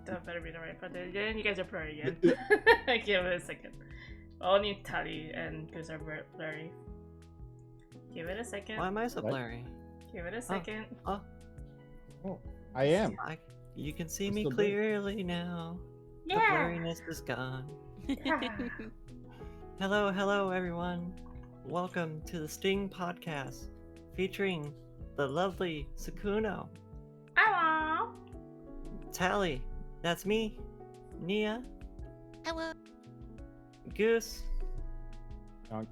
That better be the right button again. You guys are blurry again. Give it a second. Only Tali and Goose are blurry. Give it a second. Why am I so blurry? Give it a second. Oh, I am. You can see I'm me still clearly now. Yeah. The blurriness is gone. Hello everyone. Welcome to the Sting Podcast, featuring the lovely Sakuno. Hello. Tali, that's me. Nia. Hello. Goose. Unk.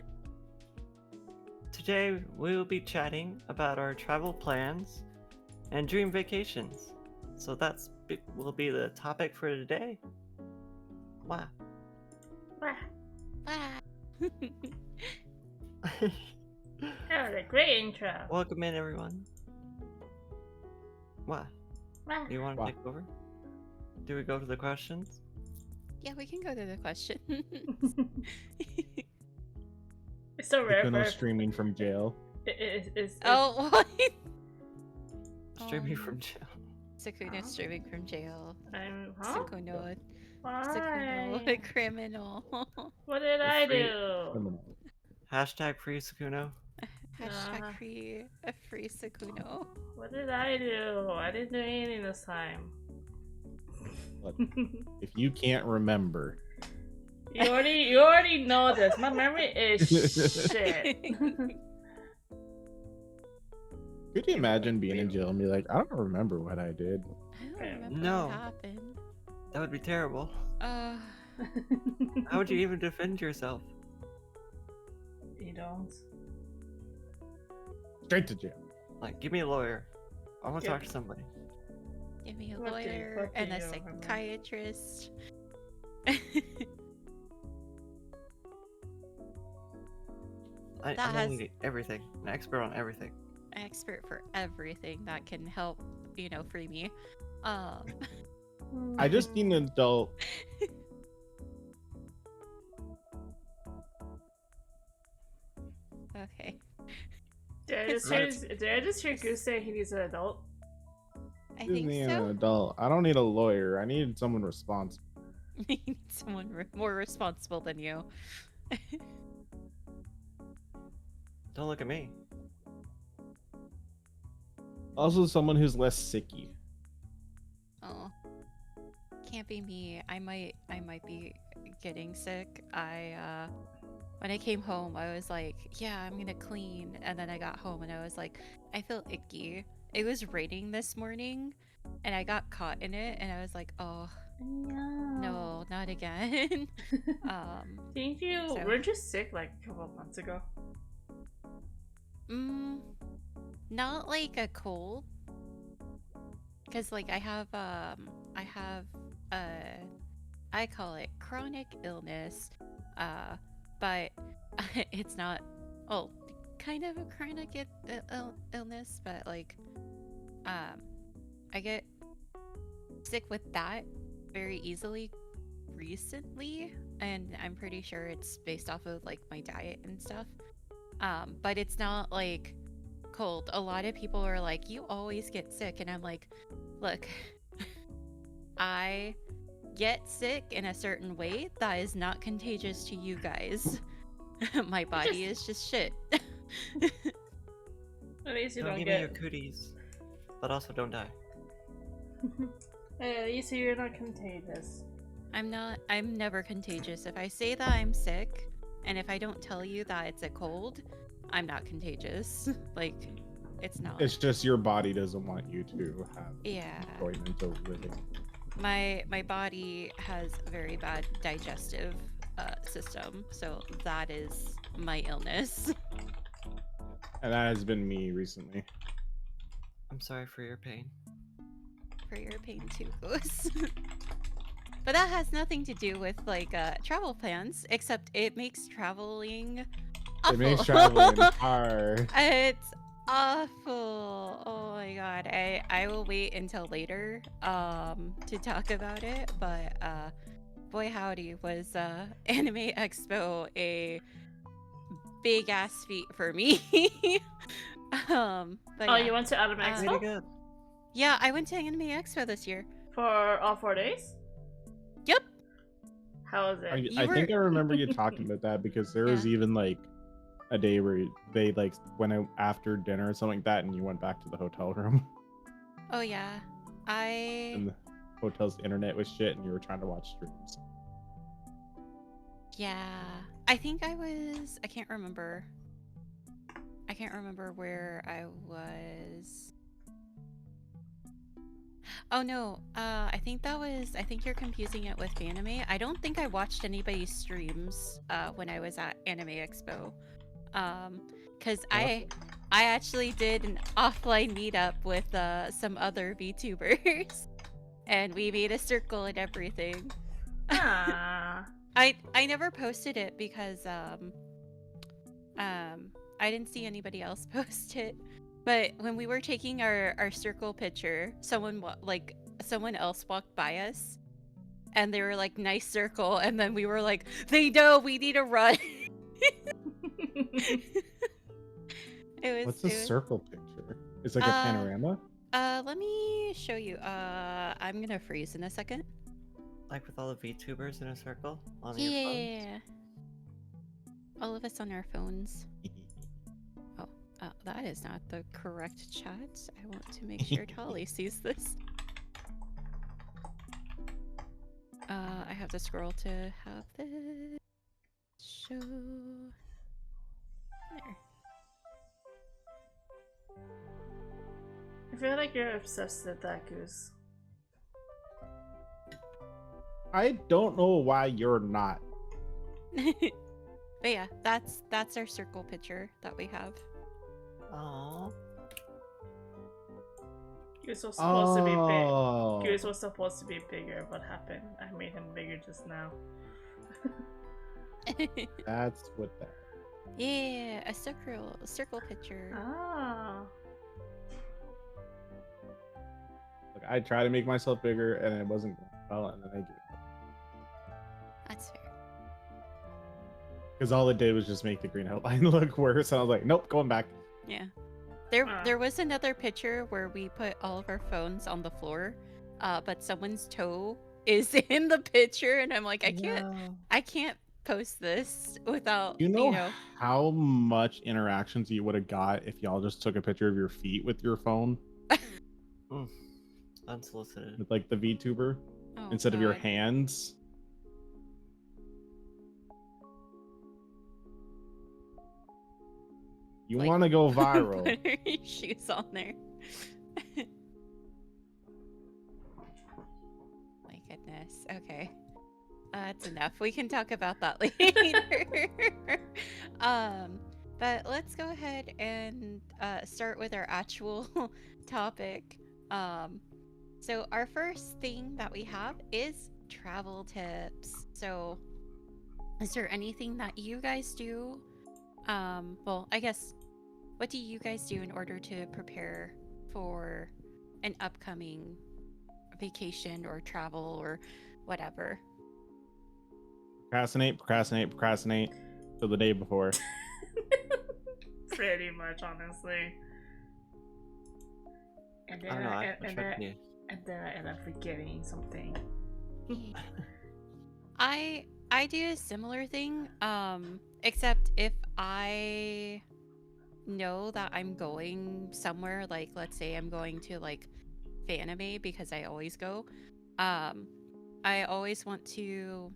Today we will be chatting about our travel plans and dream vacations. So will be the topic for today. Wow. That was a great intro. Welcome in, everyone. Wow. Do you want to take over? Do we go to the questions? Yeah, we can go to the question. It's so rare Sakuno for streaming from jail. Oh, what? Streaming from jail. Sakuno streaming from jail. Huh? Sakuno, Why? a criminal. What did I do? Hashtag free Sakuno. Hashtag free Sakuno. What did I do? I didn't do anything this time. Look, if you can't remember, you already know this. My memory is shit. could you imagine being in jail and be like, I don't remember what I did? I don't remember No. what happened. That would be terrible. Uh, How would you even defend yourself? You don't. Straight to jail. Like, give me a lawyer. I want to talk to somebody. give me a What do you- lawyer what do and a you remember? psychiatrist. I That need everything. An expert on everything. An expert for everything that can help, free me. I just need an adult. Okay. Did I just hear Goose say he needs an adult? I Just think need an so. adult. I don't need a lawyer. I need someone responsible. You need someone more responsible than you. Don't look at me. Also, someone who's less sicky. Oh, can't be me. I might be getting sick. When I came home, I was like, yeah, I'm gonna clean. And then I got home and I was like, I feel icky. It was raining this morning and I got caught in it and I was like, oh, no, not again. Didn't you? So- Weren't you sick like a couple of months ago? Not like a cold. Cause like I have I call it chronic illness, but it's not, well, kind of a chronic illness, but like, I get sick with that very easily recently, and I'm pretty sure it's based off of like my diet and stuff. But it's not like cold. A lot of people are like, you always get sick, and I'm like, look, I get sick in a certain way that is not contagious to you guys. My body is just shit. At least you Don't don't give me your get. cooties, but also don't die. At least you're not contagious. I'm never contagious. If I say that I'm sick, and if I don't tell you that it's a cold, I'm not contagious. Like, it's not. It's just your body doesn't want you to have Yeah. enjoyment of living. My body has a very bad digestive system, so that is my illness. And that has been me recently. I'm sorry for your pain. For your pain too, Goose. But that has nothing to do with like travel plans, except it makes traveling awful. It makes traveling hard. It's awful. Oh my god. I will wait until later to talk about it, but boy howdy, was Anime Expo a big ass feat for me. But Oh, yeah. you went to Anime Uh, Pretty Expo good. Yeah, I went to Anime Expo this year. for all 4 days? Yep. How was it? I think I remember you talking about that because there was Yeah. even like a day where they like went out after dinner or something like that and you went back to the hotel room Oh yeah. and the hotel's internet was shit and you were trying to watch streams. Yeah. I think I can't remember. I can't remember where I was. Oh no, I think you're confusing it with Fanime. I don't think I watched anybody's streams when I was at Anime Expo. Cause I actually did an offline meetup with some other VTubers. And we made a circle and everything. Ah. I never posted it because I didn't see anybody else post it. But when we were taking our circle picture, someone else walked by us, and they were like, "Nice circle," and then we were like, "They know we need to run." What's a circle picture? It's like a panorama? Let me show you. I'm gonna freeze in a second. Like with all the VTubers in a circle on your phones. Yeah. All of us on our phones. That is not the correct chat. I want to make sure Tali sees this. I have to scroll to have this show. There. I feel like you're obsessed with that, Goose. I don't know why you're not. But yeah, that's our circle picture that we have. Aww. Goose was supposed to be big. Goose was supposed to be bigger. What happened? I made him bigger just now. That's what that. Yeah, a circle picture. Ah. Like I try to make myself bigger and it wasn't going well, and then I gave it up. That's fair. Because all it did was just make the green outline look worse. And I was like, nope, going back. Yeah. Ah. There was another picture where we put all of our phones on the floor, but someone's toe is in the picture, and I'm like, I can't post this without, You know how much interactions you would have got if y'all just took a picture of your feet with your phone? Unsolicited. With like the VTuber Oh, instead of your God. hands. You Like, want to go viral. Put your shoes on there. My goodness. Okay. That's enough. We can talk about that later. But let's go ahead and start with our actual topic. So our first thing that we have is travel tips. So is there anything that you guys do? Well, I guess, what do you guys do in order to prepare for an upcoming vacation or travel or whatever? Procrastinate till the day before. Pretty much, honestly. And I then don't know. and then I end up forgetting something. I do a similar thing, except if I know that I'm going somewhere, like let's say I'm going to like Fanime, because I always go. I always want to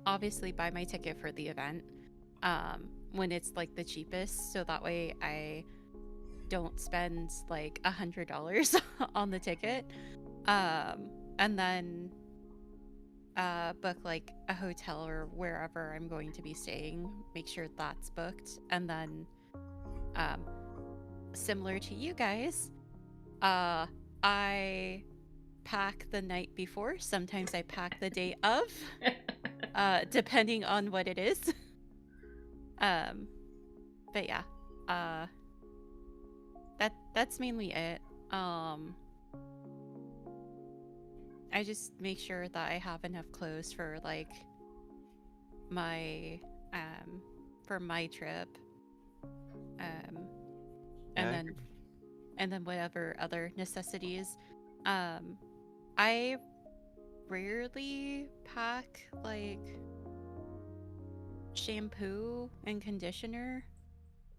obviously buy my ticket for the event when it's like the cheapest, so that way I don't spend like $100 on the ticket, and then book like a hotel or wherever I'm going to be staying, make sure that's booked, and then similar to you guys, I pack the night before. Sometimes I pack the day of, depending on what it is. But yeah, that's mainly it. I just make sure that I have enough clothes for like my for my trip, and then whatever other necessities. I rarely pack like shampoo and conditioner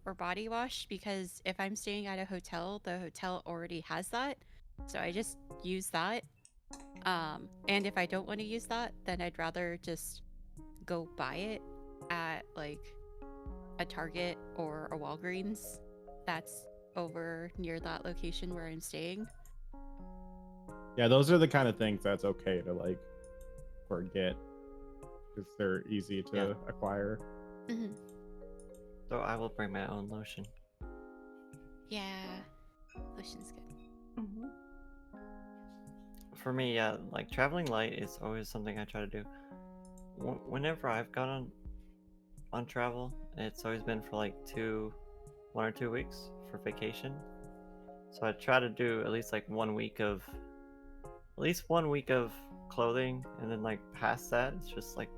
or body wash, because if I'm staying at a hotel, the hotel already has that, so I just use that. And if I don't want to use that, then I'd rather just go buy it at like a Target or a Walgreens that's over near that location where I'm staying. Yeah, those are the kind of things that's okay to like forget because they're easy to acquire. Mm-hmm. So I will bring my own lotion. Yeah, lotion's good. Mm-hmm. For me, yeah, like traveling light is always something I try to do. Whenever I've gone on travel, it's always been for like 1 or 2 weeks for vacation. So I try to do at least 1 week of clothing, and then like past that, it's just like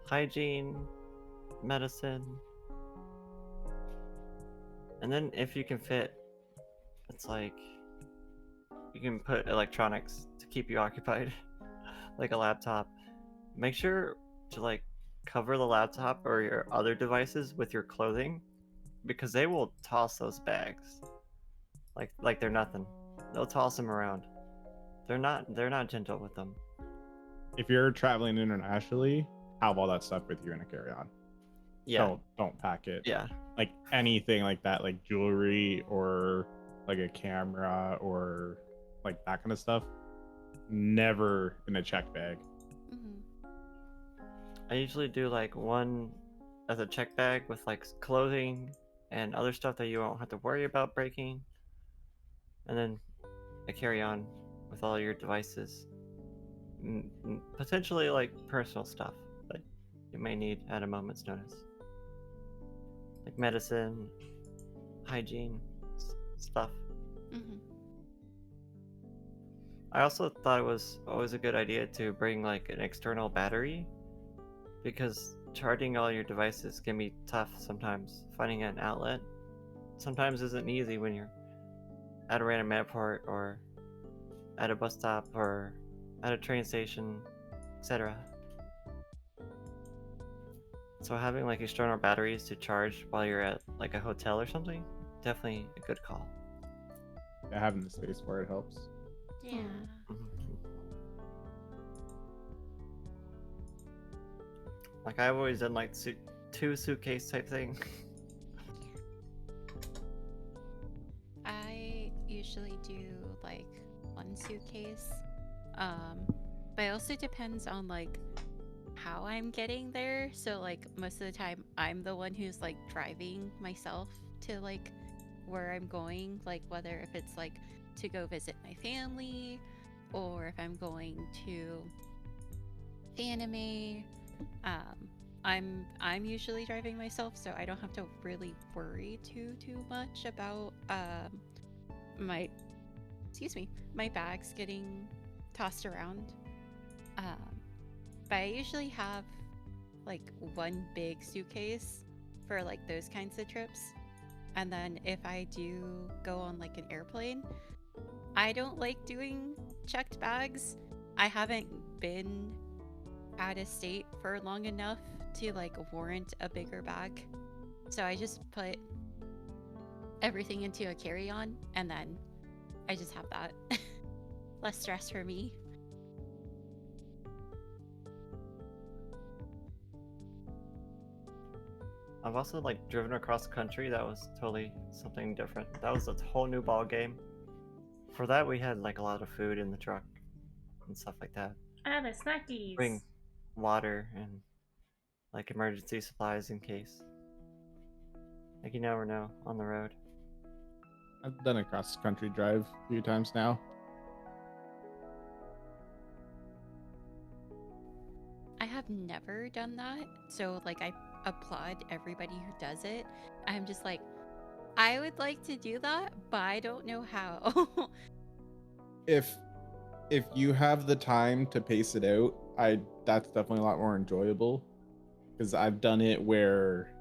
hygiene, medicine, and then if you can fit, it's like you can put electronics to keep you occupied, like a laptop. Make sure to like cover the laptop or your other devices with your clothing, because they will toss those bags like they're nothing. They'll toss them around. They're not gentle with them. If you're traveling internationally, have all that stuff with you in a carry-on. Yeah. Don't pack it. Yeah. Like anything like that, like jewelry or like a camera or like that kind of stuff, never in a check bag. Mm-hmm. I usually do like one as a check bag with like clothing and other stuff that you won't have to worry about breaking, and then a carry-on with all your devices, potentially like personal stuff that you may need at a moment's notice, like medicine, hygiene stuff. Mm-hmm. I also thought it was always a good idea to bring like an external battery, because charging all your devices can be tough sometimes. Finding an outlet sometimes isn't easy when you're at a random airport or at a bus stop or at a train station, etc. So having like external batteries to charge while you're at like a hotel or something, definitely a good call. Yeah, having the space for it helps. Yeah. Like I've always done like two suitcase type thing. I usually do like one suitcase. But it also depends on like how I'm getting there. So like most of the time I'm the one who's like driving myself to like where I'm going, like whether if it's like to go visit my family or if I'm going to anime. I'm usually driving myself, so I don't have to really worry too much about my bags getting tossed around. But I usually have like one big suitcase for like those kinds of trips. And then if I do go on like an airplane, I don't like doing checked bags. I haven't been out of state for long enough to like warrant a bigger bag. So I just put everything into a carry-on and then I just have that. Less stress for me. I've also like driven across country. That was totally something different. That was a whole new ball game. For that, we had like a lot of food in the truck and stuff like that. And the snackies. Bring water and like emergency supplies in case. Like you never know on the road. I've done a cross country drive a few times now. I have never done that. So like I applaud everybody who does it. I'm just like, I would like to do that, but I don't know how. If you have the time to pace it out, that's definitely a lot more enjoyable. Because I've done it where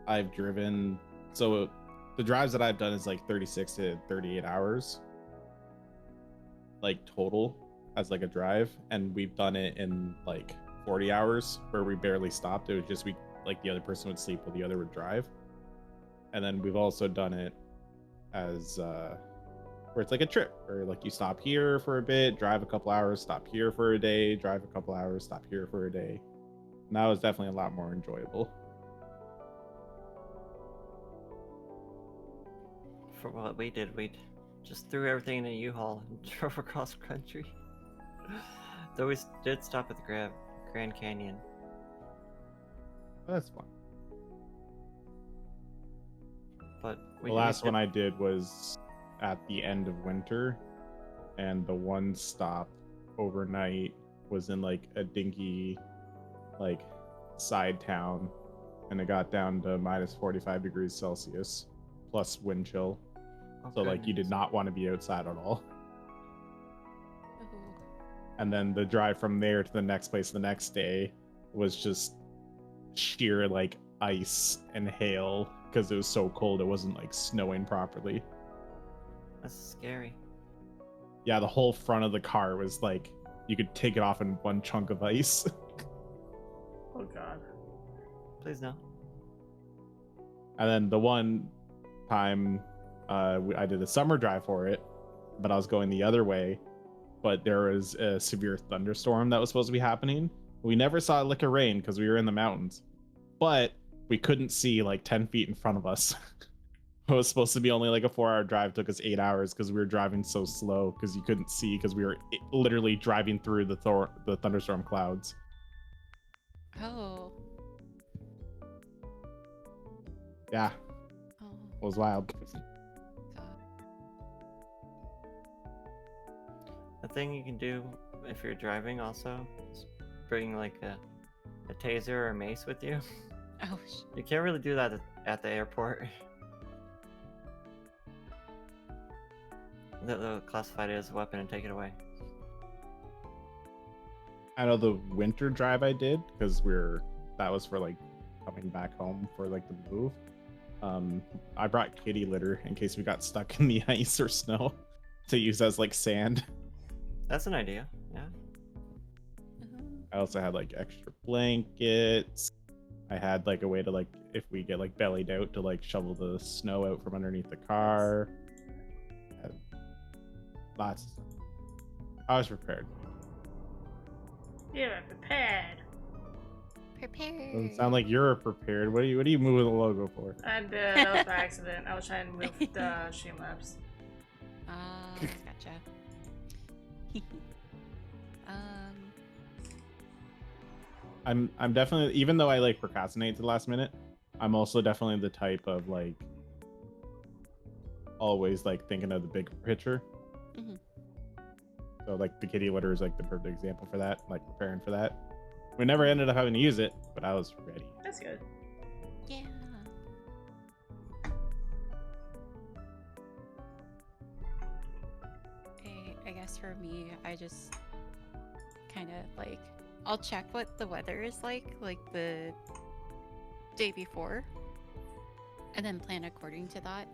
I've driven, so the drives that I've done is like 36 to 38 hours, like total as like a drive, and we've done it in like 40 hours where we barely stopped. It was just like the other person would sleep while the other would drive. And then we've also done it as where it's like a trip where like you stop here for a bit, drive a couple hours, stop here for a day, drive a couple hours, stop here for a day. And that was definitely a lot more enjoyable. For what we did, we just threw everything in a U-Haul and drove across country. Though we did stop at the Grand Canyon. That's fun. But the last one I did was at the end of winter, and the one stop overnight was in like a dinky like side town, and it got down to minus 45 degrees Celsius plus wind chill. So like you did not want to be outside at all. And then the drive from there to the next place the next day was just sheer like ice and hail because it was so cold it wasn't like snowing properly. That's scary. Yeah, the whole front of the car was like you could take it off in one chunk of ice. Oh god. Please no. And then the one time I did a summer drive for it, but I was going the other way, but there was a severe thunderstorm that was supposed to be happening. We never saw a lick of rain because we were in the mountains, but we couldn't see like 10 feet in front of us. It was supposed to be only like a 4-hour drive. Took us 8 hours because we were driving so slow because you couldn't see because we were literally driving through the thunderstorm clouds. Oh. Yeah. Oh. It was wild. God. The thing you can do if you're driving also is bring like a taser or a mace with you. Oh. You can't really do that at the airport. They'll classify it as a weapon and take it away. I know the winter drive I did because we're that was for like coming back home for like the move. I brought kitty litter in case we got stuck in the ice or snow to use as like sand. That's an idea. Yeah. I also had like extra blankets. I had like a way to like, if we get like bellied out, to like shovel the snow out from underneath the car. Had lots. I was prepared. You are prepared. Doesn't sound like you're prepared. What do you move the logo for? And that was by accident. I was trying to move the Streamlabs. Gotcha. I'm definitely, even though I like procrastinate to the last minute, I'm also definitely the type of like always like thinking of the big picture. Mhm. So like the kitty litter is like the perfect example for that, like preparing for that. We never ended up having to use it, but I was ready. That's good. Yeah. I guess for me, I just kind of like, I'll check what the weather is like the day before, and then plan according to that.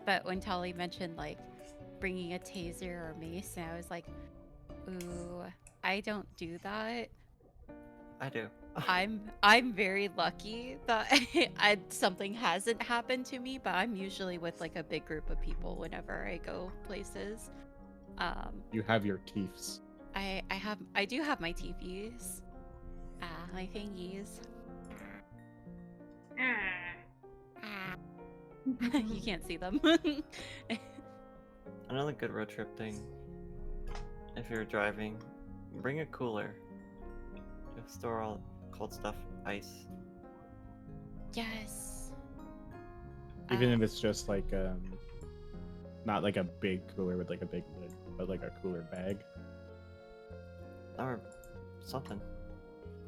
But when Tali mentioned like bringing a taser or mace, and I was like, ooh, I don't do that. I do. I'm very lucky that something hasn't happened to me, but I'm usually with like a big group of people whenever I go places. You have your teeths. I do have my TVs. My thingies. You can't see them. Another good road trip thing. If you're driving, bring a cooler. Just store all cold stuff, ice. Yes. Even if it's just like not like a big cooler with like a big lid, but like a cooler bag. Or something.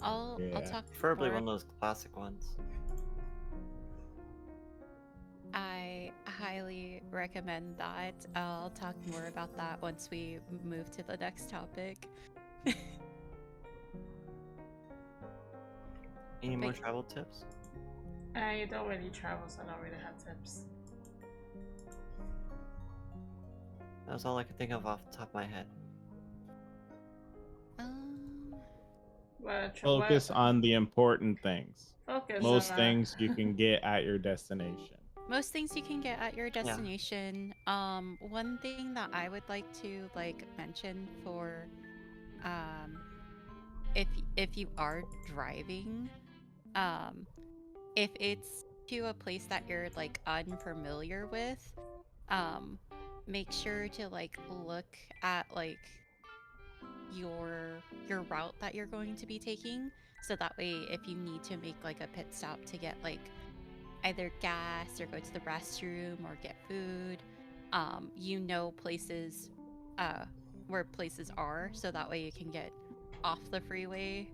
I'll talk Preferably more. one of those classic ones. I highly recommend that. I'll talk more about that once we move to the next topic. Any more But- travel tips? I don't really travel, so I don't really have tips. That was all I could think of off the top of my head. Focus on the important things. Focus Most on things you can get at your destination. Most things you can get at your destination. One thing that I would like to like mention for if you are driving, if it's to a place that you're like unfamiliar with, make sure to like look at like your route that you're going to be taking, so that way if you need to make like a pit stop to get like either gas or go to the restroom or get food, you know places where places are, so that way you can get off the freeway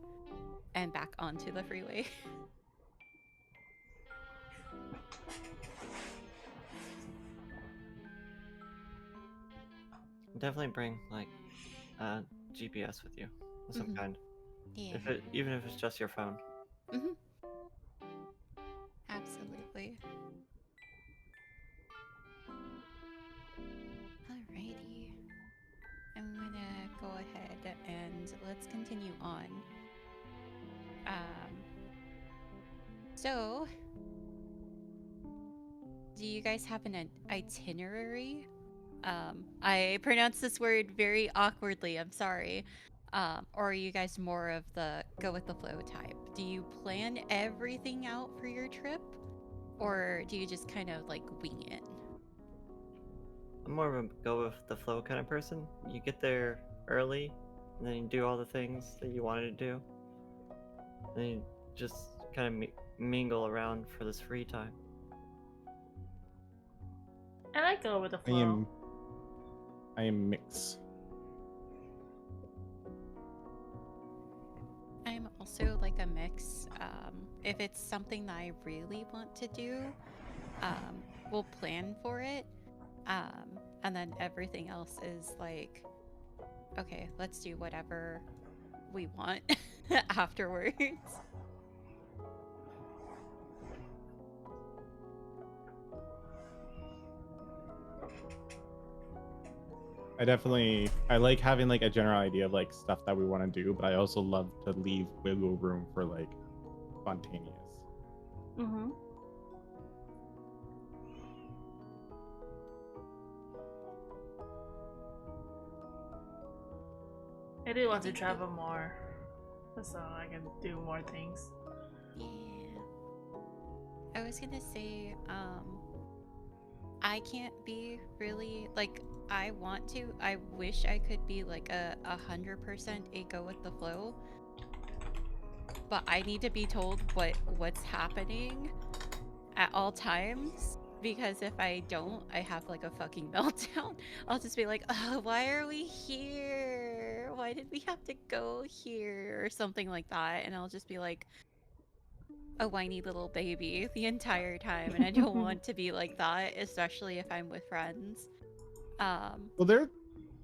and back onto the freeway. Definitely bring like GPS with you of some kind. Yeah. Even if it's just your phone. Absolutely. Alrighty. I'm gonna go ahead and let's continue on. So, do you guys have an itinerary? I pronounce this word very awkwardly, I'm sorry. Or are you guys more of the go with the flow type? Do you plan everything out for your trip? Or do you just kind of like wing it? I'm more of a go with the flow kind of person. You get there early, and then you do all the things that you wanted to do. And then you just kind of mingle around for this free time. I like go with the flow. I am mix. I'm also like a mix. If it's something that I really want to do, we'll plan for it. And then everything else is like, okay, let's do whatever we want. afterwards. I like having like a general idea of like stuff that we want to do, but I also love to leave wiggle room for like spontaneous. Mm-hmm. I do want to travel more, so I can do more things. Yeah. I was gonna say, I can't be really like I want to. I wish I could be like 100% a go with the flow, but I need to be told what's happening at all times, because if I don't, I have like a fucking meltdown. I'll just be like, oh, why are we here? Why did we have to go here? Or something like that. And I'll just be like a whiny little baby the entire time. And I don't want to be like that, especially if I'm with friends. Well,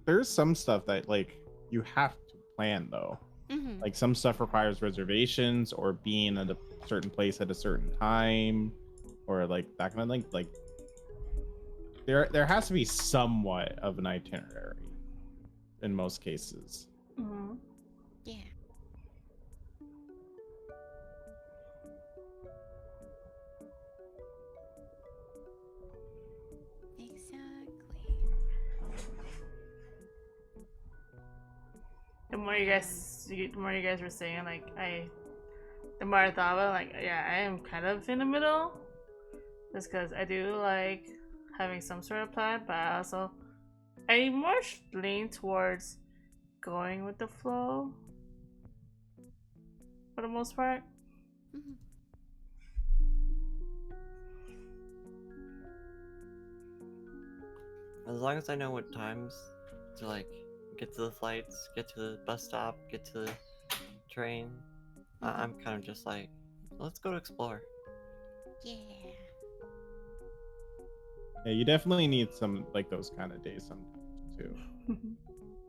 there's some stuff that like you have to plan though. Mhm. Like some stuff requires reservations or being at a certain place at a certain time, or like that kind of thing. Like there has to be somewhat of an itinerary in most cases. Mm-hmm. Yeah. Exactly. The more you guys were saying, like the more I thought about, like, yeah, I am kind of in the middle, just because I do like having some sort of plan, but I more lean towards going with the flow for the most part. Mhm. As long as I know what times to like get to the flights, get to the bus stop, get to the train, I'm kind of just like, let's go to explore. Yeah. Yeah, you definitely need some like those kind of days sometimes too,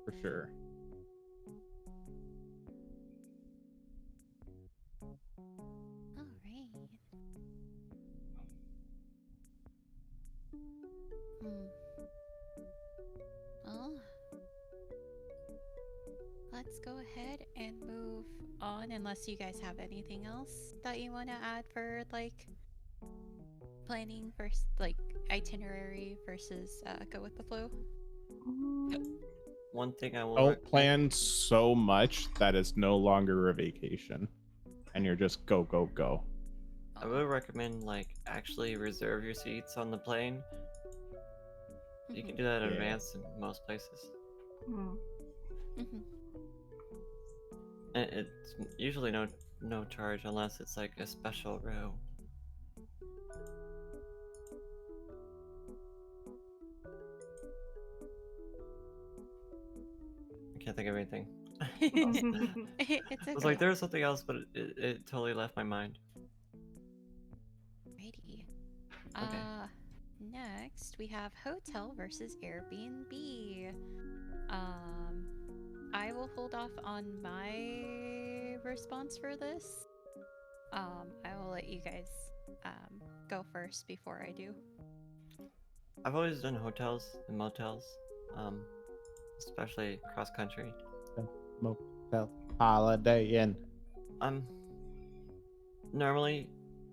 for sure. All right. Well, let's go ahead and move on, unless you guys have anything else that you want to add for like planning versus like itinerary versus go with the flow. One thing I will Don't recommend, plan so much that it's no longer a vacation and you're just go go go. I would recommend like actually reserve your seats on the plane. You can do that in Yeah. advance in most places. Mm. And it's usually no charge unless it's like a special row. I can't think of anything. It's I was okay. like, there's something else, but it totally left my mind. Righty. Okay. Next we have hotel versus Airbnb. I will hold off on my response for this. I will let you guys go first before I do. I've always done hotels and motels, especially cross country. Motel, Holiday Inn. Normally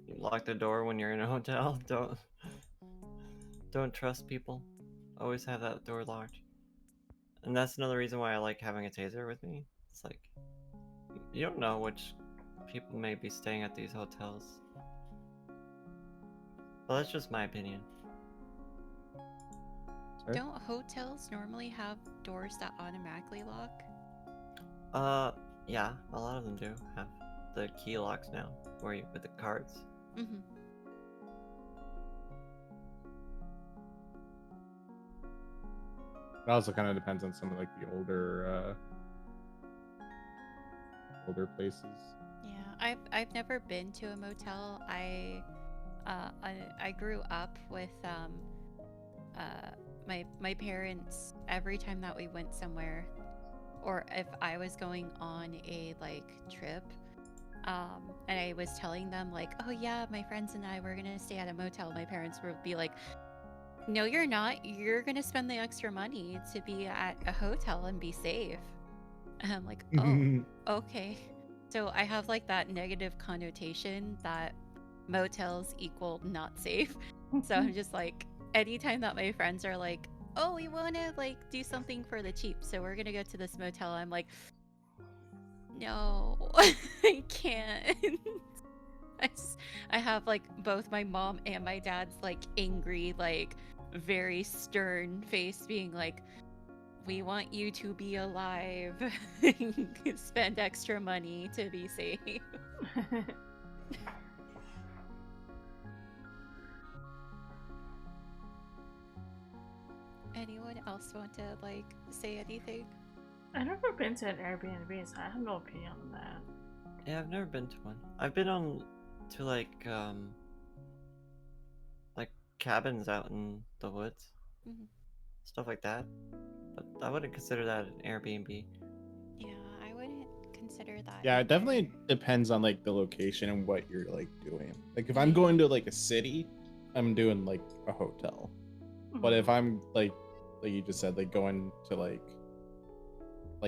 you lock the door when you're in a hotel. Don't trust people. Always have that door locked. And that's another reason why I like having a taser with me. It's like you don't know which people may be staying at these hotels. Well, that's just my opinion. Sorry? Don't hotels normally have doors that automatically lock? Yeah, a lot of them do have the key locks now, where you with the cards. Mm-hmm. It also kind of depends on some of like the older places. Yeah, I've never been to a motel. I grew up with my parents. Every time that we went somewhere, or if I was going on a like trip, and I was telling them like, oh yeah, my friends and I were gonna stay at a motel, my parents would be like, no, you're not. You're gonna spend the extra money to be at a hotel and be safe. And I'm like, oh, okay. So I have like that negative connotation that motels equal not safe. So I'm just like, anytime that my friends are like, oh, we want to like do something for the cheap, so we're gonna go to this motel, I'm like, no, I can't. I have like both my mom and my dad's like angry, like very stern face being like, we want you to be alive. Spend extra money to be safe. Anyone else want to like say anything? I've never been to an Airbnb, so I have no opinion on that. Yeah, I've never been to one. I've been on to like cabins out in the woods, Mhm. stuff like that. But I wouldn't consider that an Airbnb. Yeah, I wouldn't consider that. Yeah, it definitely either. depends on like the location and what you're like doing. Like if I'm going to like a city, I'm doing like a hotel. But if I'm like you just said, like going to like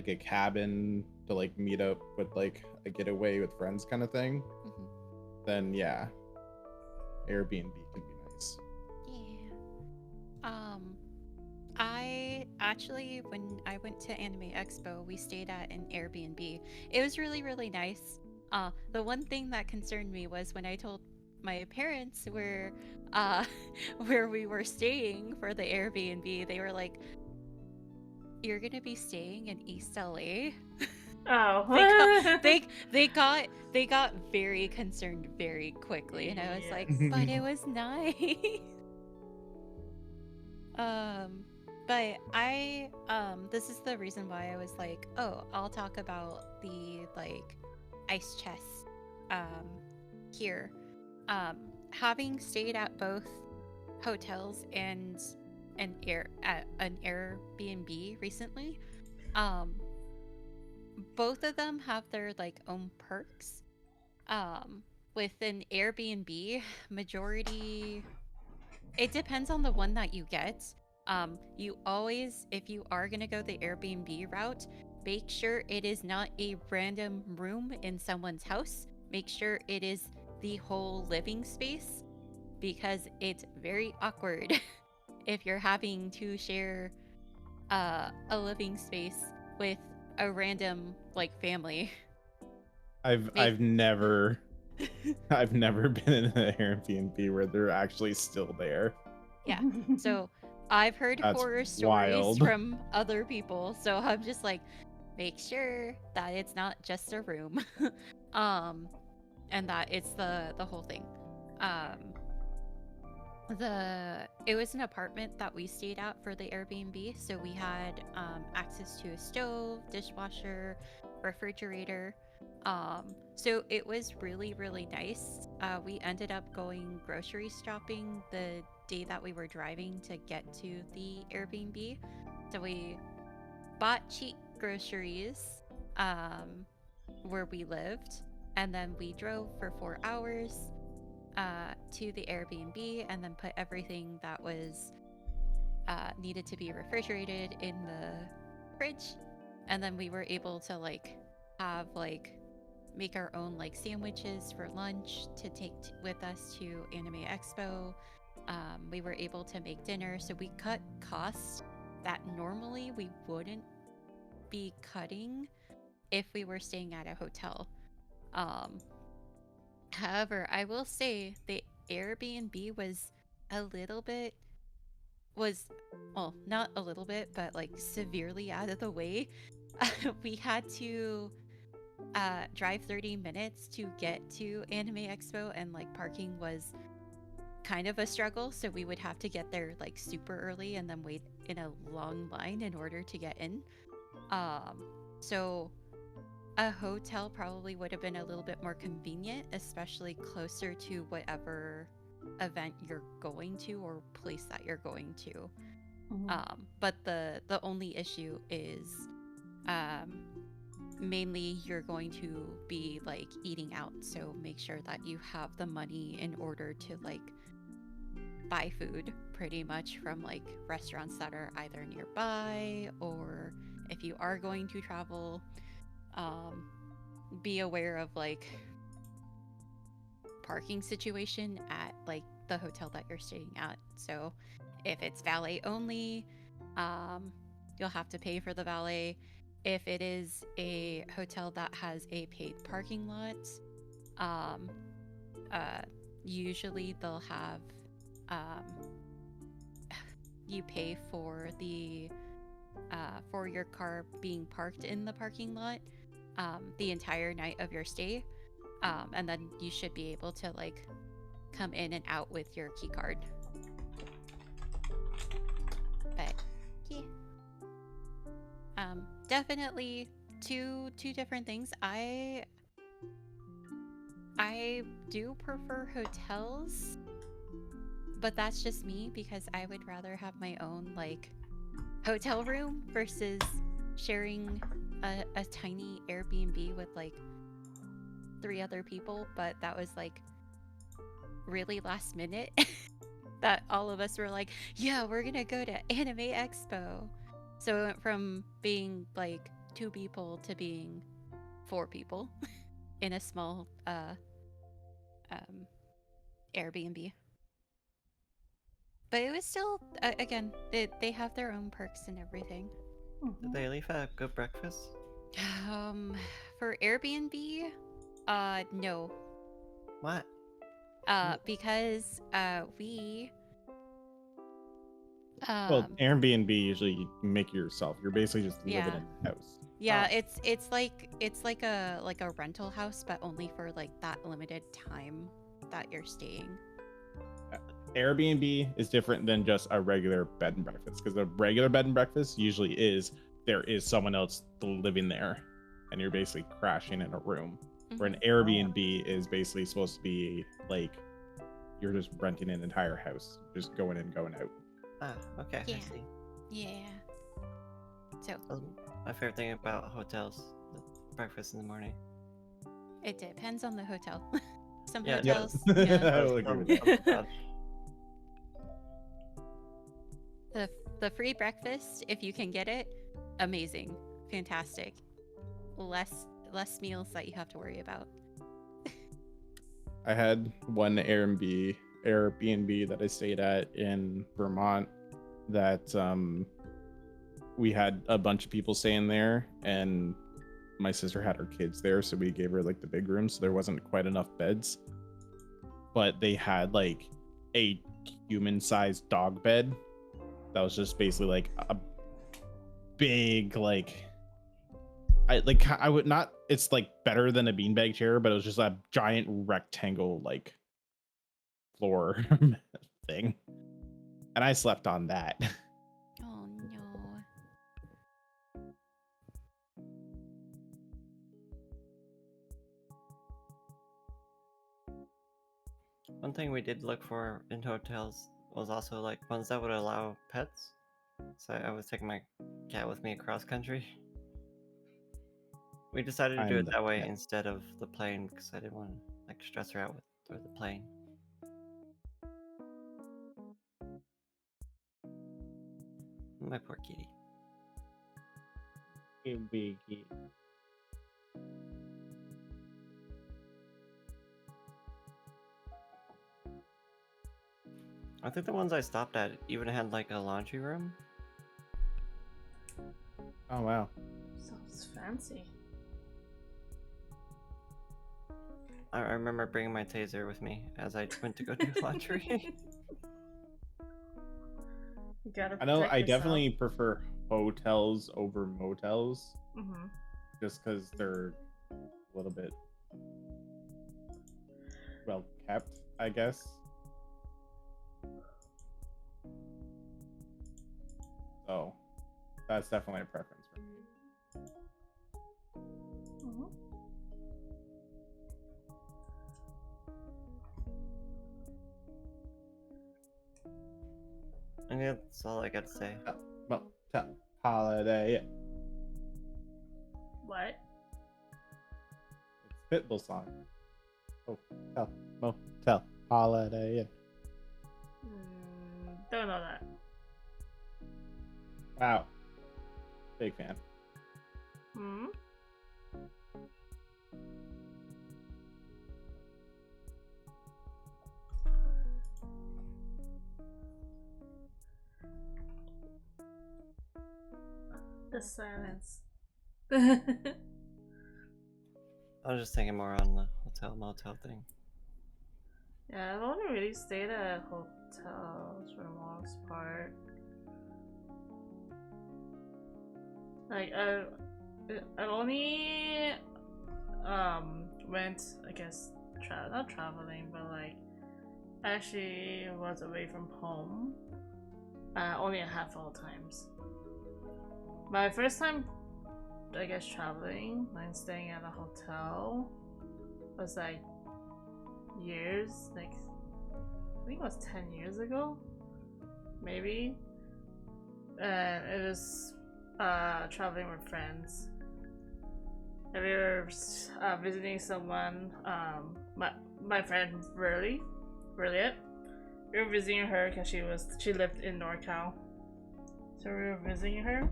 a cabin to like meet up with like a getaway with friends kind of thing, Mhm. then yeah, Airbnb can be nice. Yeah. I actually, when I went to Anime Expo, we stayed at an Airbnb. It was really, really nice. The one thing that concerned me was when I told my parents where, where we were staying for the Airbnb, they were like, "You're gonna be staying in East LA?" Oh. they got very concerned very quickly, and I was like, Yes. "But it was nice." But this is the reason why I was like, oh, I'll talk about the like ice chest here. Having stayed at both hotels and an Airbnb recently, both of them have their like own perks. With an Airbnb, majority, it depends on the one that you get. You always, if you are gonna go the Airbnb route, make sure it is not a random room in someone's house. Make sure it is the whole living space, because it's very awkward if you're having to share a living space with a random like family. I've never I've never been in an Airbnb where they're actually still there. Yeah. So I've heard That's horror stories wild. from other people, so I'm just like, make sure that it's not just a room, and that it's the whole thing. It was an apartment that we stayed at for the Airbnb, so we had access to a stove, dishwasher, refrigerator. So it was really, really nice. We ended up going grocery shopping the day that we were driving to get to the Airbnb. So we bought cheap groceries where we lived, and then we drove for 4 hours to the Airbnb, and then put everything that was needed to be refrigerated in the fridge, and then we were able to like have like make our own like sandwiches for lunch to take with us to Anime Expo. We were able to make dinner, so we cut costs that normally we wouldn't be cutting if we were staying at a hotel. However, I will say the Airbnb was a little bit well, not a little bit, but like severely out of the way. We had to drive 30 minutes to get to Anime Expo, and like parking was kind of a struggle, so we would have to get there like super early and then wait in a long line in order to get in. So a hotel probably would have been a little bit more convenient, especially closer to whatever event you're going to or place that you're going to. But the only issue is mainly you're going to be like eating out, so make sure that you have the money in order to like buy food pretty much from like restaurants that are either nearby, or if you are going to travel, be aware of like parking situation at like the hotel that you're staying at. So if it's valet only, you'll have to pay for the valet. If it is a hotel that has a paid parking lot, um, usually they'll have you pay for the for your car being parked in the parking lot the entire night of your stay, and then you should be able to like come in and out with your key card. But yeah, definitely two different things. I do prefer hotels, but that's just me because I would rather have my own like hotel room versus sharing a tiny Airbnb with like 3 other people. But that was like really last minute that all of us were like, yeah, we're gonna go to Anime Expo. So it went from being like 2 people to being 4 people in a small Airbnb. But it was still, again, they have their own perks and everything. Did they leave a good breakfast? For Airbnb, no. What? Because we Well, Airbnb usually you make it yourself. You're basically just living yeah. in the house. Yeah, it's like a rental house, but only for like that limited time that you're staying. Airbnb is different than just a regular bed and breakfast, because the regular bed and breakfast usually is there is someone else living there and you're basically crashing in a room. Where an Airbnb is basically supposed to be like you're just renting an entire house, just going in, going out. Ah, okay, Yeah. I see. Yeah. So That's my favorite thing about hotels, the breakfast in the morning. it depends on the hotel. Some Yeah, hotels, Yep. yeah. I will agree with that. The free breakfast, if you can get it, amazing, fantastic. Less meals that you have to worry about. I had one Airbnb that I stayed at in Vermont that we had a bunch of people staying there, and my sister had her kids there, so we gave her like the big room, so there wasn't quite enough beds. But they had like a human-sized dog bed that was just basically like a big I would not, it's like better than a beanbag chair, but it was just a giant rectangle like floor thing, and I slept on that. Oh no. One thing we did look for in hotels was also like ones that would allow pets. So I was taking my cat with me across country. We decided to do it that way instead of the plane because I didn't want to like stress her out with the plane. My poor kitty. I think the ones I stopped at even had like a laundry room. Oh wow. Sounds fancy. I remember bringing my taser with me as I went to go do laundry. You gotta I know protect I yourself. definitely prefer hotels over motels, Mhm. just because they're a little bit well kept, I guess. So that's definitely a preference for me. Mhm. And that's all I got to say. Motel holiday. What? It's Pitbull song. Hotel, motel, holiday inn. Don't know that. Wow. Big fan. Hmm. The silence. I was just thinking more on the hotel motel thing. Yeah, I've only really stayed at hotels for the most part. Like I've only went, I guess, not traveling, but like actually was away from home only a handful of times. My first time, I guess, traveling and staying at a hotel was like years, like I think it was 10 years ago, maybe. And it was traveling with friends. And we were visiting someone, my friend Burliet. We were visiting her because she lived in NorCal. So we were visiting her,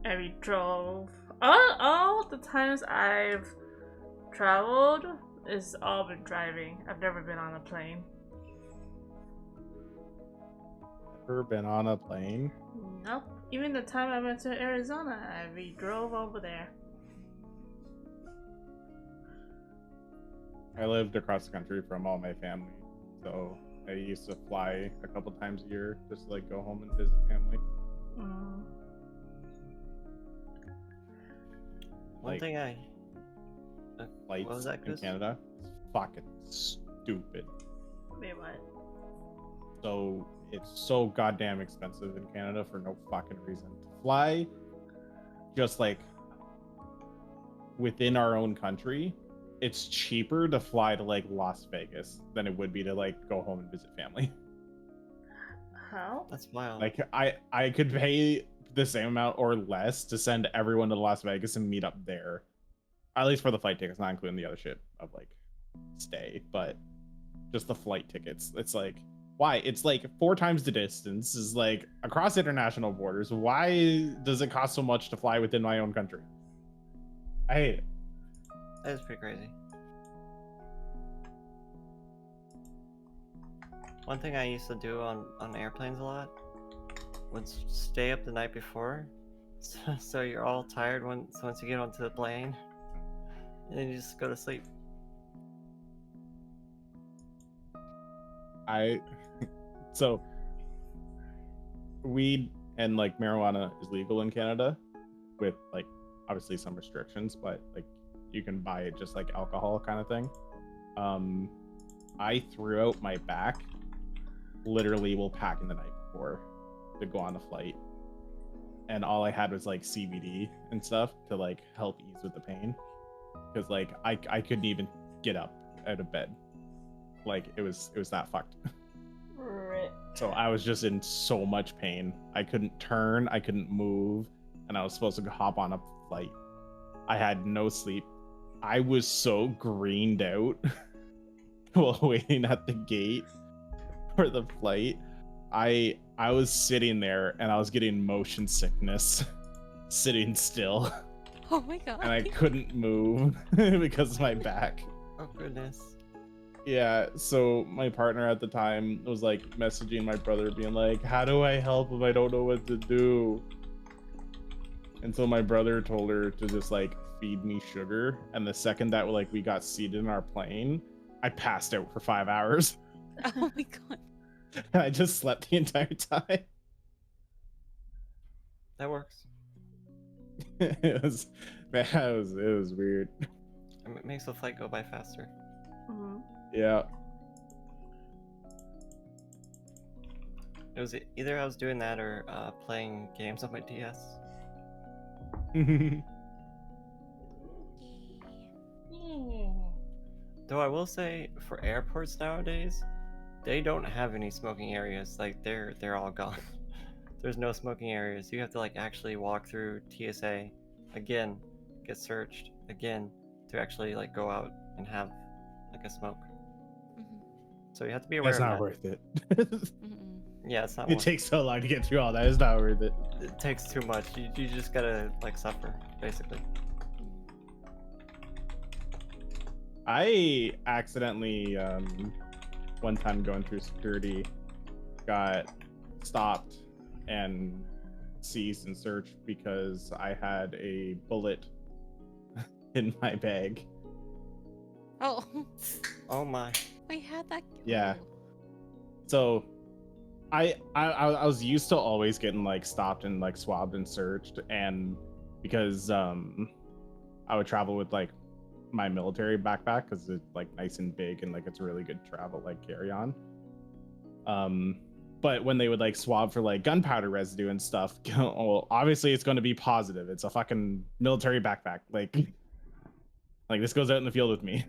and we drove. All the times I've traveled is all been driving. I've never been on a plane. Ever been on a plane? Nope. Even the time I went to Arizona, we drove over there. I lived across the country from all my family, so I used to fly a couple times a year just to like go home and visit family. One Like, thing I Flights what was that, in Goose? Canada, it's fucking stupid. Wait, what? So it's so goddamn expensive in Canada for no fucking reason. To fly just like within our own country, it's cheaper to fly to like Las Vegas than it would be to like go home and visit family. How? That's wild. Like I could pay the same amount or less to send everyone to Las Vegas and meet up there. At least for the flight tickets, not including the other shit of like stay, but just the flight tickets. It's like, why? It's like 4 times the distance, is like across international borders. Why does it cost so much to fly within my own country? I hate it. That is pretty crazy. One thing I used to do on airplanes a lot was stay up the night before, so you're all tired once you get onto the plane, and then you just go to sleep. So weed and like marijuana is legal in Canada with like obviously some restrictions, but like you can buy it just like alcohol kind of thing. I threw out my back literally while packing the night before to go on the flight, and all I had was like CBD and stuff to like help ease with the pain, because like I couldn't even get up out of bed. Like it was that fucked. So I was just in so much pain. I couldn't turn, I couldn't move, and I was supposed to hop on a flight. I had no sleep. I was so greened out while waiting at the gate for the flight. I was sitting there and I was getting motion sickness sitting still. Oh my god. And I couldn't move because of my back. Oh goodness. Yeah, so my partner at the time was like messaging my brother being like, how do I help him? I don't know what to do. And so my brother told her to just like feed me sugar. And the second that like we got seated in our plane, I passed out for 5 hours. Oh my god. I just slept the entire time. That works. it was weird. It makes the flight go by faster. Yeah. It was either I was doing that or playing games on my DS. Though I will say, for airports nowadays, they don't have any smoking areas. Like they're all gone. There's no smoking areas. You have to like actually walk through TSA again get searched again to actually like go out and have like a smoke. Mhm. So you have to be aware That's of not that. worth it. Mm-mm. Yeah, it's not. It worth takes so long to get through all that. It's not worth it. It takes too much. You just gotta like suffer, basically. I accidentally, one time going through security, got stopped and seized and searched because I had a bullet in my bag. Oh, Oh my. I had that. Yeah. Oh. So I was used to always getting like stopped and like swabbed and searched, and because I would travel with like my military backpack because it's like nice and big and like it's really good travel like carry on. But when they would like swab for like gunpowder residue and stuff, well, obviously it's going to be positive. It's a fucking military backpack. Like this goes out in the field with me.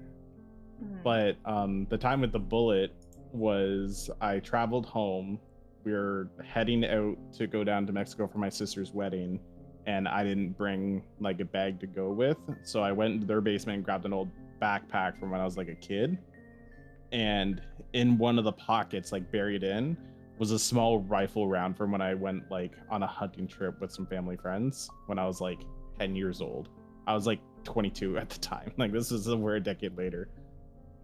But the time with the bullet was I traveled home. We were heading out to go down to Mexico for my sister's wedding, and I didn't bring like a bag to go with. So I went into their basement and grabbed an old backpack from when I was like a kid. And in one of the pockets, like buried in, was a small rifle round from when I went like on a hunting trip with some family friends when I was like 10 years old. I was like 22 at the time. Like this is over a decade later.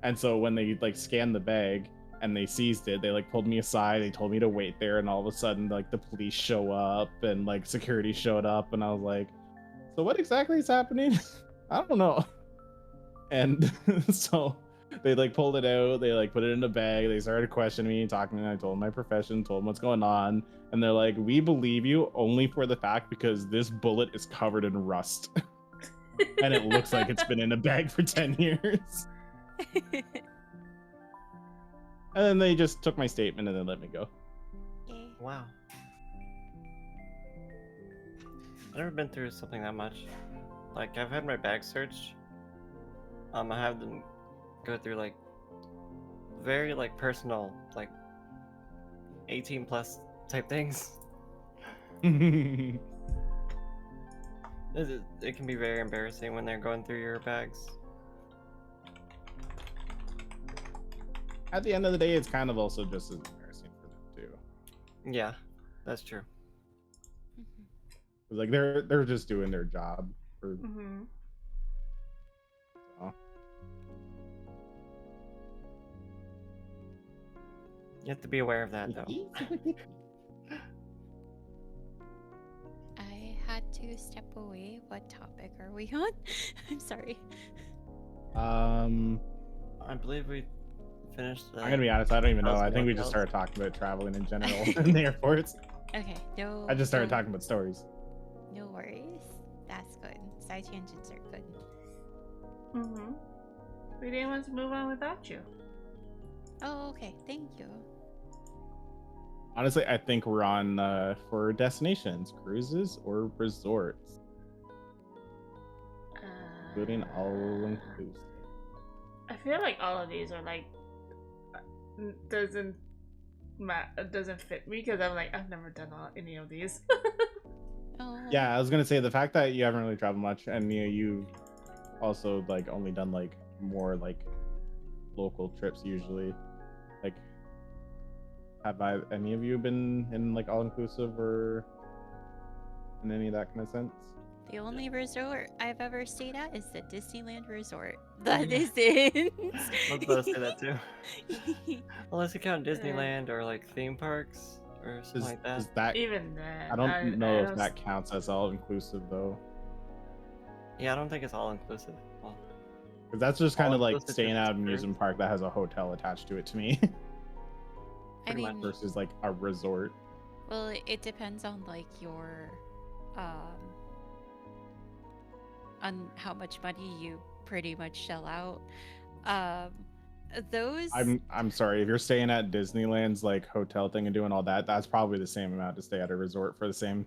And so when they like scanned the bag and they seized it, they like pulled me aside, they told me to wait there, and all of a sudden like the police show up and like security showed up, and I was like, so what exactly is happening? I don't know. And so they like pulled it out, they like put it in a bag, they started questioning me, talking to me. I told them my profession, told them what's going on, and they're like, we believe you only for the fact because this bullet is covered in rust. And it looks like it's been in a bag for 10 years. And then they just took my statement and then let me go. Okay. Wow. I've never been through something that much. Like I've had my bag searched. I have them go through like very like personal, like 18 plus type things. It can be very embarrassing when they're going through your bags. At the end of the day, it's kind of also just as embarrassing for them too. Yeah, that's true. Mhm. Like they're just doing their job for. So. You have to be aware of that though. I had to step away. What topic are we on? I'm sorry. I believe we finished. I'm gonna be honest, I don't even know. I think we just hotels. started talking about traveling in general in the airports. Okay, no. I just started no- talking about stories. No worries. That's good. Side tangents are good. We didn't want to move on without you. Oh, okay. Thank you. Honestly, I think we're on for destinations, cruises or resorts, including all inclusive. I feel like all of these are like doesn't fit me because I'm like I've never done any of these. Oh. Yeah, I was gonna say the fact that you haven't really traveled much, and you've also like only done like more like local trips usually. Like, have any of you been in like all inclusive or in any of that kind of sense? The only resort I've ever stayed at is the Disneyland Resort. That is it. I was about to say that too. Unless you count Disneyland or like theme parks or something like that. Is that Even then, I don't know if that counts as all inclusive though. Yeah, I don't think it's all inclusive. Well, Because that's just kind of like All-inclusive staying is at an true. amusement park that has a hotel attached to it to me. I Pretty much. mean, Versus like a resort. well, it depends on like your, on how much money you pretty much shell out. Those. I'm sorry, if you're staying at Disneyland's like hotel thing and doing all that, that's probably the same amount to stay at a resort for the same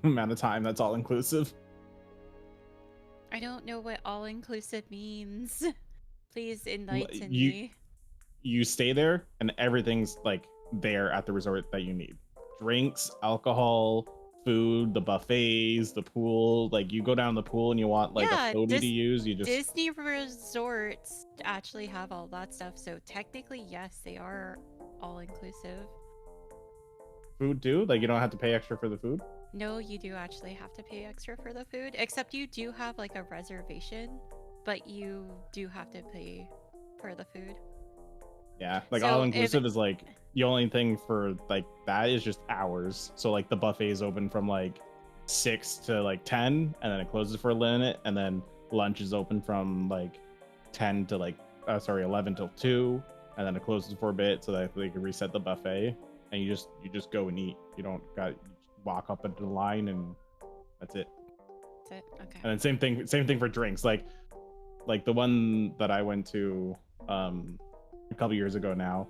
amount of time. That's all inclusive. I don't know what all inclusive means. Please enlighten you- me. You stay there and everything's like there at the resort that you need. Drinks, alcohol, food, the buffets, the pool. Like you go down the pool and you want like Yeah, a floaty to use, you just Disney resorts actually have all that stuff, so technically, yes, they are all inclusive. food too. Like you don't have to pay extra for the food. No, you do actually have to pay extra for the food, except you do have like a reservation, but you do have to pay for the food. Yeah, like So all if inclusive is like the only thing for like that is just hours. So like the buffet is open from like 6 to like 10, and then it closes for a minute, and then lunch is open from like 10 to like 11 till 2, and then it closes for a bit so that they can reset the buffet, and you just go and eat. You don't got you just walk up into the line and that's it. that's it. Okay. And then same thing for drinks. Like the one that I went to a couple years ago now,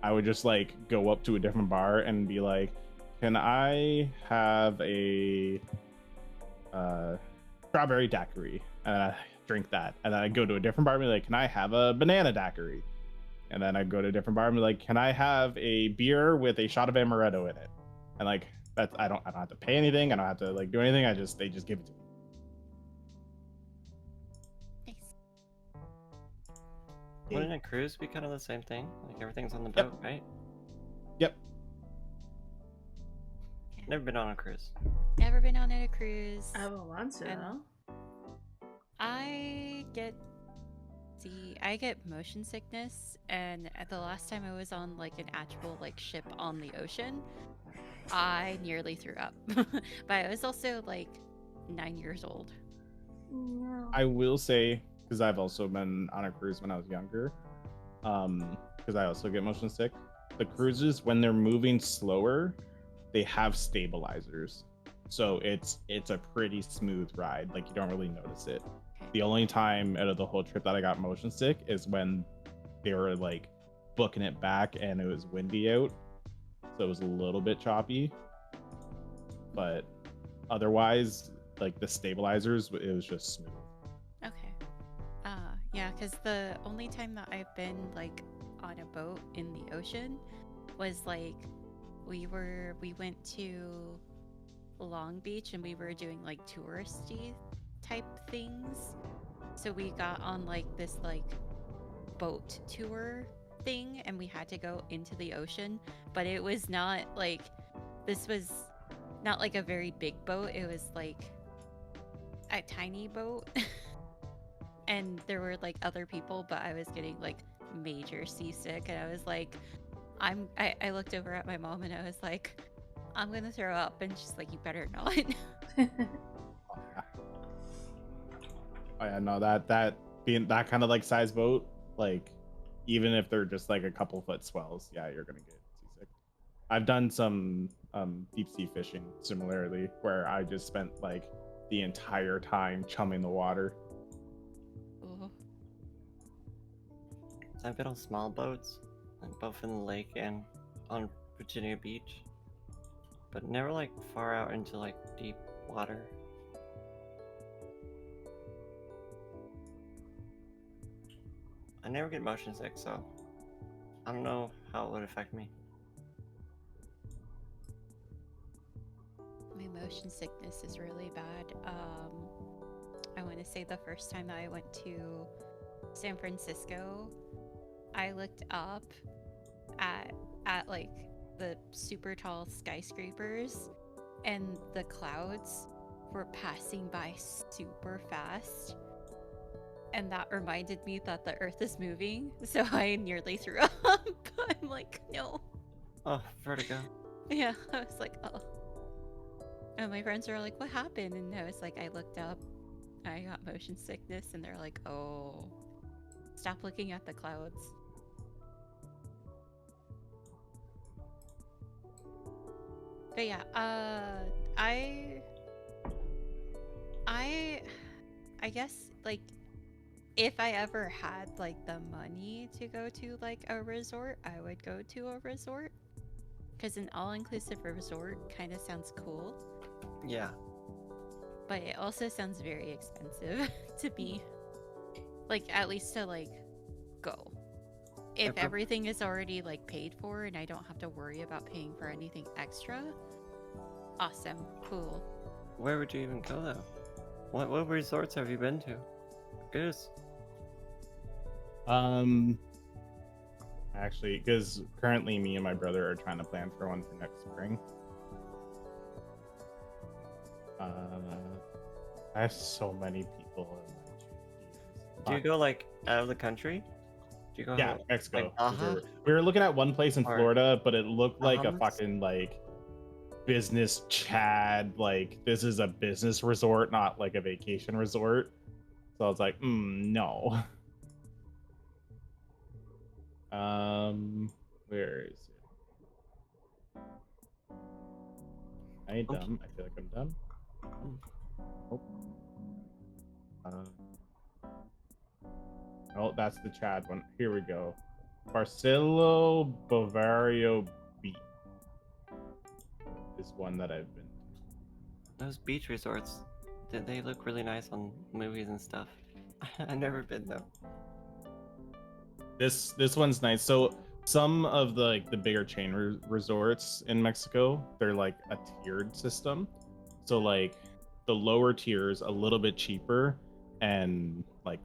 I would just like go up to a different bar and be like, can I have a strawberry daiquiri? And I drink that. And then I go to a different bar and be like, can I have a banana daiquiri? And then I go to a different bar and be like, can I have a beer with a shot of amaretto in it? And like that's I don't have to pay anything. I don't have to like do anything. They just give it to me. Nice. Wouldn't a cruise be kind of the same thing? Like everything's on the boat, right? Yep. Never been on a cruise. Never been on a cruise. I would want to. And- Huh? I get motion sickness, and the last time I was on like an actual like ship on the ocean, I nearly threw up. But I was also like 9 years old. No. I will say, because I've also been on a cruise when I was younger, because I also get motion sick. The cruises, when they're moving slower, they have stabilizers, so it's a pretty smooth ride. Like you don't really notice it. The only time out of the whole trip that I got motion sick is when they were like booking it back and it was windy out, so it was a little bit choppy. But otherwise, like the stabilizers, it was just smooth. Okay. Yeah, because the only time that I've been like on a boat in the ocean was like we went to Long Beach and we were doing like touristy type things. So we got on like this like boat tour thing and we had to go into the ocean, but it was not like this was not like a very big boat. It was like a tiny boat. And there were like other people, but I was getting like major seasick, and I was like, I looked over at my mom and I was like, I'm gonna throw up, and she's like, you better not. Oh yeah, no, that being that kind of like size boat, like even if they're just like a couple foot swells, yeah, you're gonna get seasick. I've done some deep sea fishing similarly, where I just spent like the entire time chumming the water. Ooh. I've been on small boats, like both in the lake and on Virginia Beach, but never like far out into like deep water. I never get motion sick, so I don't know how it would affect me. My motion sickness is really bad. I want to say the first time that I went to San Francisco, I looked up at like the super tall skyscrapers, and the clouds were passing by super fast. And that reminded me that the earth is moving, so I nearly threw up. I'm like, no. Oh, vertigo. Yeah, I was like, oh. And my friends were like, what happened? And I was like, I looked up, I got motion sickness, and they're like, oh, stop looking at the clouds. But yeah, I guess like if I ever had like the money to go to like a resort, I would go to a resort, because an all-inclusive resort kind of sounds cool, Yeah. but it also sounds very expensive to me. Like at least to like go. If pref- everything is already like paid for and I don't have to worry about paying for anything extra, Awesome. Cool. Where would you even go though? What resorts have you been to? Goose. Actually, because currently me and my brother are trying to plan for one for next spring. I have so many people. Do you go like out of the country? Do you go? Yeah, Mexico. Like Baja? We were looking at one place in Or Florida, but it looked like a Bahamas? fucking like business Chad. Like this is a business resort, not like a vacation resort. So I was like, no. Where is it? I ain't dumb. I feel like I'm dumb. Oh. Oh, that's the Chad one. Here we go. Barcelo Bavario Beach is one that I've been to. Those beach resorts, they look really nice on movies and stuff. I've never been though. This one's nice. So some of the bigger chain resorts in Mexico, they're like a tiered system. So like the lower tiers a little bit cheaper, and like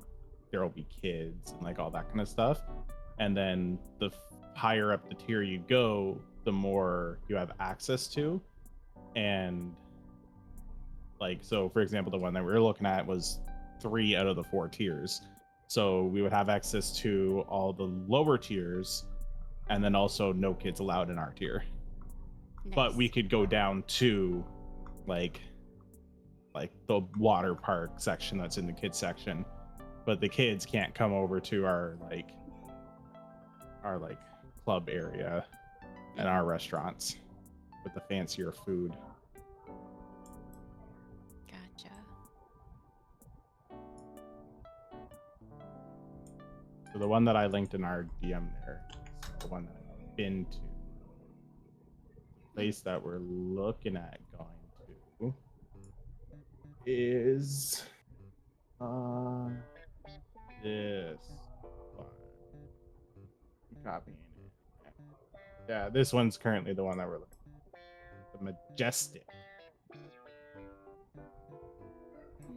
there will be kids and like all that kind of stuff. And then the higher up the tier you go, the more you have access to. And like, so for example, the one that we were looking at was 3 out of the 4 tiers. So we would have access to all the lower tiers, and then also no kids allowed in our tier. Nice. But we could go down to like the water park section that's in the kids section, but the kids can't come over to our club area and our restaurants with the fancier food. Gotcha. So the one that I linked in our DM there is the one that I've been to. The place that we're looking at going to is this one. Copying it. Yeah, this one's currently the one that we're looking at. The Majestic.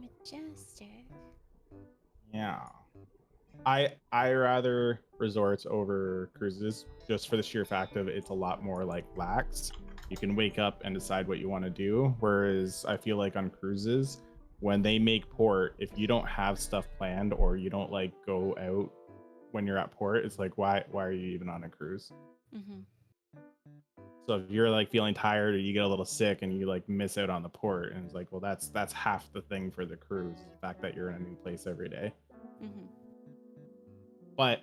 Majestic. Yeah. I rather resorts over cruises, just for the sheer fact of it's a lot more like lax. You can wake up and decide what you want to do. Whereas I feel like on cruises, when they make port, if you don't have stuff planned or you don't like go out when you're at port, it's like why are you even on a cruise? Mm-hmm. So if you're like feeling tired or you get a little sick and you like miss out on the port, and it's like, well, that's half the thing for the cruise, the fact that you're in a new place every day. Mm-hmm. But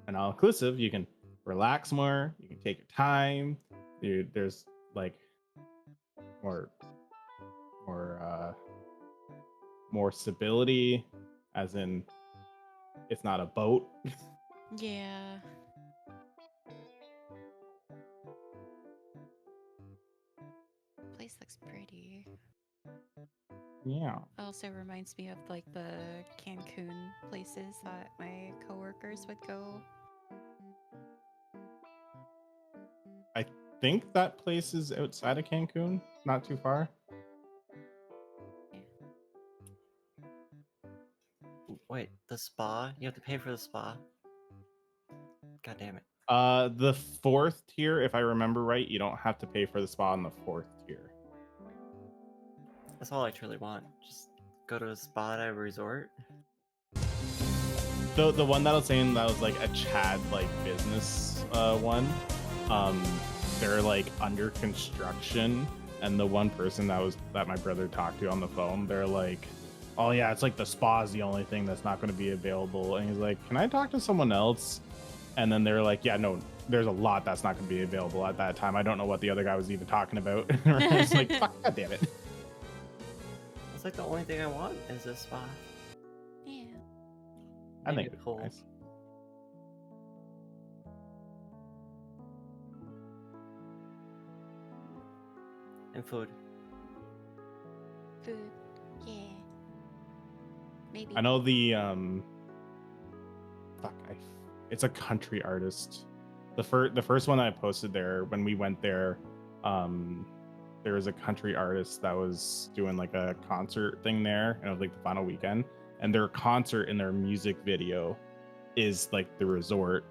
an all-inclusive, you can relax more, you can take your time. There's like more stability, as in it's not a boat. Yeah. Place looks pretty. Yeah. Also reminds me of like the Cancun places that my coworkers would go. I think that place is outside of Cancun, not too far. Wait, the spa? You have to pay for the spa? God damn it. The 4th tier, if I remember right, you don't have to pay for the spa in the 4th tier. That's all I truly want. Just go to a spa at a resort. The one that I was saying that was like a Chad like business one, they're like under construction, and the one person that my brother talked to on the phone, they're like, oh yeah, it's like the spa is the only thing that's not going to be available. And he's like, can I talk to someone else? And then they're like, yeah, no, there's a lot that's not going to be available at that time. I don't know what the other guy was even talking about. It's like, fuck, God damn it. It's like the only thing I want is a spa. Yeah. I Maybe think it's cool. nice. And food. Food. Yeah. Maybe. I know the it's a country artist. The first one that I posted there when we went there, there was a country artist that was doing like a concert thing there, and it was like the final weekend. And their concert in their music video is like the resort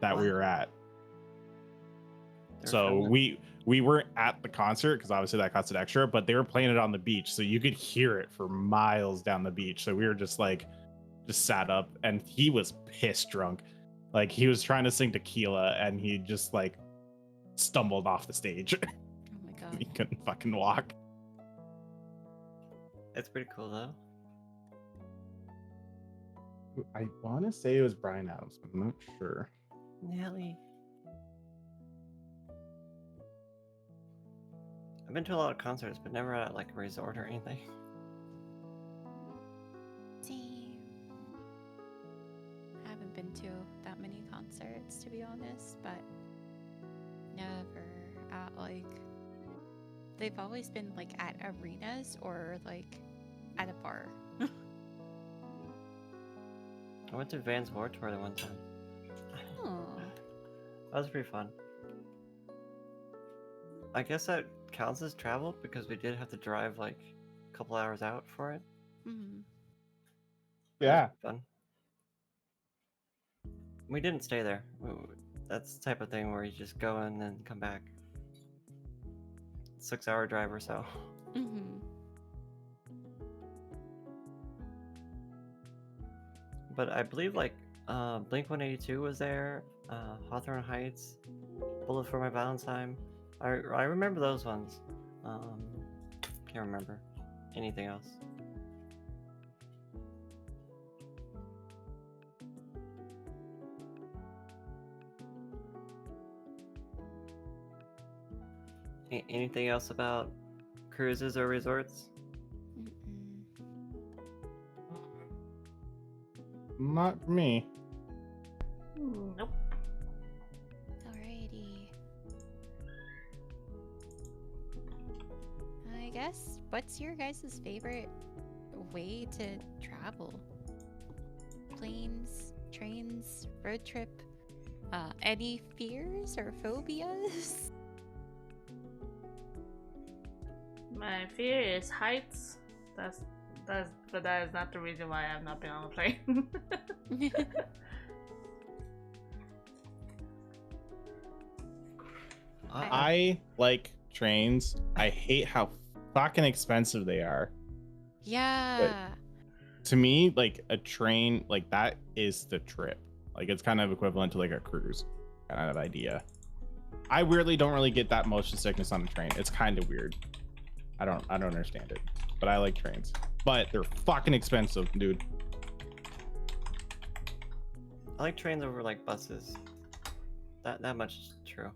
that we What? were at. They're So filming? we weren't at the concert because obviously that cost an extra, but they were playing it on the beach, so you could hear it for miles down the beach. So we were just sat up, and he was pissed drunk. Like he was trying to sing Tequila, and he just like stumbled off the stage. Oh my god. He couldn't fucking walk. It's pretty cool though. I want to say it was Brian Adams, but I'm not sure. Nelly. I've been to a lot of concerts, but never at like a resort or anything. See, I haven't been to that many concerts to be honest, but never at like. They've always been like at arenas or like at a bar. I went to Vans Warped Tour the one time. Oh, That was pretty fun. I guess that counts as travel because we did have to drive like a couple hours out for it. mm-hmm. Yeah. Fun. We didn't stay there. That's the type of thing where you just go and then come back. 6-hour drive or so. Mm-hmm. But I believe like Blink 182 was there, Hawthorne Heights, Bullet for My Valentine. I remember those ones. Can't remember anything else. Anything else about cruises or resorts? Mm-mm. Not for me. Nope. Alrighty. I guess, what's your guys' favorite way to travel? Planes, trains, road trip? Any fears or phobias? My fear is heights. But that is not the reason why I've not been on a plane. I like trains. I hate how fucking expensive they are. Yeah. To me, like a train, like that is the trip. Like it's kind of equivalent to like a cruise kind of idea. I weirdly don't really get that motion sickness on a train. It's kind of weird. I don't understand it, but I like trains. But they're fucking expensive, dude. I like trains over like buses. That much is true.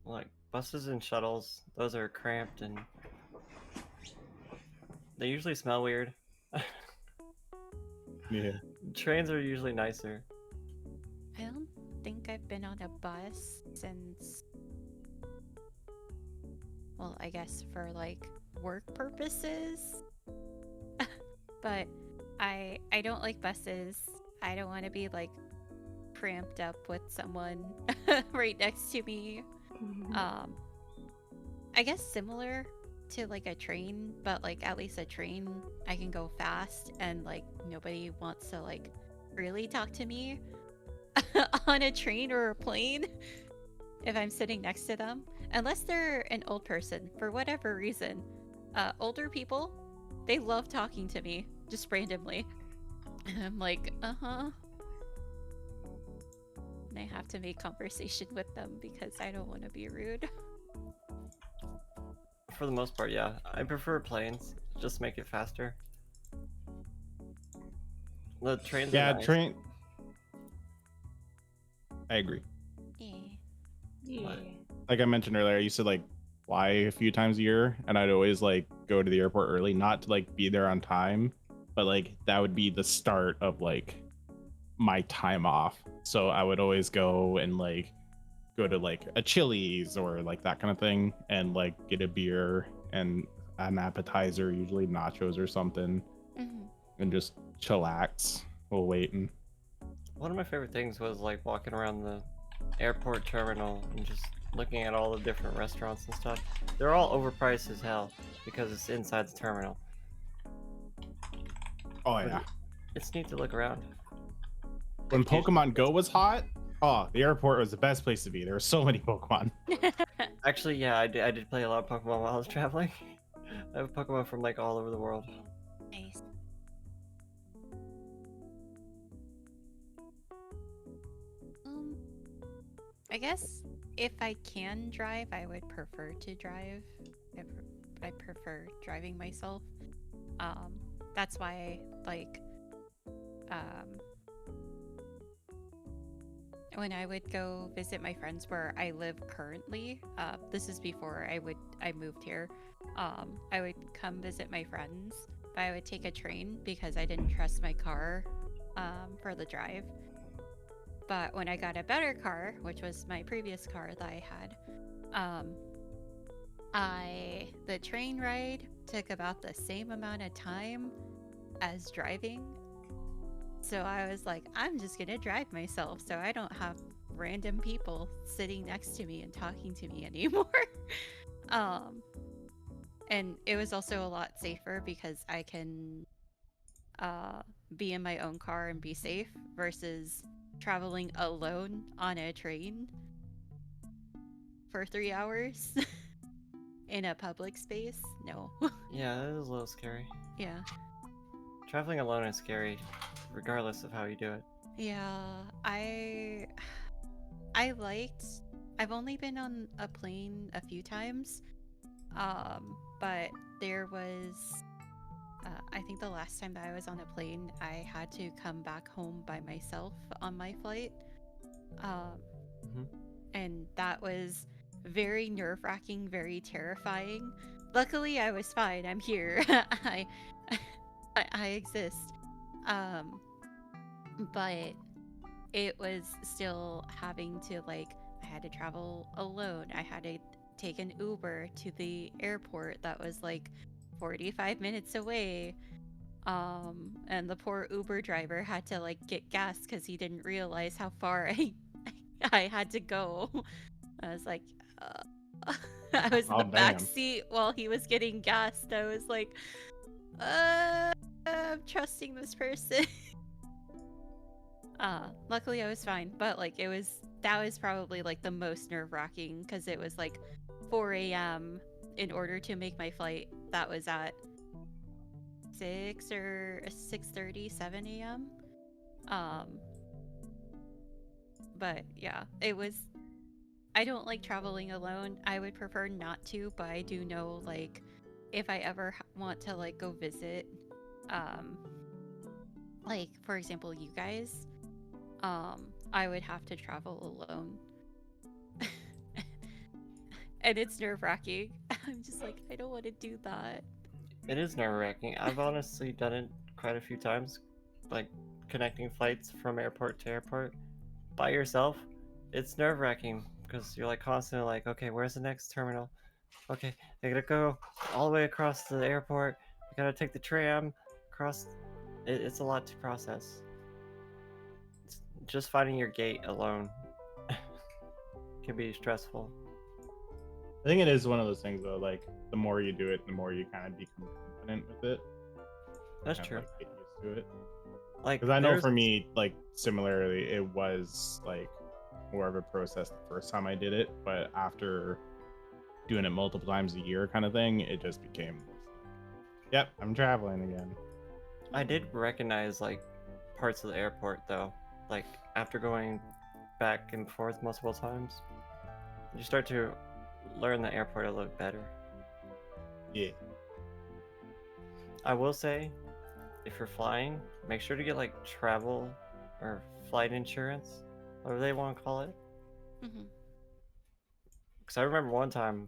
Like buses and shuttles, those are cramped and they usually smell weird. Yeah. Trains are usually nicer. I don't think I've been on a bus since, well, I guess for like work purposes. But I don't like buses. I don't want to be like cramped up with someone right next to me. I guess similar to like a train, but like at least a train I can go fast and like nobody wants to like really talk to me on a train or a plane if I'm sitting next to them, unless they're an old person for whatever reason. Older people, they love talking to me just randomly, and I'm like, and I have to make conversation with them because I don't want to be rude. For the most part, yeah. I prefer planes. Just make it faster. The trains Yeah, are nice. train. I agree. Yeah. Yeah. Like I mentioned earlier, I used to like fly a few times a year, and I'd always like go to the airport early, not to like be there on time, but like that would be the start of like my time off. So I would always go and like go to like a Chili's or like that kind of thing, and like get a beer and an appetizer, usually nachos or something, and just chillax while waiting. One of my favorite things was like walking around the airport terminal and just looking at all the different restaurants and stuff. They're all overpriced as hell because it's inside the terminal. Oh But yeah. it's neat to look around. When Like, usually- Pokemon Go was hot, oh, the airport was the best place to be. There were so many Pokemon. Actually, yeah, I did play a lot of Pokemon while I was traveling. I have Pokemon from like all over the world. Nice. Um, I guess if I can drive, I would prefer to drive. I prefer driving myself. That's why, like, when I would go visit my friends where I live currently, this is before I moved here. I would come visit my friends, but I would take a train because I didn't trust my car for the drive. But when I got a better car, which was my previous car that I had, the train ride took about the same amount of time as driving. So I was like, I'm just gonna drive myself so I don't have random people sitting next to me and talking to me anymore. And it was also a lot safer because I can be in my own car and be safe versus traveling alone on a train for 3 hours in a public space. No. Yeah, that is a little scary. Yeah. Traveling alone is scary, regardless of how you do it. Yeah, I've only been on a plane a few times, but there was, I think the last time that I was on a plane, I had to come back home by myself on my flight, and that was very nerve-wracking, very terrifying. Luckily, I was fine. I'm here. I exist. But it was still having to, like, I had to travel alone. I had to take an Uber to the airport that was like 45 minutes away. And the poor Uber driver had to like get gas because he didn't realize how far I had to go. I was like, I was in Oh, the back damn. seat while he was getting gassed. I was like, I'm trusting this person. Luckily I was fine, but like that was probably like the most nerve-wracking because it was like 4 a.m. in order to make my flight that was at 6 or 6:30, 7 a.m. But yeah, I don't like traveling alone. I would prefer not to, but I do know, like, if I ever want to like go visit, like for example you guys, I would have to travel alone. And it's nerve-wracking. I'm just like, I don't want to do that. It is nerve-wracking. I've honestly done it quite a few times, like connecting flights from airport to airport by yourself. It's nerve-wracking because you're like constantly like, okay, where's the next terminal? Okay, I gotta go all the way across the airport. I gotta take the tram across. It's a lot to process. Just finding your gate alone can be stressful. I think it is one of those things though, like the more you do it, the more you kind of become confident with it. That's Kind of, true. like, get used to it. Like, Because I know there's- for me, like similarly, it was like more of a process the first time I did it, but after doing it multiple times a year kind of thing, it just became, yep, I'm traveling again. I did recognize like parts of the airport though. Like after going back and forth multiple times, you start to learn the airport a little better. Yeah. I will say, if you're flying, make sure to get like travel or flight insurance, whatever they want to call it. Mm-hmm. Because I remember one time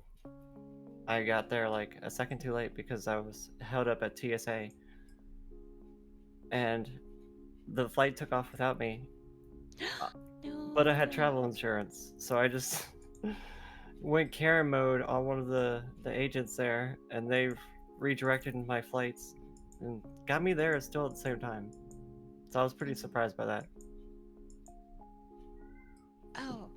I got there like a second too late because I was held up at TSA. And the flight took off without me. No. But I had travel insurance, so I just went Karen mode on one of the agents there, and they redirected my flights and got me there still at the same time. So I was pretty surprised by that. Oh,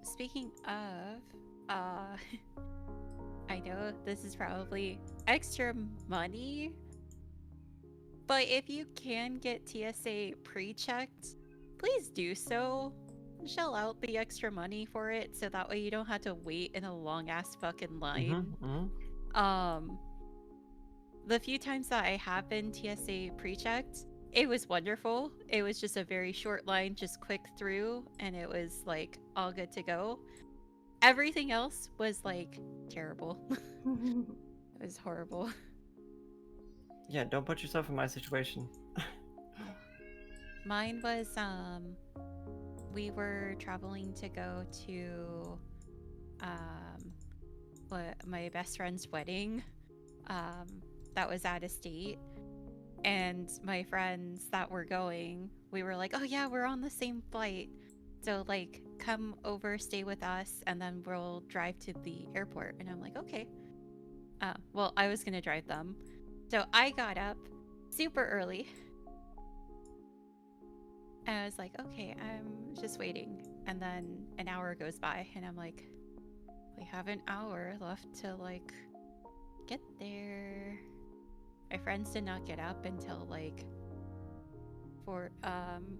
speaking of, I know this is probably extra money, but if you can get TSA pre-checked, please do so. Shell out the extra money for it so that way you don't have to wait in a long ass fucking line. The few times that I have been TSA pre-checked, it was wonderful. It was just a very short line, just click through, and it was like all good to go. Everything else was like terrible. It was horrible. Yeah, don't put yourself in my situation. Mine was we were traveling to go to my best friend's wedding. That was out of state, and my friends that were going, we were like, oh yeah, we're on the same flight, so like come over, stay with us, and then we'll drive to the airport. And I'm like, okay. Well, I was gonna drive them, so I got up super early and I was like, okay, I'm just waiting. And then an hour goes by and I'm like, we have an hour left to like get there. My friends did not get up until like for an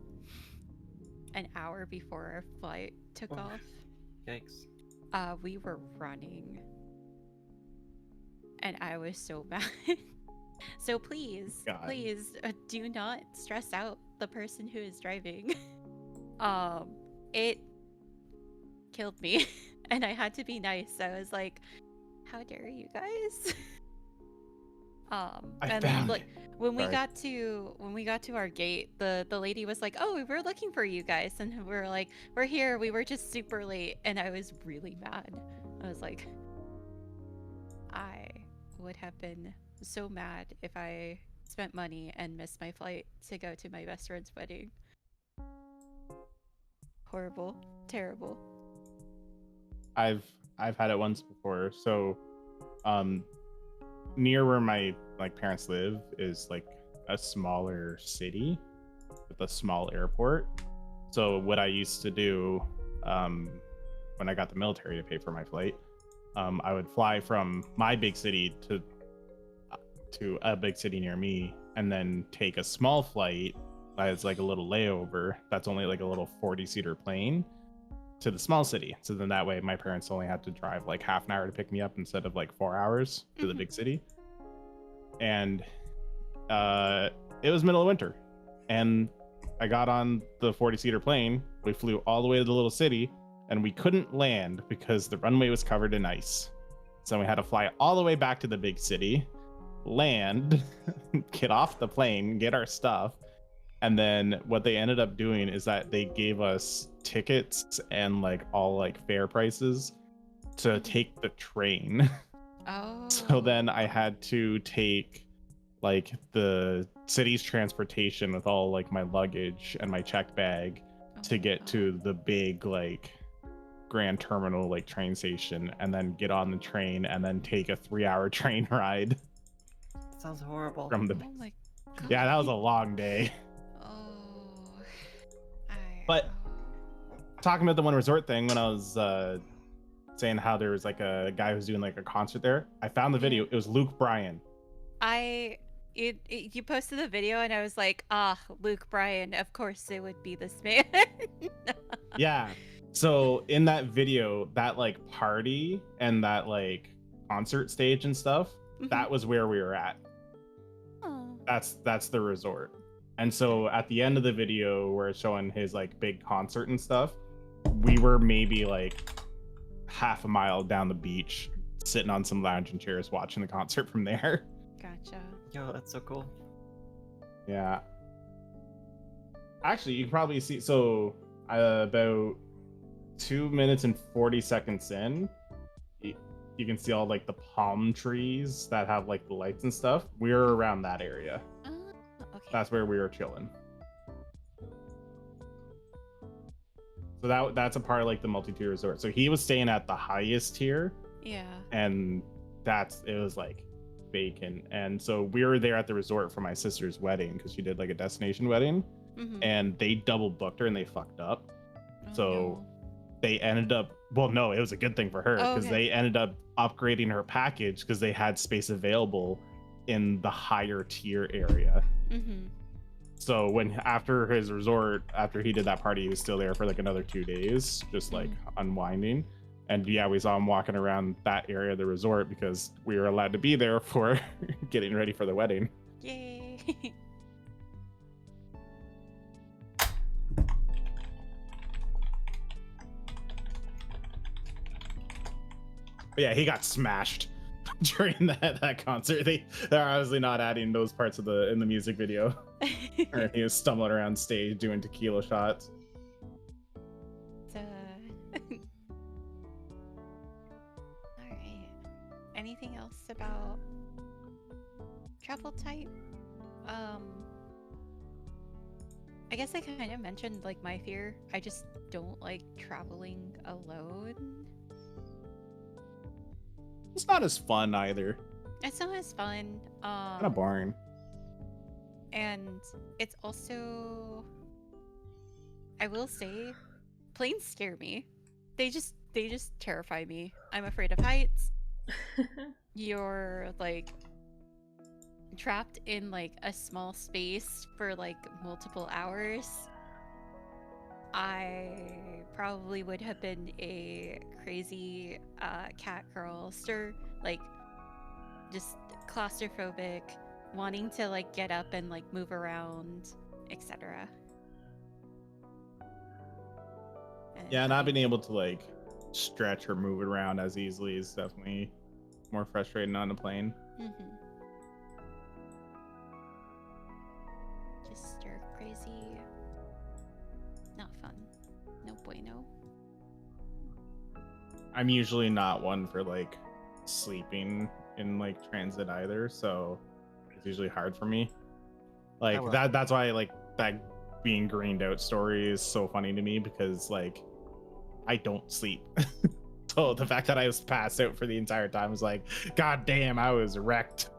hour before our flight took off. Yikes. We were running and I was so mad. So please, please do not stress out the person who is driving. It killed me and I had to be nice. I was like, how dare you guys? And then like when we got to our gate, the lady was like, oh, we're looking for you guys, and we were like, we're here, we were just super late. And I was really mad. I was like, I would have been so mad if I spent money and missed my flight to go to my best friend's wedding. Horrible. Terrible. I've had it once before. So near where my parents live is like a smaller city with a small airport. So what I used to do when I got the military to pay for my flight, I would fly from my big city to a big city near me, and then take a small flight as like a little layover that's only like a little 40-seater plane to the small city. So then that way my parents only had to drive like half an hour to pick me up instead of like 4 hours to the big city. And it was middle of winter, and I got on the 40-seater plane. We flew all the way to the little city, and we couldn't land because the runway was covered in ice. So we had to fly all the way back to the big city, land, get off the plane, get our stuff. And then what they ended up doing is that they gave us tickets and like all like fare prices to take the train. Oh. So then I had to take like the city's transportation with all like my luggage and my checked bag to get to the big like Grand Terminal like train station, and then get on the train and then take a 3-hour train ride. Sounds horrible. From the Oh my God. Yeah, that was a long day. Oh. But talking about the one resort thing, when I was saying how there was like a guy who's doing like a concert there, I found the video. It was Luke Bryan. You posted the video and I was like, Luke Bryan, of course it would be this man. Yeah. So in that video, that like party and that like concert stage and stuff, that was where we were at. Oh. That's the resort. And so at the end of the video where it's showing his like big concert and stuff, we were maybe like half a mile down the beach, sitting on some lounging chairs watching the concert from there. Gotcha. Yo, that's so cool. Yeah. Actually, you can probably see, so about 2 minutes and 40 seconds in, you can see all like the palm trees that have like the lights and stuff. We were around that area. Okay. That's where we were chilling. So that's a part of like the multi-tier resort. So he was staying at the highest tier. Yeah. And it was like vacant. And so we were there at the resort for my sister's wedding because she did like a destination wedding. And they double booked her and they fucked up. Oh, so no. they ended up well, no, it was a good thing for her Oh, because okay. they ended up upgrading her package because they had space available in the higher tier area. Mm-hmm. So after his resort, after he did that party, he was still there for like another 2 days, just like unwinding. And yeah, we saw him walking around that area of the resort because we were allowed to be there for getting ready for the wedding. Yay. But yeah, he got smashed during that concert. They're obviously not adding those parts of in the music video. Or he was stumbling around stage doing tequila shots. Alright. Anything else about travel type? I guess I kind of mentioned like my fear. I just don't like traveling alone. It's not as fun either. It's not as fun. Kind of boring. And it's also, I will say, planes scare me. They just terrify me. I'm afraid of heights. You're like trapped in like a small space for like multiple hours. I probably would have been a crazy cat girl, like just claustrophobic, wanting to like get up and like move around, etc. Yeah, not being able to like stretch or move it around as easily is definitely more frustrating on a plane. Just stir crazy. Not fun. No bueno. I'm usually not one for like sleeping in like transit either, so it's usually hard for me. Like that's why like that being greened out story is so funny to me because like I don't sleep. So the fact that I was passed out for the entire time was like, god damn, I was wrecked.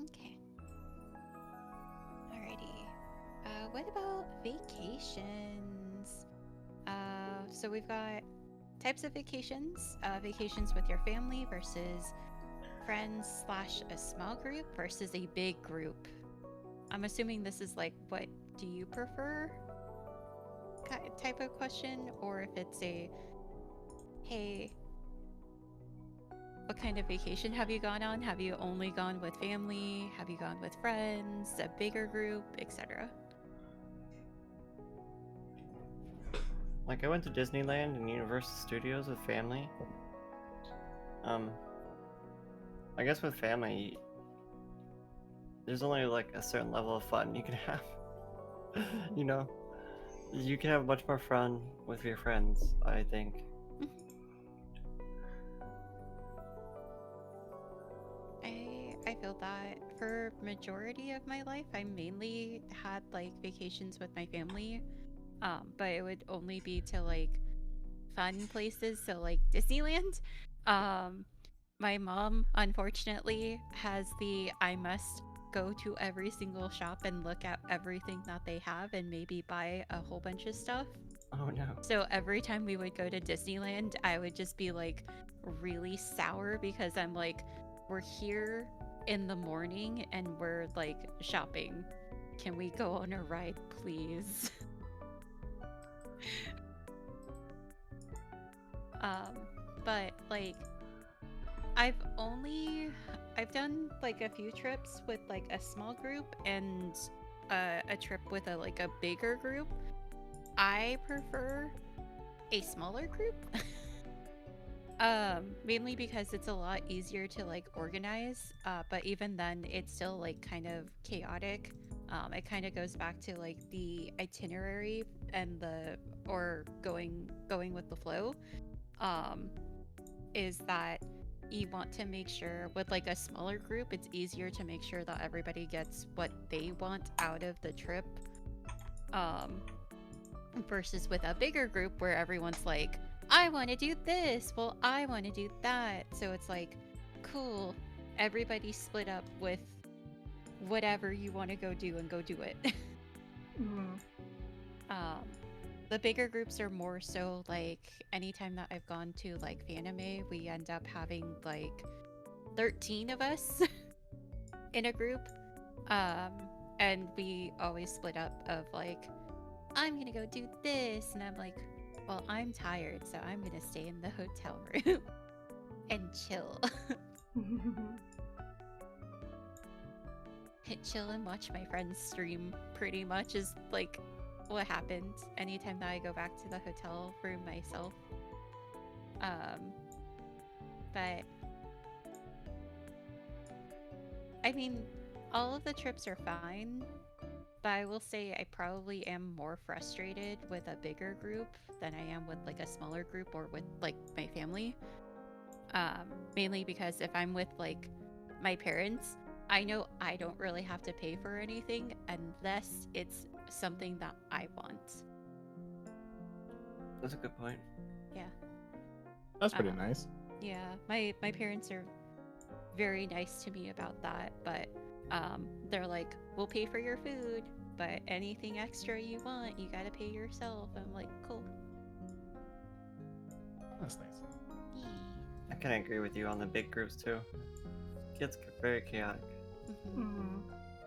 Okay. Alrighty. What about vacations? So we've got types of vacations. Vacations with your family versus friends / a small group versus a big group. I'm assuming this is like, what do you prefer type of question, or if it's a, hey, what kind of vacation have you gone on? Have you only gone with family? Have you gone with friends? A bigger group, etc.? Like I went to Disneyland and Universal Studios with family. I guess with family, there's only like a certain level of fun you can have. You know, you can have much more fun with your friends, I think. I feel that for majority of my life, I mainly had like vacations with my family, but it would only be to like fun places, so like Disneyland. My mom, unfortunately, has the I must go to every single shop and look at everything that they have and maybe buy a whole bunch of stuff. Oh no. So every time we would go to Disneyland, I would just be like really sour because I'm like, we're here in the morning and we're like shopping. Can we go on a ride, please? But like I've done like a few trips with like a small group and a trip with a like a bigger group. I prefer a smaller group. Mainly because it's a lot easier to like organize, but even then it's still like kind of chaotic. It kind of goes back to like the itinerary and going with the flow. Is that you want to make sure with like a smaller group, it's easier to make sure that everybody gets what they want out of the trip. Versus with a bigger group where everyone's like, I want to do this, well, I want to do that. So it's like, cool, everybody split up with whatever you want to go do and go do it. Mhm. The bigger groups are more so like anytime that I've gone to like Fanime, we end up having like 13 of us in a group. And we always split up of like, I'm gonna go do this, and I'm like, well, I'm tired, so I'm gonna stay in the hotel room and chill. Chill and watch my friends stream pretty much is like what happened anytime that I go back to the hotel room myself. But I mean, all of the trips are fine, but I will say I probably am more frustrated with a bigger group than I am with like a smaller group or with like my family. Mainly because if I'm with like my parents, I know I don't really have to pay for anything unless it's something that I want. That's a good point. Yeah. That's pretty nice. Yeah, my parents are very nice to me about that, but they're like, we'll pay for your food, but anything extra you want, you gotta pay yourself. I'm like, cool. That's nice. I can agree with you on the big groups too. Gets very chaotic. Mhm.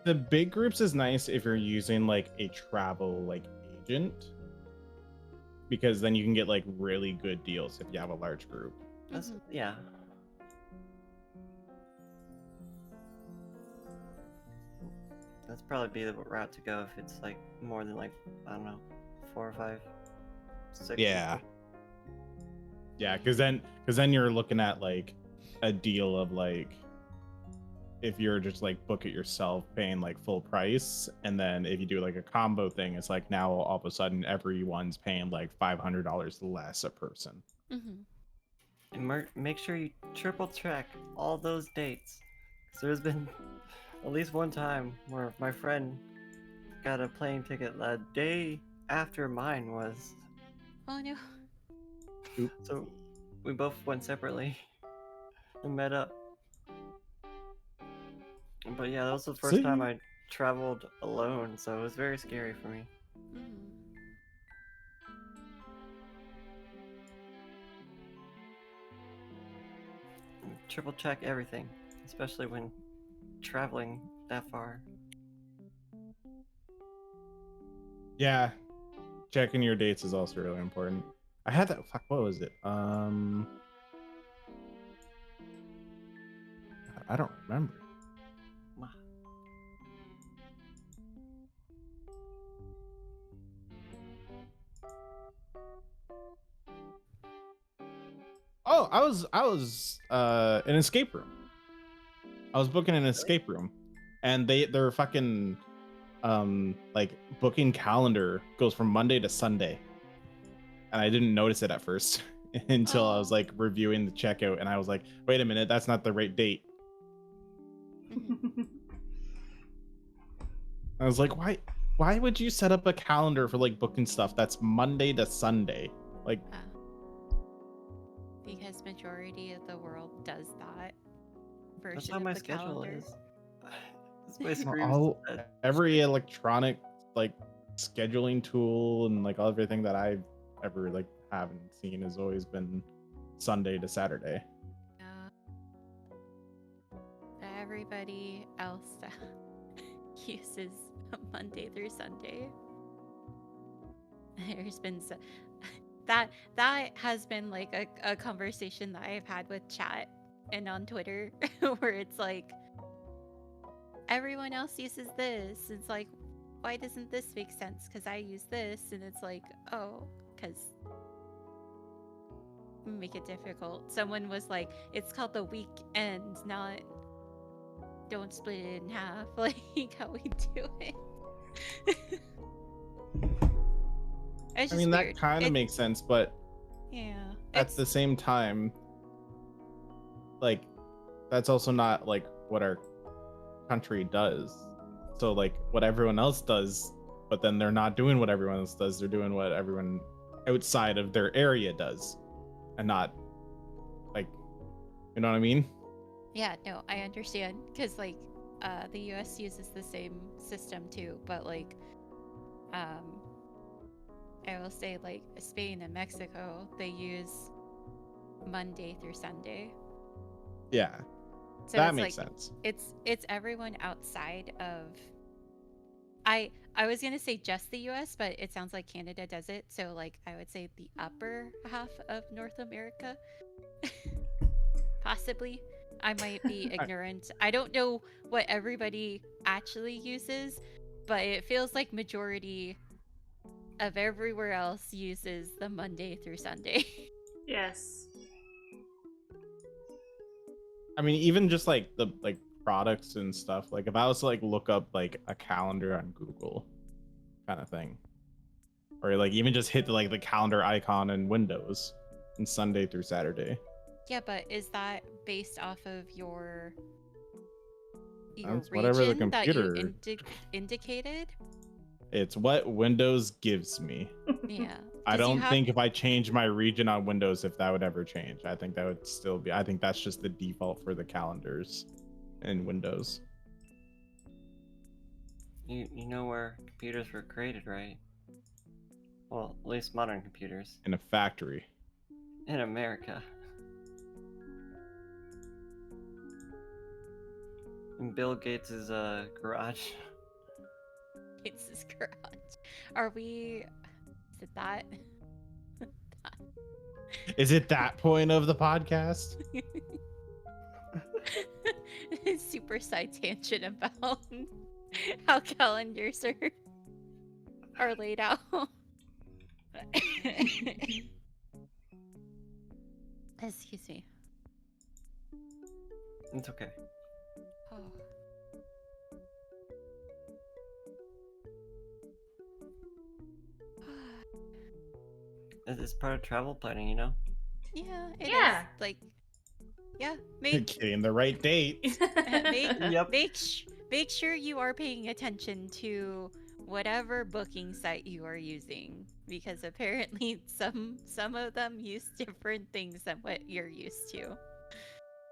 The big groups is nice if you're using like a travel like agent, because then you can get like really good deals if you have a large group. That's yeah. That's probably be the route to go if it's like more than like, I don't know, 4 or 5, 6. Yeah. Yeah, because then you're looking at like a deal of like, if you're just like book it yourself paying like full price, and then if you do like a combo thing, it's like now all of a sudden everyone's paying like $500 less a person. And make sure you triple check all those dates, because there's been at least one time where my friend got a plane ticket the day after mine was. Oh no. So we both went separately and met up. But yeah, that was the first time I traveled alone, so it was very scary for me. Triple check everything, especially when traveling that far. Yeah, checking your dates is also really important. I had that. Fuck, what was it? I don't remember. Oh, I was an escape room. I was booking an escape room, and their fucking like booking calendar goes from Monday to Sunday, and I didn't notice it at first until I was like reviewing the checkout, and I was like, wait a minute, that's not the right date. I was like, why would you set up a calendar for like booking stuff that's Monday to Sunday? Like, because majority of the world does that version That's how of my the schedule calendar. is. That's my screws. every electronic like scheduling tool and like everything that I've ever like haven't seen has always been Sunday to Saturday. Everybody else uses Monday through Sunday. There's been that has been like a conversation that I've had with chat and on Twitter where it's like, everyone else uses this. It's like, why doesn't this make sense? Because I use this. And it's like, oh, because make it difficult. Someone was like, it's called the weekend, not don't split it in half like how we do it. I mean, that kind of makes sense, but yeah, at the same time, like, that's also not like what our country does. So like what everyone else does, but then they're not doing what everyone else does, they're doing what everyone outside of their area does, and not like, you know what I mean? Yeah, no, I understand, because like the US uses the same system too, but like I will say like Spain and Mexico, they use Monday through Sunday. Yeah, So that it's makes like sense. it's everyone outside of I was gonna say just the US, but it sounds like Canada does it. So like I would say the upper half of North America. Possibly. I might be ignorant. I don't know what everybody actually uses, but it feels like majority of everywhere else uses the Monday through Sunday. Yes. I mean, even just like the products and stuff. Like if I was to like look up like a calendar on Google, kind of thing, or like even just hit the calendar icon in Windows, and Sunday through Saturday. Yeah, but is that based off of your That's whatever the region that you computer. indicated? It's what Windows gives me. Yeah. I 'Cause you don't have- think if I change my region on Windows, if that would ever change. I think that would still be. I think that's just the default for the calendars in Windows. You know where computers were created, right? Well, at least modern computers. In a factory. In America. In Bill Gates' garage. It's his garage. Are we? Is it that? Is it that point of the podcast? Super side tangent about how calendars are laid out. Excuse me. It's okay. Oh. It's part of travel planning, you know? Yeah, it is. Yeah. Like, yeah, make Getting the right date. Yep. make sure you are paying attention to whatever booking site you are using, because apparently some of them use different things than what you're used to.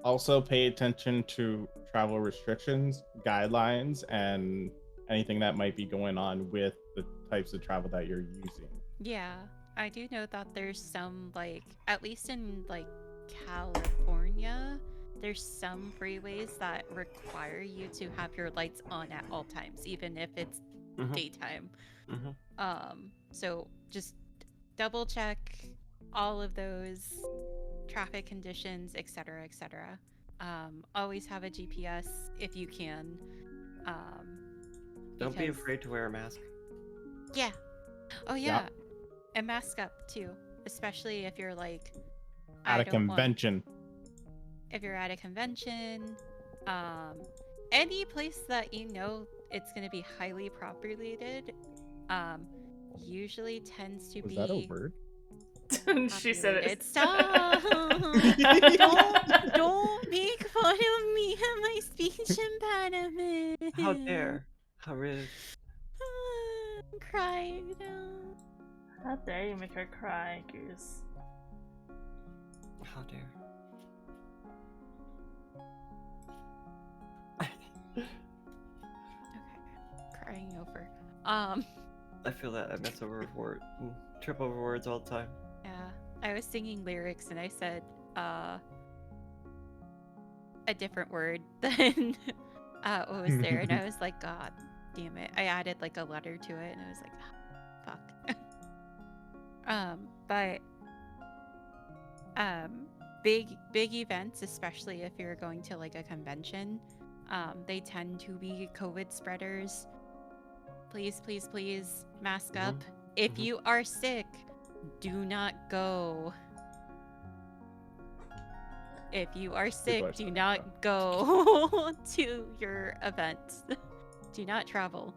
Also, pay attention to travel restrictions, guidelines, and anything that might be going on with the types of travel that you're using. Yeah, I do know that there's some, like, at least in like California, there's some freeways that require you to have your lights on at all times, even if it's Mhm. daytime. Mhm. So just double check all of those traffic conditions, etc., etc. Always have a GPS if you can. Don't be because- afraid to wear a mask. Yeah. Oh yeah. And mask up too, especially if you're like At a convention. If you're at a convention, any place that you know it's going to be highly populated, usually tends to Was be. that a word? She said it. Stop! don't make fun of me and my speech impediment. How dare? How rude. I'm crying now. How dare you make her cry, Goose? How dare. Okay, crying over. I feel that I mess over word, trip over words all the time. Yeah, I was singing lyrics and I said a different word than what was there, and I was like, God damn it! I added like a letter to it, and I was like, fuck. But big events, especially if you're going to like a convention, they tend to be COVID spreaders. Please, please, please mask up. If Mhm. you are sick, do not go. If you are sick, are do sick, not go to your event. Do not travel.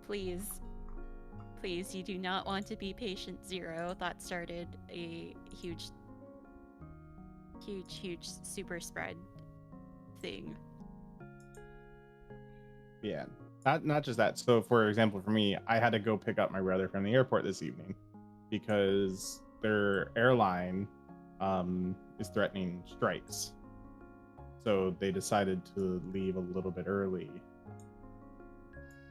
Please. Please, you do not want to be patient zero. That started a huge super spread thing. Yeah. Not just that. So, for example, for me, I had to go pick up my brother from the airport this evening because their airline is threatening strikes. So they decided to leave a little bit early.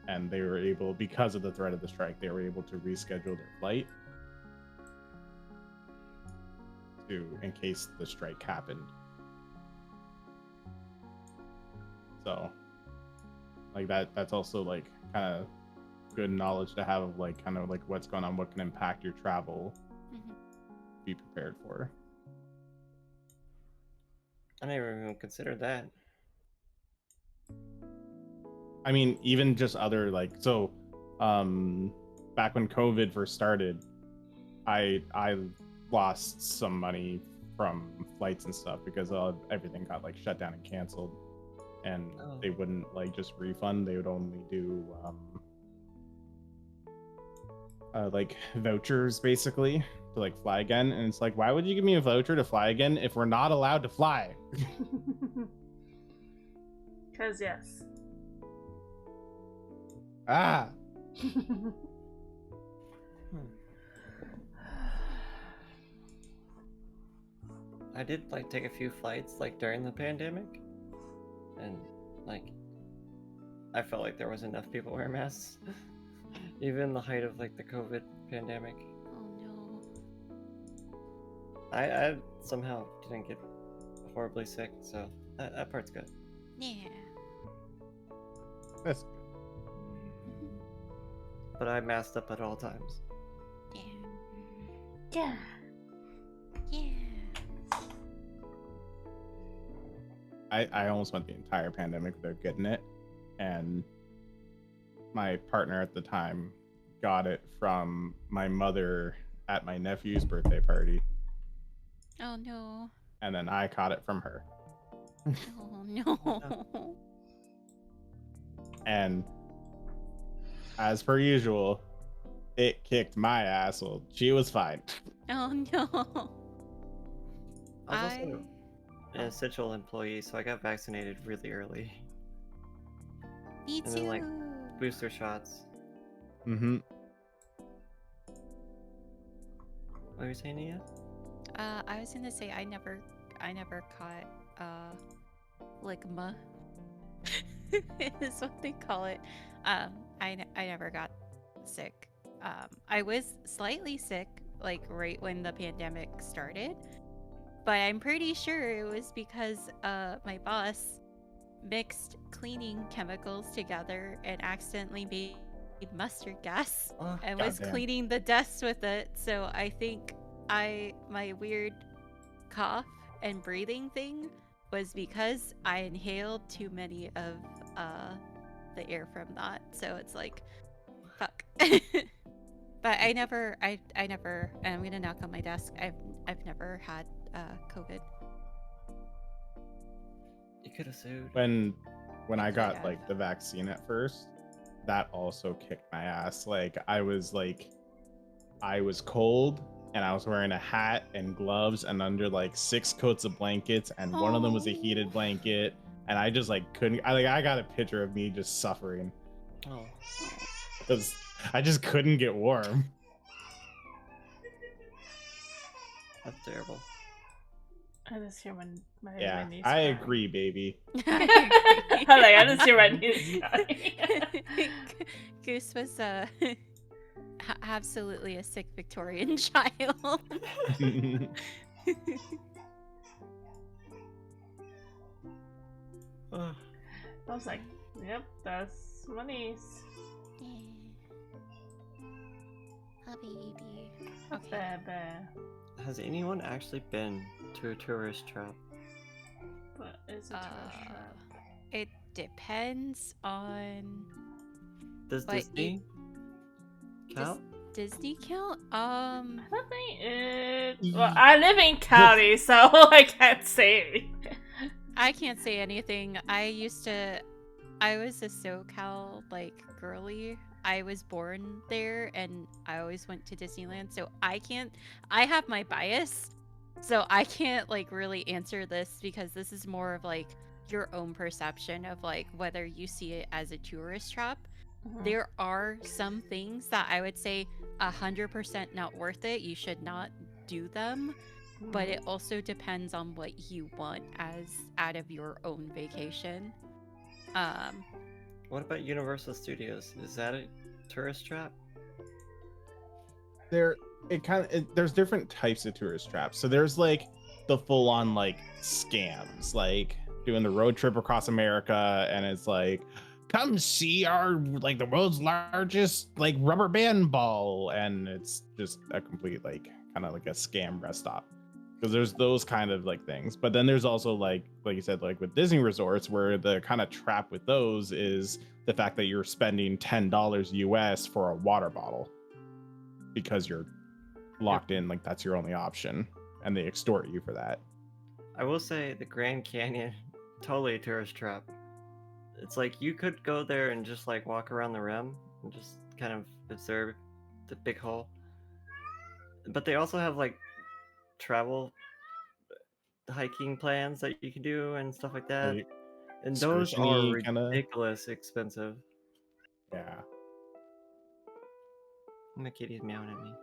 And they were able, because of the threat of the strike, they were able to reschedule their flight in case the strike happened. So like that's also like kind of good knowledge to have of like kind of like what's going on, what can impact your travel. Be prepared for. I never even considered that. I mean, even just other like, so back when COVID first started, I lost some money from flights and stuff because everything got like shut down and canceled, and they wouldn't like just refund. They would only do like vouchers basically to like fly again. And it's like, why would you give me a voucher to fly again if we're not allowed to fly? Because yes. Ah. I did like take a few flights like during the pandemic, and like I felt like there was enough people wearing masks, even in the height of like the COVID pandemic. Oh no. I somehow didn't get horribly sick, so that part's good. Yeah. That's But I masked up at all times. Yeah. Yeah. Yeah. I almost went the entire pandemic without getting it, and my partner at the time got it from my mother at my nephew's birthday party, Oh no. and then I caught it from her. Oh no. And as per usual, it kicked my ass. Well, she was fine. Oh no. I was also an essential employee, so I got vaccinated really early. Me And too. then like booster shots. Mm-hmm. What were you saying, Nia? I was gonna say I never caught ligma is what they call it. I never got sick. I was slightly sick like right when the pandemic started, but I'm pretty sure it was because my boss mixed cleaning chemicals together and accidentally made mustard gas and was goddamn. cleaning the desks with it. So I think my weird cough and breathing thing was because I inhaled too many of the air from that. So it's like, fuck. But I never, and I'm gonna knock on my desk. I've never had COVID. You could have sued. When I I could got have. like the vaccine at first, that also kicked my ass. Like I was cold, and I was wearing a hat and gloves and under like 6 coats of blankets, and one of them was a heated blanket, and I just like couldn't. I got a picture of me just suffering Oh. because I just couldn't get warm. That's terrible. I just hear my Yeah, niece I crying. agree, baby. I just hear my niece crying. Goose was absolutely a sick Victorian child. Ugh. I was like, yep, that's my niece. Oh, baby. Okay. Bad. Has anyone actually been to a tourist trap? But it's a tourist trap. It depends on Does But Disney count? Disney count. I don't think it. Well, I live in Cali, so I can't say anything. I can't say anything. I was a SoCal like girly. I was born there and I always went to Disneyland, so I have my bias. So I can't like really answer this because this is more of like your own perception of like whether you see it as a tourist trap. There are some things that I would say 100% not worth it. You should not do them. but it also depends on what you want as out of your own vacation. What about Universal Studios? Is that a tourist trap? There's different types of tourist traps. So there's like the full on like scams, like doing the road trip across America, and it's like, come see our like the world's largest like rubber band ball, and it's just a complete like kind of like a scam rest stop. Because there's those kind of like things, but then there's also like you said, like with Disney resorts, where the kind of trap with those is the fact that you're spending $10 US for a water bottle because you're locked in, like that's your only option, and they extort you for that. I will say the Grand Canyon, totally a tourist trap. It's like you could go there and just like walk around the rim and just kind of observe the big hole. But they also have like travel hiking plans that you can do and stuff like that. Like, And those are excursion-y kinda. ridiculous expensive. Yeah. My kitty's meowing at me.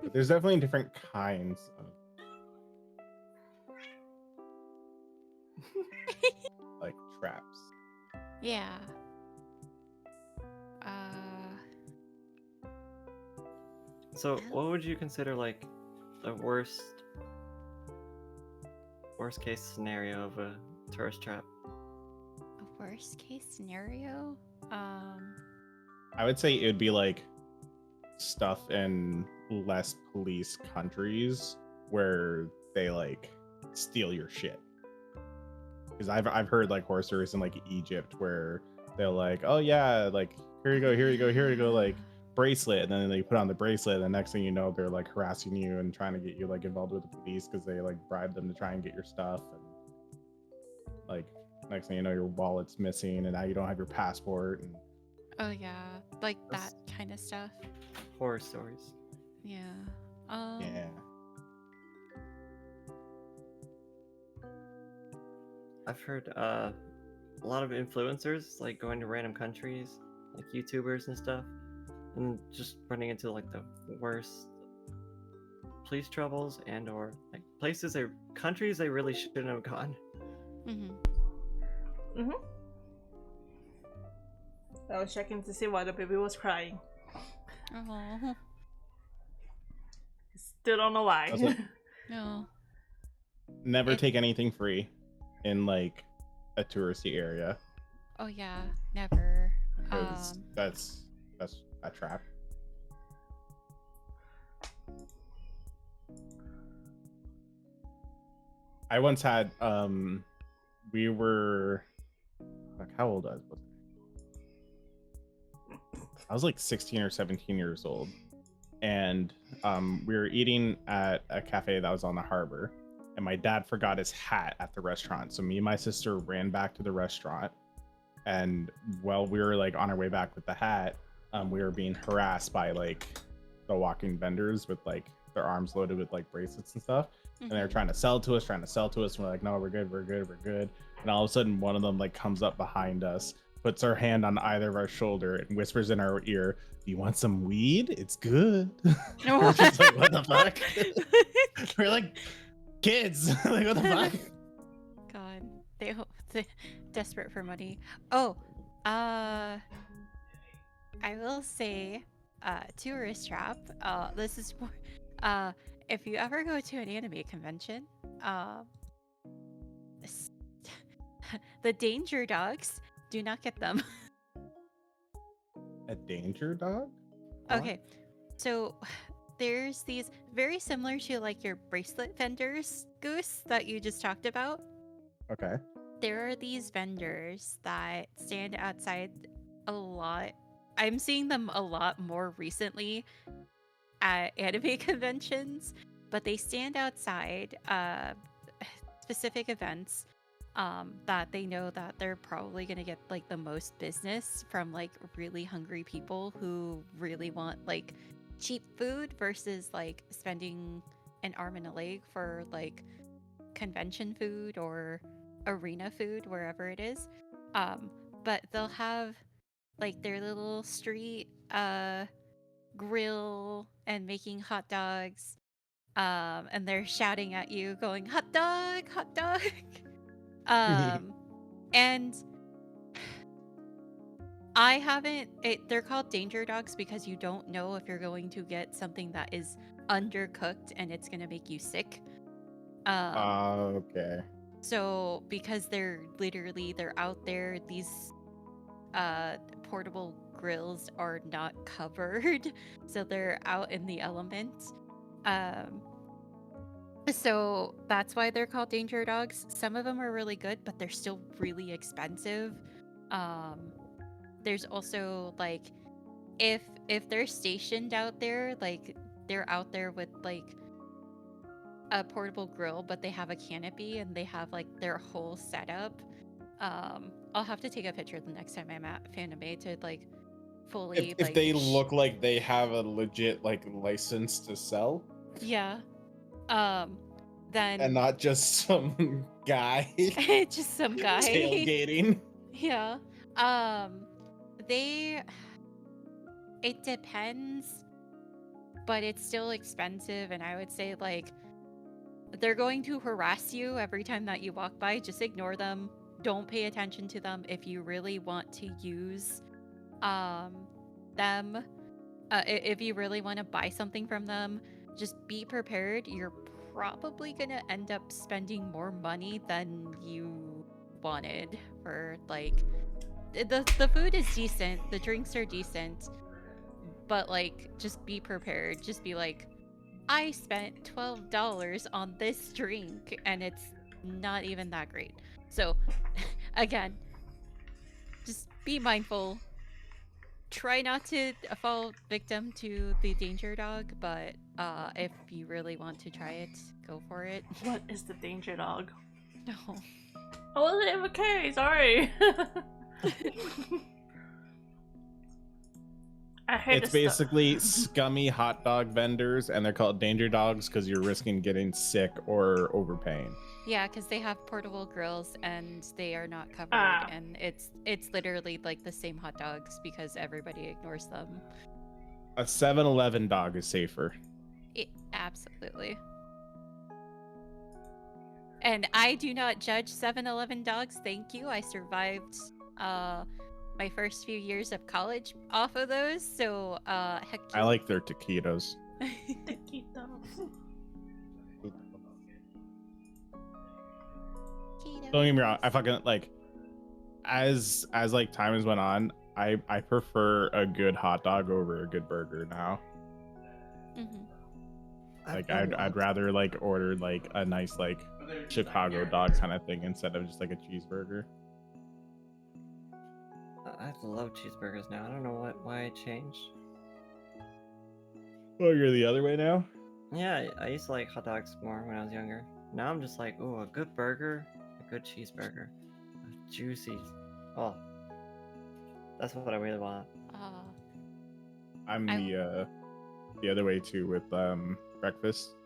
But there's definitely different kinds of like traps. Yeah. So, what would you consider like the worst case scenario of a tourist trap? A worst case scenario? I would say it would be like stuff in less police countries where they like steal your shit. Because I've heard like horror stories in like Egypt where they're like, oh yeah, like here you go, like bracelet, and then they put on the bracelet, and the next thing you know, they're like harassing you and trying to get you like involved with the police because they like bribed them to try and get your stuff, and like next thing you know, your wallet's missing, and now you don't have your passport. And oh yeah, like that kind of stuff. Horror stories. Yeah. yeah. I've heard a lot of influencers like going to random countries, like YouTubers and stuff, and just running into like the worst police troubles and or like countries they really shouldn't have gone. I was checking to see why the baby was crying. Oh. Still don't know why. No. Never take anything free in like a touristy area. Oh yeah, never. Because that's a trap. I once had we were like, how old was I? I was like 16 or 17 years old, and we were eating at a cafe that was on the harbor, and my dad forgot his hat at the restaurant. So me and my sister ran back to the restaurant, and while we were like on our way back with the hat, we were being harassed by like the walking vendors with like their arms loaded with like bracelets and stuff. And they were trying to sell to us. And we're like, no, we're good. And all of a sudden, one of them like comes up behind us, puts her hand on either of our shoulder, and whispers in our ear, "Do you want some weed? It's good." We're just like, what the fuck? We're like kids. Like, what the fuck? God, they're desperate for money. Oh, I will say, tourist trap. This is more, if you ever go to an anime convention, the danger dogs, do not get them. A danger dog? Okay, so there's these very similar to like your bracelet vendors, Goose, that you just talked about. Okay. There are these vendors that stand outside a lot. I'm seeing them a lot more recently at anime conventions, but they stand outside specific events that they know that they're probably going to get like the most business from like really hungry people who really want like cheap food versus like spending an arm and a leg for like convention food or arena food wherever it is. But they'll have like their little street grill and making hot dogs And they're shouting at you, going, "Hot dog, hot dog!" And I haven't. They're called danger dogs because you don't know if you're going to get something that is undercooked and it's gonna make you sick. Okay. So because they're out there, these portable grills are not covered, so they're out in the elements. So that's why they're called danger dogs. Some of them are really good, but they're still really expensive. There's also like if they're stationed out there, like they're out there with like a portable grill, but they have a canopy and they have like their whole setup. I'll have to take a picture the next time I'm at Fanime to like fully If like they look like they have a legit like license to sell, yeah. Then and not just some guy just some guy tailgating. Yeah. They it depends, but it's still expensive, and I would say like they're going to harass you every time that you walk by. Just ignore them. Don't pay attention to them if you really want to use them. If you really want to buy something from them, just be prepared. You're probably gonna end up spending more money than you wanted for like the food is decent, the drinks are decent, but like just be prepared. Just be like, I spent $12 on this drink and it's not even that great. So again, just be mindful. Try not to fall victim to the danger dog, but if you really want to try it, go for it. What is the danger dog? No. I wasn't okay, sorry. I hate It's this basically stuff. scummy hot dog vendors, and they're called danger dogs because you're risking getting sick or overpaying. Yeah, because they have portable grills and they are not covered, Ah. and it's literally like the same hot dogs because everybody ignores them. A 7-Eleven dog is safer. Absolutely. And I do not judge 7-Eleven dogs. Thank you. I survived my first few years of college off of those. So heck I yeah. like their taquitos. Don't get me wrong. I fucking like as like time has went on. I prefer a good hot dog over a good burger now. Like I'd rather like order like a nice like Chicago dog kind of thing instead of just like a cheeseburger. I love cheeseburgers now. I don't know why it changed. Oh, you're the other way now? Yeah, I used to like hot dogs more when I was younger. Now I'm just like, oh, a good burger, a good cheeseburger, a juicy. Oh, that's what I really want. I'm the other way too with breakfast.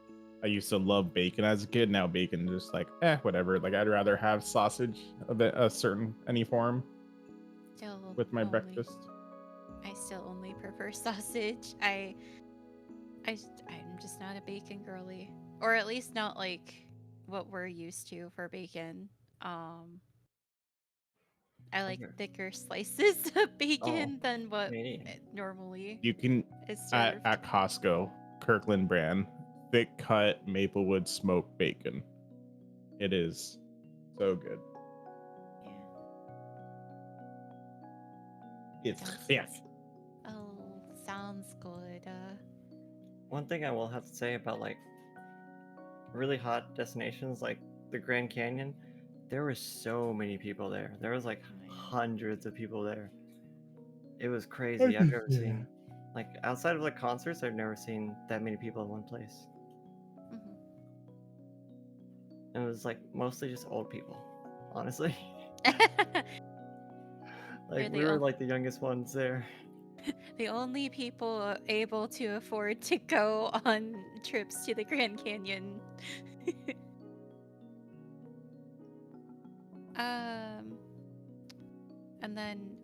I used to love bacon as a kid. Now bacon just like whatever. Like I'd rather have sausage of a certain any form with my breakfast. I still only prefer sausage. I'm just not a bacon girly, or at least not like what we're used to for bacon. I like thicker slices of bacon than what normally You can is served. at Costco, Kirkland brand, thick cut Maplewood smoked bacon. It is so good. Yeah. It's thick. Oh, sounds good. One thing I will have to say about like really hot destinations like the Grand Canyon, there were so many people there. There was like hundreds of people there. It was crazy. I've never seen, like, outside of like concerts, I've never seen that many people in one place. And it was like mostly just old people, honestly. Like we were like the youngest ones there. The only people able to afford to go on trips to the Grand Canyon. And then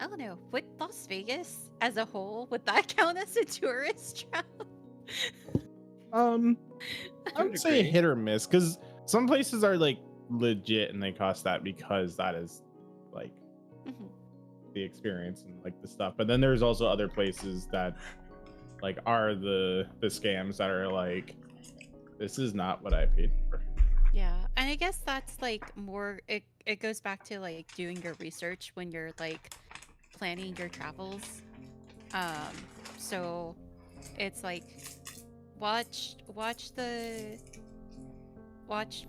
I don't know. Would Las Vegas as a whole, would that count as a tourist travel? I would say hit or miss, because some places are like legit and they cost that because that is like Mhm. the experience and like the stuff. But then there's also other places that like are the scams that are like, this is not what I paid for. Yeah, and I guess that's like more. It goes back to like doing your research when you're like planning your travels. Um, so it's like watch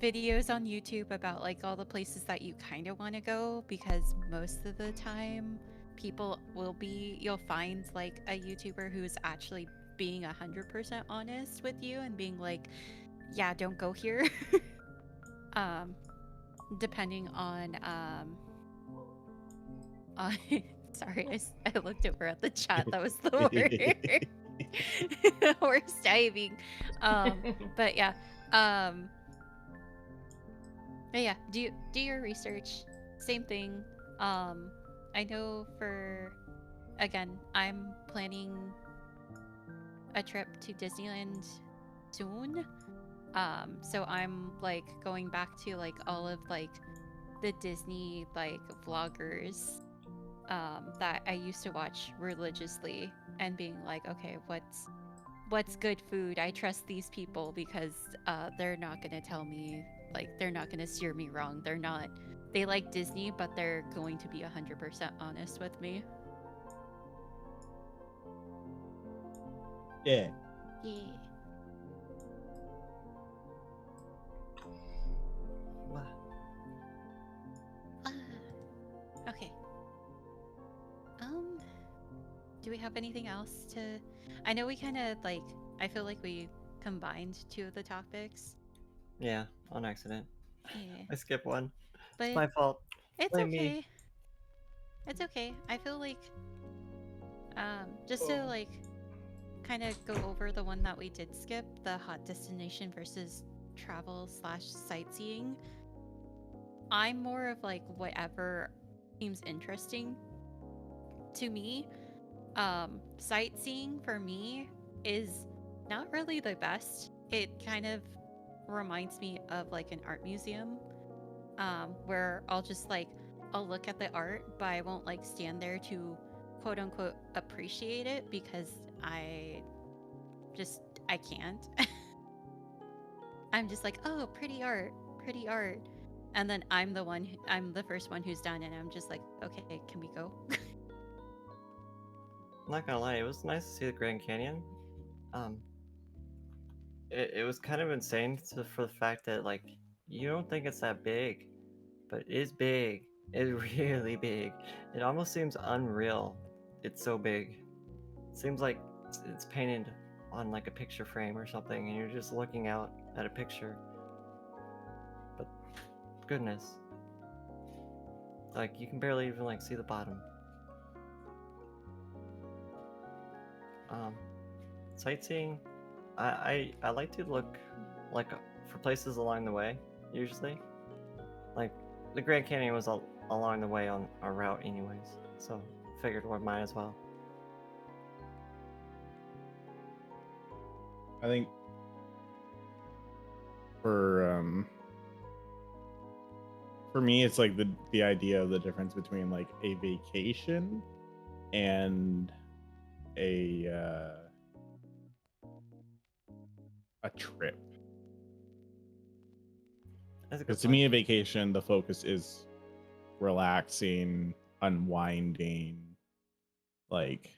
videos on YouTube about like all the places that you kind of want to go, because most of the time you'll find like a YouTuber who's actually being 100% honest with you and being like, yeah, don't go here. um depending on sorry, I looked over at the chat. That was the word. Horse diving. But yeah. But yeah, do your research. Same thing. I know again, I'm planning a trip to Disneyland soon. So I'm like going back to like all of like the Disney like vloggers that I used to watch religiously, and being like, okay, what's good food? I trust these people because they're not gonna tell me, like, they're not gonna steer me wrong. They like Disney, but they're going to be 100% honest with me. Yeah. Yeah. Okay. Do we have anything else to? I know we kind of like. I feel like we combined two of the topics. Yeah, on accident. Yeah. I skipped one. But It's my fault. it's Blame okay. me. It's okay. I feel like just to like kind of go over the one that we did skip, the hot destination versus travel / sightseeing. I'm more of like whatever seems interesting to me. Sightseeing for me is not really the best. It kind of reminds me of like an art museum, where I'll look at the art, but I won't like stand there to quote unquote appreciate it, because I can't. I'm just like, oh, pretty art, pretty art. And then I'm the first one who's done, and I'm just like, okay, can we go? I'm not gonna lie, it was nice to see the Grand Canyon. It was kind of insane for the fact that like you don't think it's that big, but it is big. It's really big. It almost seems unreal. It's so big. It seems like it's painted on like a picture frame or something, and you're just looking out at a picture. But goodness, like you can barely even like see the bottom. Sightseeing, I like to look like for places along the way usually. Like the Grand Canyon was along the way on our route anyways, so figured we might as well. I think for me it's like the idea of the difference between like a vacation and a trip. Because to me, a vacation, the focus is relaxing, unwinding, like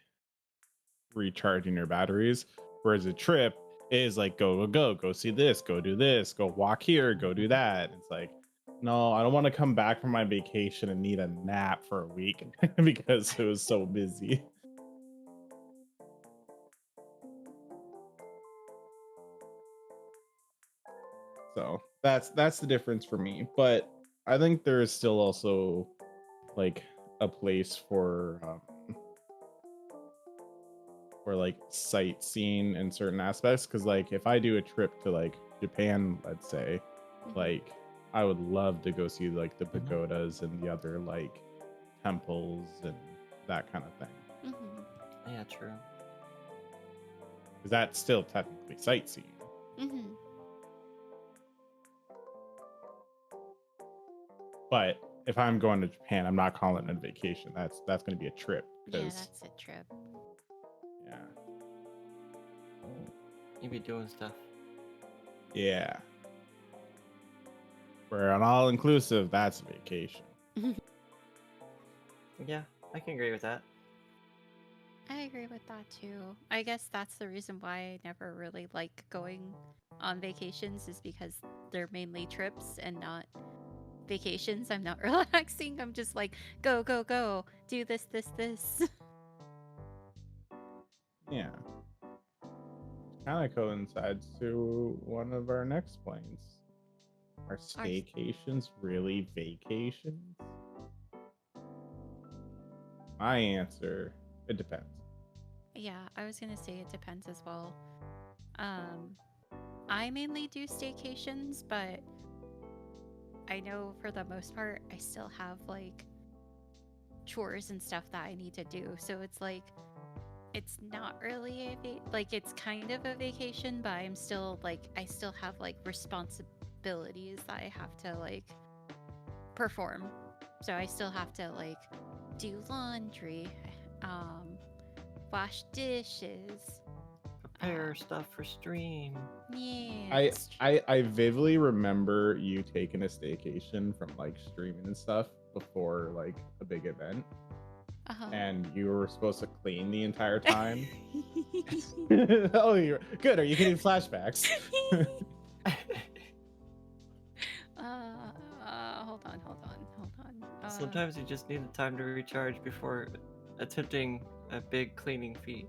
recharging your batteries. Whereas a trip is like go see this, go do this, go walk here, go do that. It's like, no, I don't want to come back from my vacation and need a nap for a week because it was so busy. So that's the difference for me. But I think there is still also like a place for like sightseeing in certain aspects, because like if I do a trip to like Japan, let's say, like I would love to go see like the pagodas and the other like temples and that kind of thing. Mm-hmm. Yeah, true. Because that's still technically sightseeing. Mm-hmm. But if I'm going to Japan, I'm not calling it a vacation. That's going to be a trip. Yeah, 'cause- that's a trip. yeah. You be doing stuff. Yeah. Where an all inclusive, that's a vacation. Yeah, I can agree with that. I agree with that too. I guess that's the reason why I never really like going on vacations, is because they're mainly trips and not vacations. I'm not relaxing. I'm just like, go, go, go. Do this, this, this. Yeah. Kind of coincides to one of our next points. Are staycations really vacations? My answer, it depends. Yeah, I was gonna say it depends as well. I mainly do staycations, but I know for the most part I still have like chores and stuff that I need to do. So it's like, it's not really like, it's kind of a vacation, but I'm still like, I still have like responsibilities that I have to like perform. So I still have to like do laundry, wash dishes. Prepare stuff for stream. Yeah. I vividly remember you taking a staycation from like streaming and stuff before like a big event, Uh-huh. and you were supposed to clean the entire time. Oh, you're good. Are you getting flashbacks? Hold on. Sometimes you just need the time to recharge before attempting a big cleaning feat.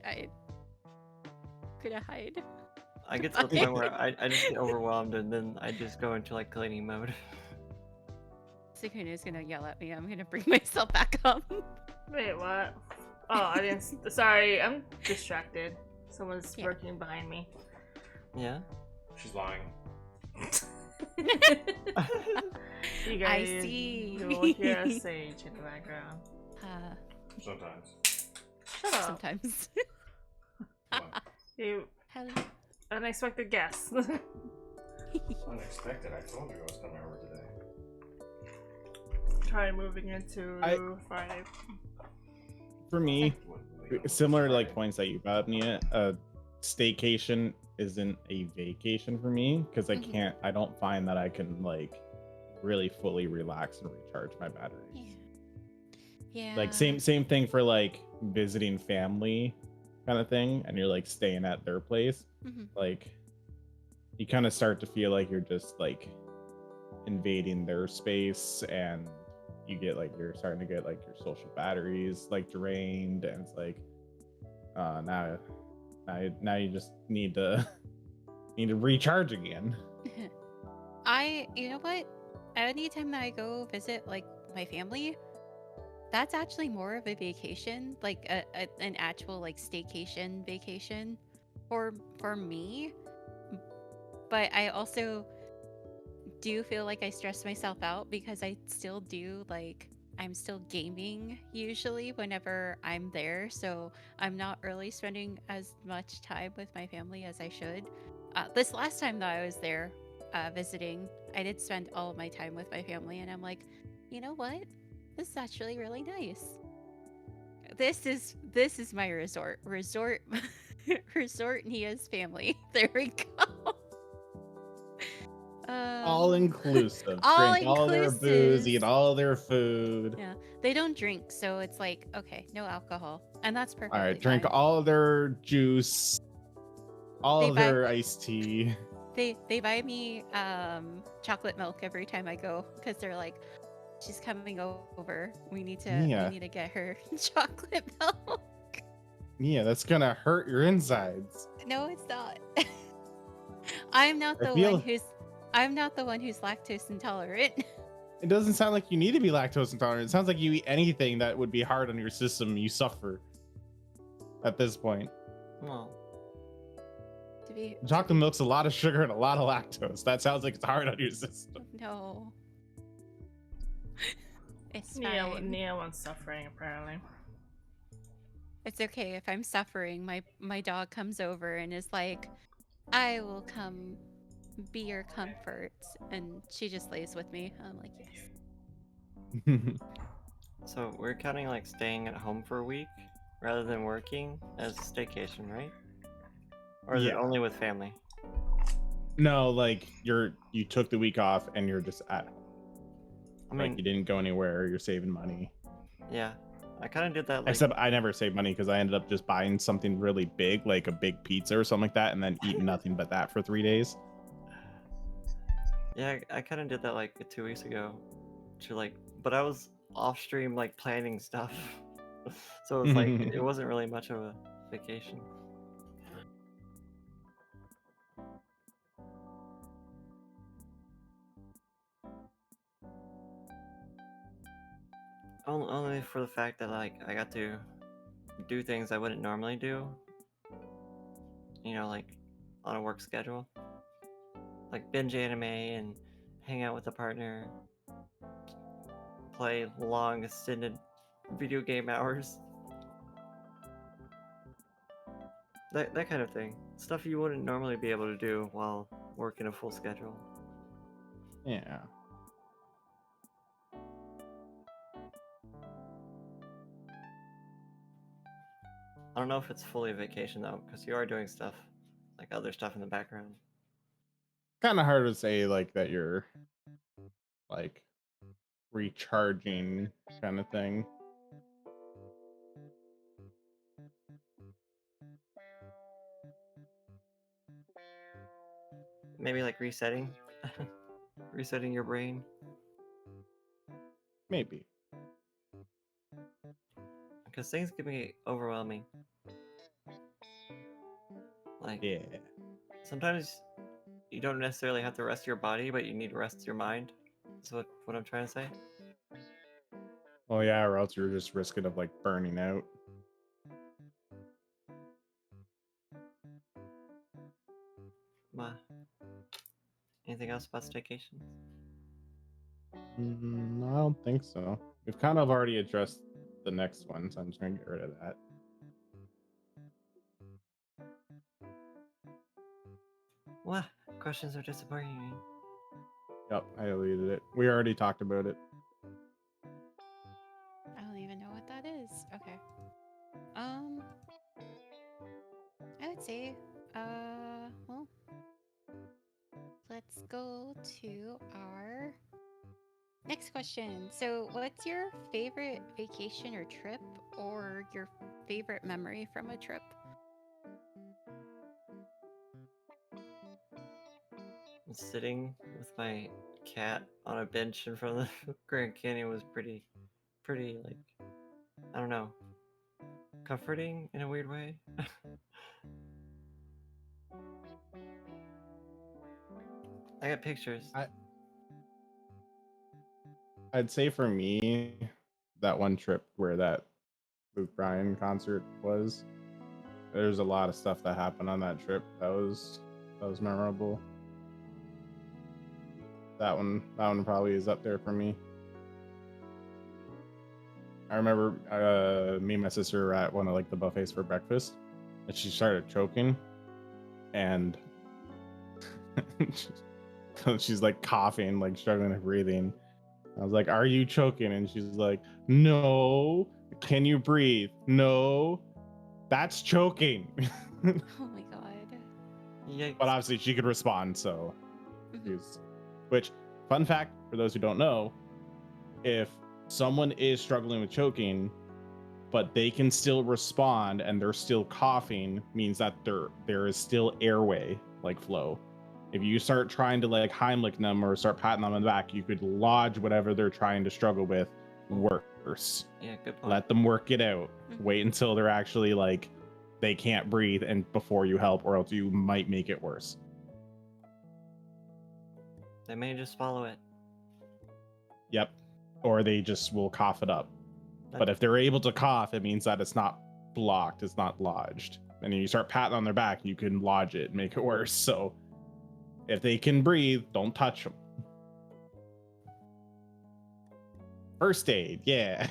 I could I hide? I get to the point where I just get overwhelmed and then I just go into like cleaning mode. Sakuno's gonna yell at me. I'm gonna bring myself back up. Wait, what? Oh, I didn't. Sorry, I'm distracted. Someone's Yeah. working behind me. Yeah? She's lying. You I guys see. You will hear a sage in the background. Sometimes. Shut up. Sometimes. What? You Hello. unexpected guest. Unexpected. I told you I was coming over today. Try moving into Friday. For me, What, similar like points that you brought up, Nia, a staycation isn't a vacation for me because I don't find that I can like really fully relax and recharge my batteries. Yeah. Like same thing for like visiting family kind of thing, and you're like staying at their place. Like you kind of start to feel like you're just like invading their space, and you get like you're starting to get like your social batteries like drained, and it's like now you just need to recharge again. You know what? Anytime that I go visit like my family, that's actually more of a vacation, like an actual like staycation vacation for me. But I also do feel like I stress myself out because I still do like, I'm still gaming usually whenever I'm there, so I'm not really spending as much time with my family as I should. This last time that I was there visiting, I did spend all of my time with my family, and I'm like, you know what? This is actually really nice. This is my resort Nia's family. There we go. All inclusive. All Drink all their booze, eat all their food. Yeah, they don't drink, so it's like, okay, no alcohol, and that's perfect. All right, drink all their juice, all their iced tea. They buy me chocolate milk every time I go because they're like, she's coming over. We need to get her chocolate milk. Yeah, that's gonna hurt your insides. No, it's not. I'm not the one who's lactose intolerant. It doesn't sound like you need to be lactose intolerant. It sounds like you eat anything that would be hard on your system, you suffer at this point. Well, chocolate milk's a lot of sugar and a lot of lactose. That sounds like it's hard on your system. No. It's Nia, fine. Nia wants suffering apparently. It's okay if I'm suffering. My dog comes over and is like, I will come be your comfort, and she just lays with me. I'm like, yes. So we're counting like staying at home for a week rather than working as a staycation, right? Or is it Yeah. only with family? No, like you took the week off and you're just at home. I mean, Like you didn't go anywhere. You're saving money. yeah, I kind of did that. Like, Except I never saved money because I ended up just buying something really big, like a big pizza or something like that, and then eating nothing but that for 3 days. yeah, I kind of did that like 2 weeks ago. To like, but I was off stream like planning stuff, so it's like it wasn't really much of a vacation. Only for the fact that like I got to do things I wouldn't normally do. You know, like on a work schedule, like binge anime and hang out with a partner, play long extended video game hours. That kind of thing. Stuff you wouldn't normally be able to do while working a full schedule. Yeah. I don't know if it's fully a vacation though, because you are doing stuff, like other stuff in the background. Kind of hard to say like that you're like recharging kind of thing. Maybe like resetting, resetting your brain. Maybe. Because things can be overwhelming. Like, Yeah. sometimes you don't necessarily have to rest your body, but you need to rest your mind. That's what I'm trying to say. Well, yeah, or else you're just risking of like burning out. Anything else about staycations? I don't think so. We've kind of already addressed the next one, so I'm just gonna get rid of that. What? Questions are disappointing. Yep, I deleted it. We already talked about it. I don't even know what that is. Okay. I would say, well, let's go to our next question. So, what's your favorite vacation or trip, or your favorite memory from a trip? Sitting with my cat on a bench in front of the Grand Canyon was pretty like, I don't know, comforting in a weird way. I got pictures. I'd say for me, that one trip where that Luke Bryan concert was, there's a lot of stuff that happened on that trip that was memorable. That one probably is up there for me. I remember me and my sister were at one of like the buffets for breakfast, and she started choking, and she's like coughing, like struggling with breathing. I was like, "Are you choking?" And she's like, "No." "Can you breathe?" "No." "That's choking." Oh my god. Yikes. But obviously she could respond, so Mhm. which, fun fact for those who don't know, if someone is struggling with choking but they can still respond and they're still coughing, means that there is still airway like flow. If you start trying to like Heimlich them or start patting them on the back, you could lodge whatever they're trying to struggle with worse. Yeah, good point. Let them work it out. Mhm. Wait until they're actually like they can't breathe and before you help, or else you might make it worse. They may just swallow it. Yep. Or they just will cough it up. But if they're able to cough, it means that it's not blocked, it's not lodged. And you start patting on their back, you can lodge it and make it worse. So if they can breathe, don't touch them. First aid, yeah.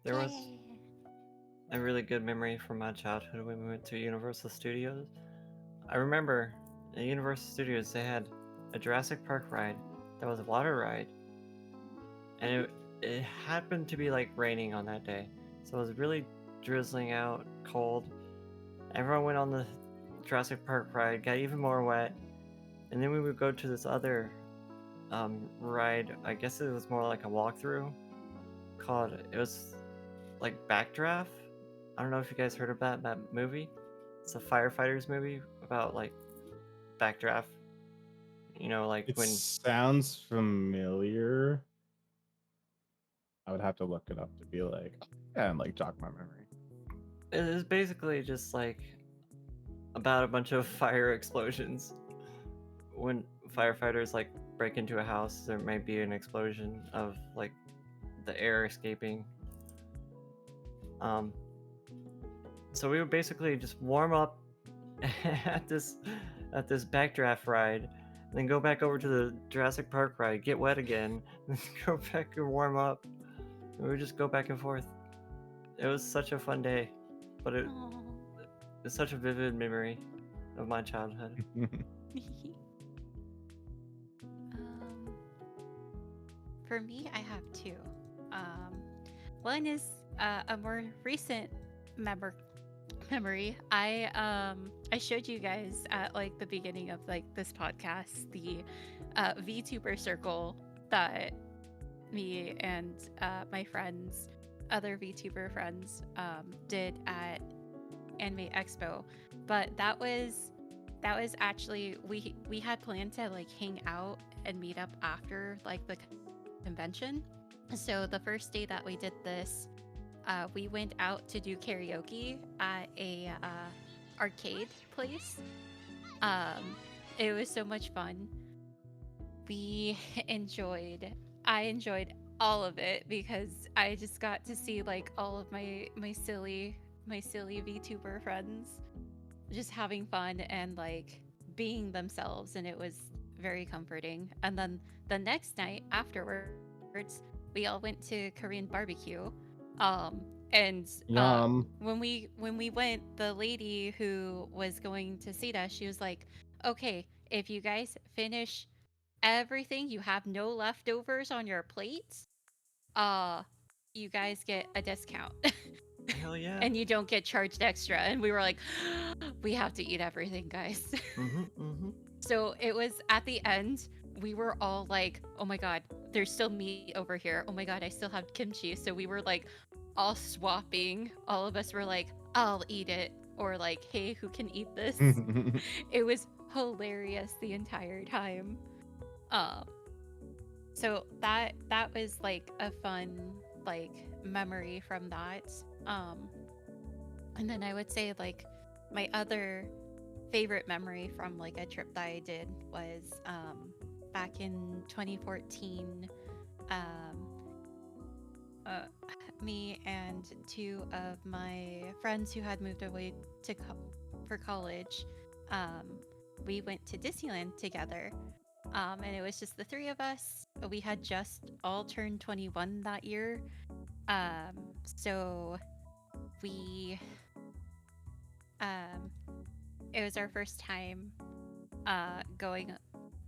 There was a really good memory from my childhood when we went to Universal Studios. I remember at Universal Studios they had a Jurassic Park ride that was a water ride, and it happened to be like raining on that day, so it was really drizzling out, cold. Everyone went on the Jurassic Park ride, got even more wet, and then we would go to this other ride. I guess it was more like a walkthrough. It was like Backdraft. I don't know if you guys heard of that movie. It's a firefighters movie about like backdraft. You know, like It when sounds familiar. I would have to look it up to be like, yeah, and like jog my memory. it is basically just like about a bunch of fire explosions. When firefighters like break into a house, there may be an explosion of like the air escaping. So we would basically just warm up at this backdraft ride, then go back over to the Jurassic Park ride, get wet again, then go back and warm up. And we would just go back and forth. It was such a fun day, but it's such a vivid memory of my childhood. For me, I have two. One is a more recent memory. I showed you guys at like the beginning of like this podcast the Vtuber circle that me and my friends, other Vtuber friends, did at Anime Expo. But that was actually we had planned to like hang out and meet up after like the convention. So the first day that we did this, we went out to do karaoke at a arcade place. It was so much fun. I enjoyed all of it because I just got to see like all of my silly VTuber friends just having fun and like being themselves, and it was very comforting. And then the next night afterwards, we all went to Korean barbecue. And Yum. when we went, the lady who was going to seat us, she was like, "Okay, if you guys finish everything, you have no leftovers on your plates, you guys get a discount." Hell yeah. And you don't get charged extra. And we were like, we have to eat everything, guys. So it was at the end, we were all like, oh my god, there's still meat over here. Oh my god, I still have kimchi. So we were like all swapping. All of us were like, I'll eat it. Or like, hey, who can eat this? It was hilarious the entire time. So that was like a fun like memory from that. And then I would say like my other favorite memory from like a trip that I did was back in 2014. Me and two of my friends who had moved away for college, we went to Disneyland together. And it was just the three of us. We had just all turned 21 that year. So we it was our first time going.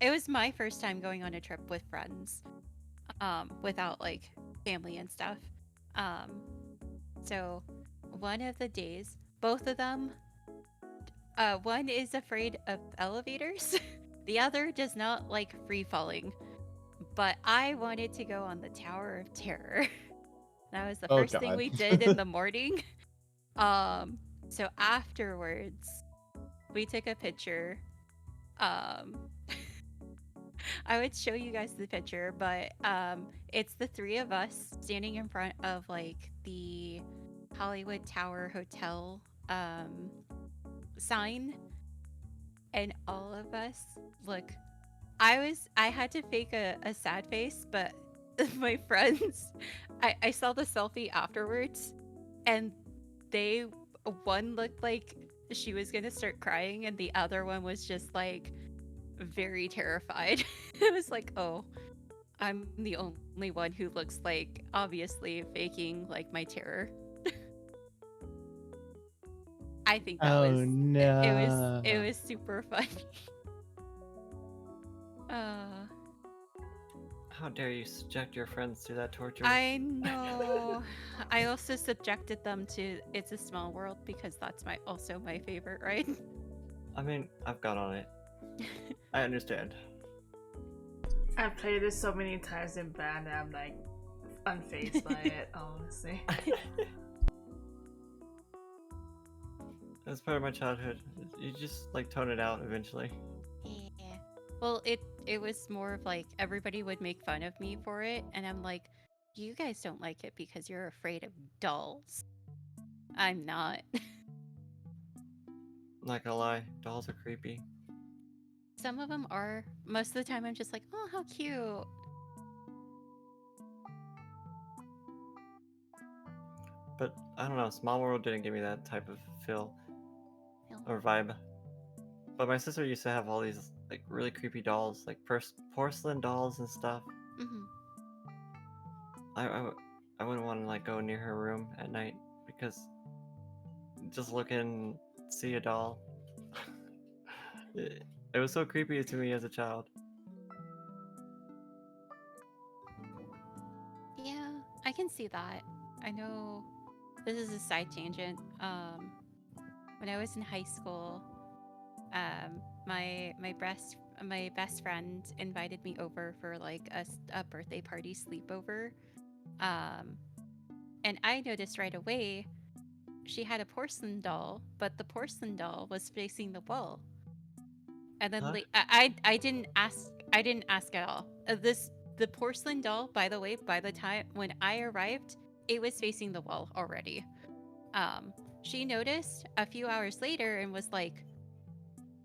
It was my first time going on a trip with friends, without like family and stuff. So one of the days, both of them, one is afraid of elevators. The other does not like free falling. But I wanted to go on the Tower of Terror. That was the first thing we did in the morning. So afterwards, we took a picture. I would show you guys the picture, but it's the three of us standing in front of like the Hollywood Tower Hotel sign, and all of us look. I had to fake a sad face, but my friends, I saw the selfie afterwards, and one looked like she was gonna start crying, and the other one was just like very terrified. It was like, oh, I'm the only one who looks like obviously faking like my terror. I think that Oh was no! it was super funny. How dare you subject your friends to that torture? I know. I also subjected them to It's a Small World because that's also my favorite, right? I mean, I've got on it. I understand. I've played this so many times in band that I'm like unfazed by it, honestly. That's part of my childhood. You just like tone it out eventually. Yeah. Well, it was more of like everybody would make fun of me for it, and I'm like, you guys don't like it because you're afraid of dolls. I'm not. Not gonna lie, dolls are creepy. Some of them are. Most of the time, I'm just like, oh, how cute. But I don't know, Small World didn't give me that type of feel Feel. or vibe. But my sister used to have all these like really creepy dolls, like porcelain dolls and stuff. Mm-hmm. I wouldn't want to like go near her room at night because just look and see a doll. It was so creepy to me as a child. Yeah, I can see that. I know this is a side tangent. When I was in high school, my best friend invited me over for like a birthday party sleepover. And I noticed right away she had a porcelain doll, but the porcelain doll was facing the wall. And then Huh? I didn't ask at all. The porcelain doll, by the way, by the time when I arrived, it was facing the wall already. She noticed a few hours later and was like,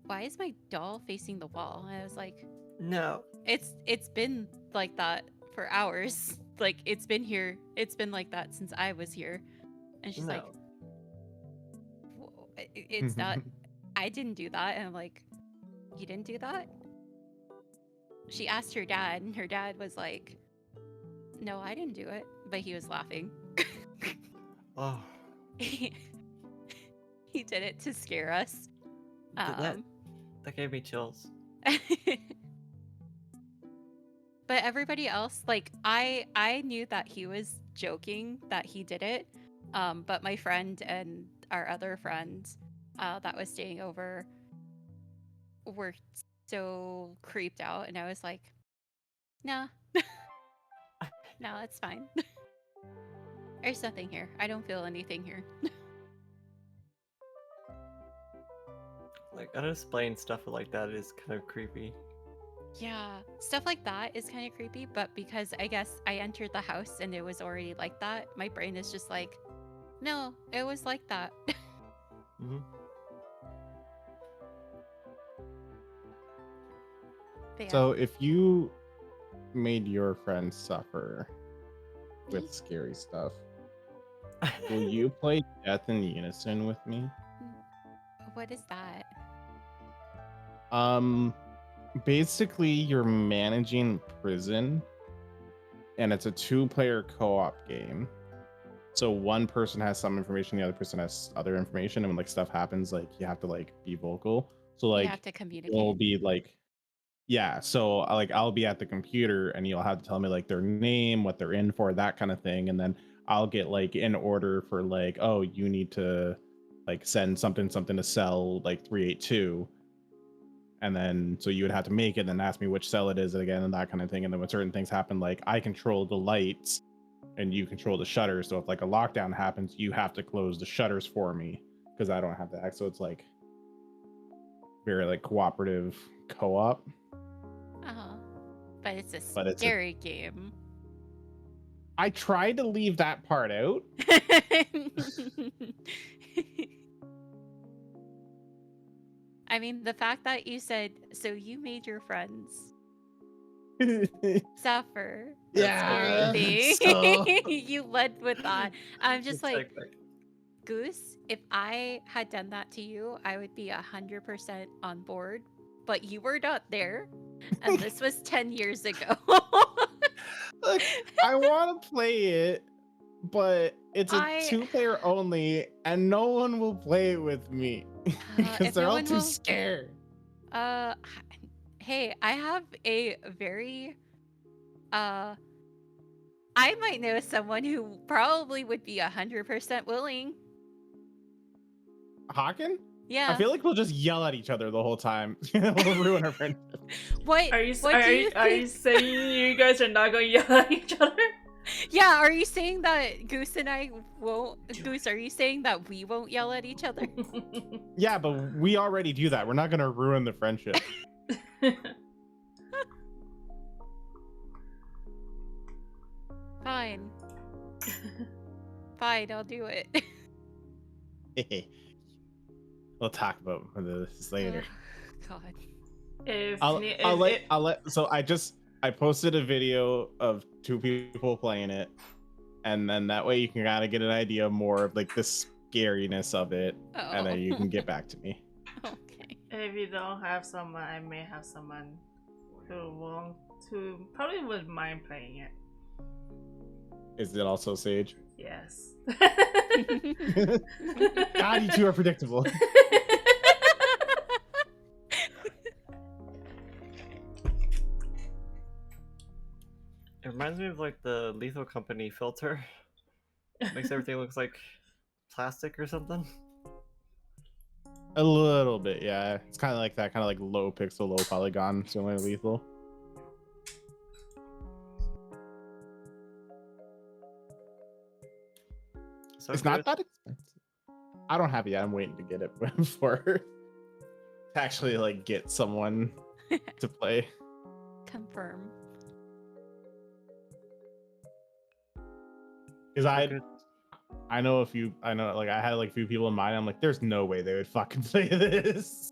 "Why is my doll facing the wall?" And I was like, No. It's been like that for hours. Like it's been here. It's been like that since I was here." And she's like, No. It's not. I didn't do that." And I'm like, "You didn't do that?" She asked her dad, and her dad was like, "No, I didn't do it," but he was laughing. Oh, he did it to scare us. that gave me chills. But everybody else, like I knew that he was joking that he did it. But my friend and our other friend that was staying over were so creeped out, and I was like, "Nah, no, it's fine. There's nothing here. I don't feel anything here." Like unexplained stuff like that is kind of creepy. Yeah, stuff like that is kind of creepy, but because I guess I entered the house and it was already like that, my brain is just like, no, it was like that. Hmm. But yeah. So if you made your friends suffer with Me? scary stuff, will you play Death in Unison with me? What is that? Basically you're managing prison and it's a 2-player co-op game. So one person has some information, the other person has other information, and when like stuff happens, like you have to like be vocal. So You like have to communicate. you'll be like, yeah, so like I'll be at the computer and you'll have to tell me like their name, what they're in for, that kind of thing, and then I'll get like in order for like, oh, you need to like send something to cell like 382, and then so you would have to make it and then ask me which cell it is again and that kind of thing. And then when certain things happen, like I control the lights and you control the shutters, so if like a lockdown happens, you have to close the shutters for me because I don't have the act. So it's like very like cooperative co-op. But it's a But it's a- scary game. I tried to leave that part out. I mean, the fact that you said, so you made your friends suffer. Yeah, Scary so- thing. You led with that. I'm just It's like, Goose, if I had done that to you, I would be 100% on board. But you were not there. And this was 10 years ago. Look, I want to play it, but it's a I- 2-player only, and no one will play it with me because if they're no all one too will- scared. Hey, I have a very I might know someone who probably would be 100% willing. Hawken? Yeah. I feel like we'll just yell at each other the whole time. We'll ruin our friendship. What? Are you What do you are you think? saying you guys are not going to yell at each other? Yeah. Are you saying that Goose and I won't? Goose, are you saying that we won't yell at each other? Yeah, but we already do that. We're not gonna ruin the friendship. Fine. Fine, I'll do it. We'll talk about this later. God. If So I posted a video of 2 people playing it, and then that way you can kind of get an idea more of like the scariness of it, and then you can get back to me. Okay. if you don't have someone, I may have someone who probably wouldn't mind playing it. Is it also Sage? Yes. God, you two are predictable. It reminds me of like the Lethal Company filter. Makes everything looks like plastic or something. A little bit, yeah. It's kind of like that, kind of like low pixel, low polygon, similar to Lethal. So It's not good. that expensive. I don't have it yet. I'm waiting to get it for to actually like get someone to play. Confirm. Because So good. I know like I had like a few people in mind. I'm like, there's no way they would fucking play this.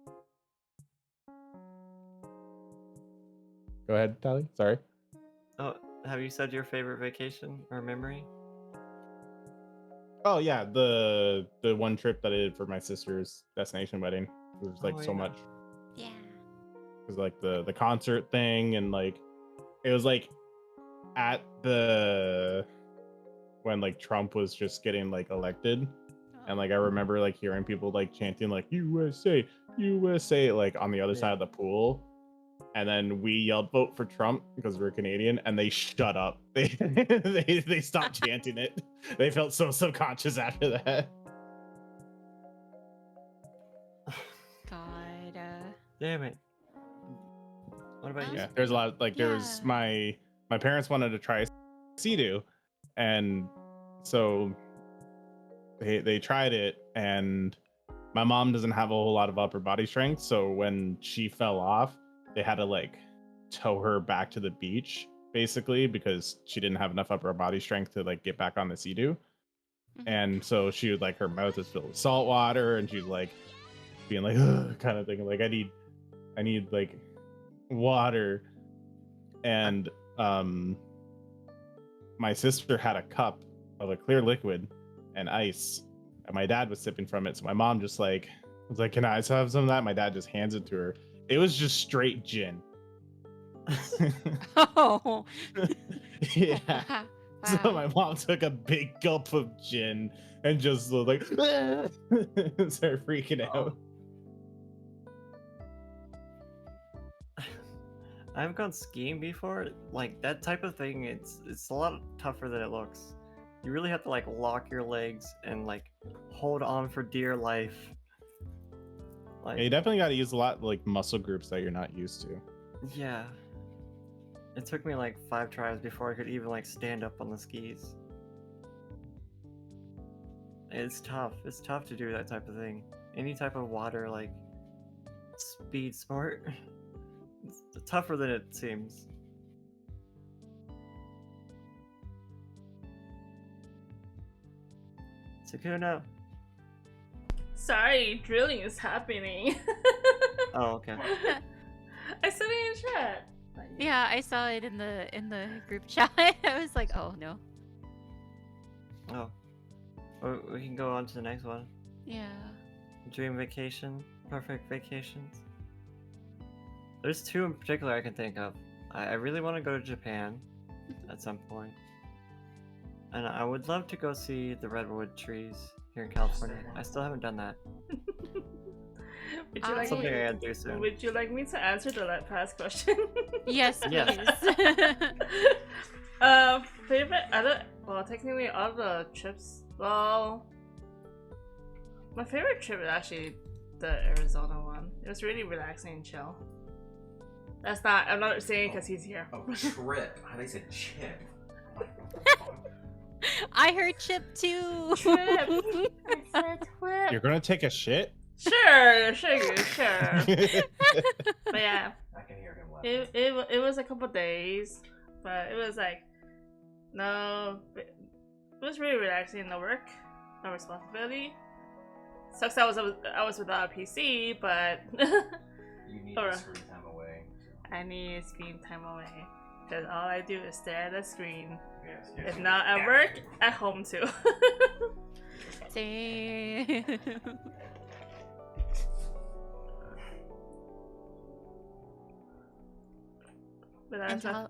Go ahead, Tali. Sorry. Oh, have you said your favorite vacation or memory? Oh yeah, the one trip that I did for my sister's destination wedding. It was like Oh, so yeah. much. Yeah. It was like the concert thing, and like it was like at the when like Trump was just getting like elected, and like I remember like hearing people like chanting like USA, USA, like on the other side of the pool. And then we yelled vote for Trump because we're Canadian, and they shut up. They stopped chanting it. They felt so subconscious after that. God. Damn it. What about you? Yeah, there's a lot. Like there's Yeah. my parents wanted to try Sea-Doo, and so they tried it, and my mom doesn't have a whole lot of upper body strength, so when she fell off, they had to like tow her back to the beach basically because she didn't have enough upper body strength to like get back on the Sea-Doo. And so she would like her mouth is filled with salt water, and she's like being like kind of thing like I need like water. And my sister had a cup of a clear liquid and ice, and my dad was sipping from it, so my mom just like was like, can I have some of that? My dad just hands it to her. It was just straight gin. Oh. Yeah. Wow. So my mom took a big gulp of gin and just was like started freaking out. I've gone skiing before. Like that type of thing, it's a lot tougher than it looks. You really have to like lock your legs and like hold on for dear life. Like Yeah, you definitely got to use a lot of, like muscle groups that you're not used to. yeah. It took me like 5 tries before I could even like stand up on the skis. It's tough. It's tough to do that type of thing. Any type of water like speed sport. It's tougher than it seems. Sakuno. Sorry, drilling is happening. Oh, okay. I said it in chat. Yeah, I saw it in the group chat. I was like, oh no. Oh. Well, we can go on to the next one. Yeah. Dream vacation. Perfect vacations. There's 2 in particular I can think of. I really want to go to Japan. at some point. And I would love to go see the redwood trees here in California. I still haven't done that. Would you like Something me? I gotta do soon. Would you like me to answer the past question? Yes, Yes. please. Favorite other? Well, technically all the trips. Well, my favorite trip is actually the Arizona one. It was really relaxing and chill. That's not. I'm not saying because he's here. Oh, trip. I think said chip. I heard Chip too. Trip. I said trip. You're gonna take a shit? Sure. But yeah, I can hear him laughing. it was a couple days, but it was like it was really relaxing. No work, no responsibility. Sucks I was without a PC, but You need Alright. the screen time away. So. I need screen time away because all I do is stare at the screen. Yes, If not at work, at home too. Same. But that's And my,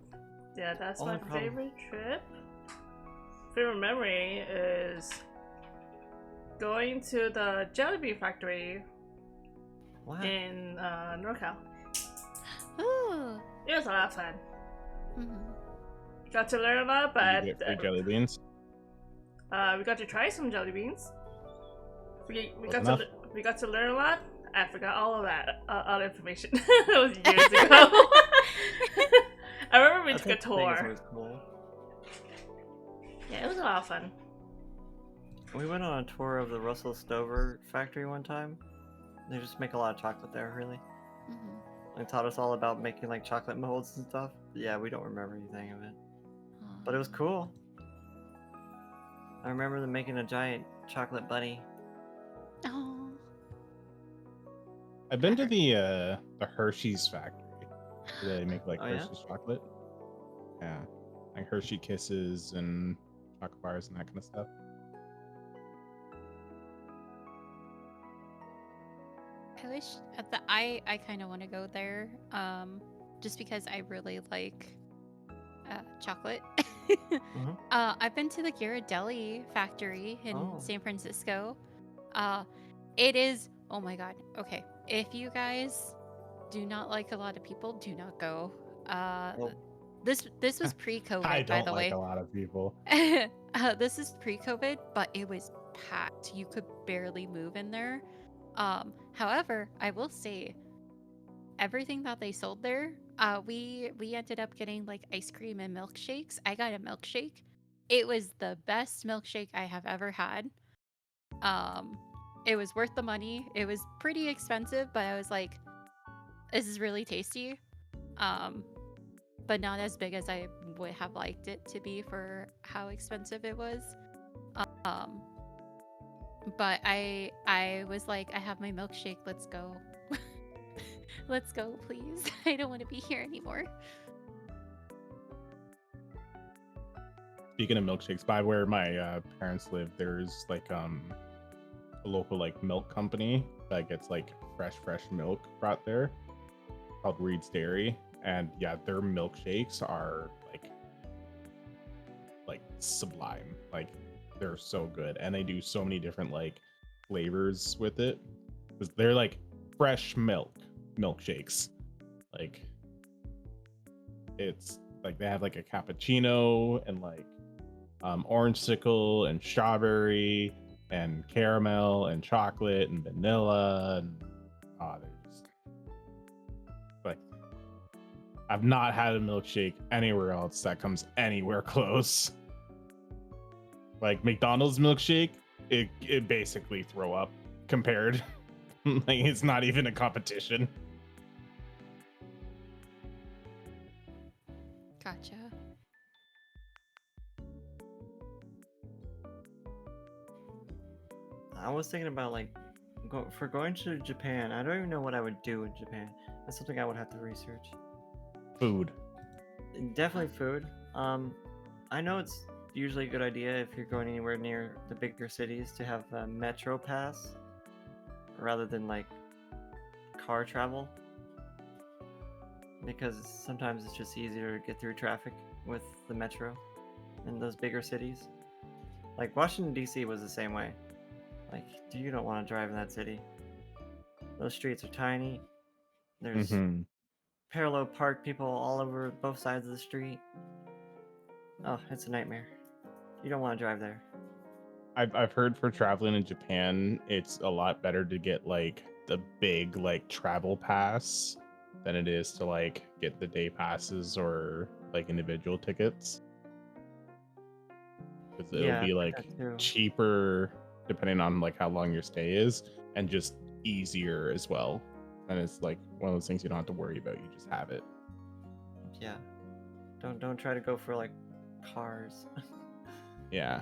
yeah, that's Oh, my no problem. favorite trip. Favorite memory is going to the jelly bean factory What? in NorCal. Ooh. It was a lot of fun. Mhm. Got to learn a lot, Did you but get free jelly beans? we got to try some jelly beans. We Close got enough. we got to learn a lot. I forgot all of that, all the information. It was years ago. I remember we I took a think the thing is tour. always cool. Yeah, it was a lot of fun. We went on a tour of the Russell Stover factory one time. They just make a lot of chocolate there, really. Mhm. They taught us all about making like chocolate molds and stuff. Yeah, we don't remember anything of it, but it was cool. I remember them making a giant chocolate bunny. Oh. I've been to the Hershey's factory. Where they make like Oh, yeah? Hershey's chocolate. Yeah, like Hershey Kisses and chocolate bars and that kind of stuff. I wish I kind of want to go there, just because I really like chocolate. I've been to the Ghirardelli factory in Oh. San Francisco. It is, oh my god. Okay, if you guys do not like a lot of people, do not go. Well, This was pre-COVID, I by don't the like way. a lot of people. This is pre-COVID, but it was packed. You could barely move in there. However, I will say, everything that they sold there, we ended up getting like ice cream and milkshakes. I got a milkshake. It was the best milkshake I have ever had. It was worth the money. It was pretty expensive, but I was like, this is really tasty. But not as big as I would have liked it to be for how expensive it was. But I was like, I have my milkshake, let's go. Let's go, please. I don't want to be here anymore. Speaking of milkshakes, by where my parents live, there's like a local like milk company that gets like fresh milk brought there called Reed's Dairy, and yeah, their milkshakes are like sublime. Like they're so good, and they do so many different like flavors with it. 'Cause they're like fresh milkshakes. Like it's like they have like a cappuccino and like orange sickle and strawberry and caramel and chocolate and vanilla and they're just like, I've not had a milkshake anywhere else that comes anywhere close. Like McDonald's milkshake, it basically throw up compared. Like it's not even a competition. Gotcha. I was thinking about like going to Japan. I don't even know what I would do in Japan. That's something I would have to research. Food. Definitely food. I know it's usually a good idea if you're going anywhere near the bigger cities to have a metro pass rather than like car travel. because sometimes it's just easier to get through traffic with the metro in those bigger cities. Like Washington D.C. was the same way. Like, you don't want to drive in that city. Those streets are tiny. There's Mhm. parallel park people all over both sides of the street. Oh, it's a nightmare. You don't want to drive there. I've heard for traveling in Japan, it's a lot better to get like the big like travel pass than it is to like get the day passes or like individual tickets. Because it'll Yeah, be I've heard like that too. cheaper depending on like how long your stay is, and just easier as well. And it's like one of those things you don't have to worry about. You just have it. Yeah. Don't try to go for like cars. Yeah.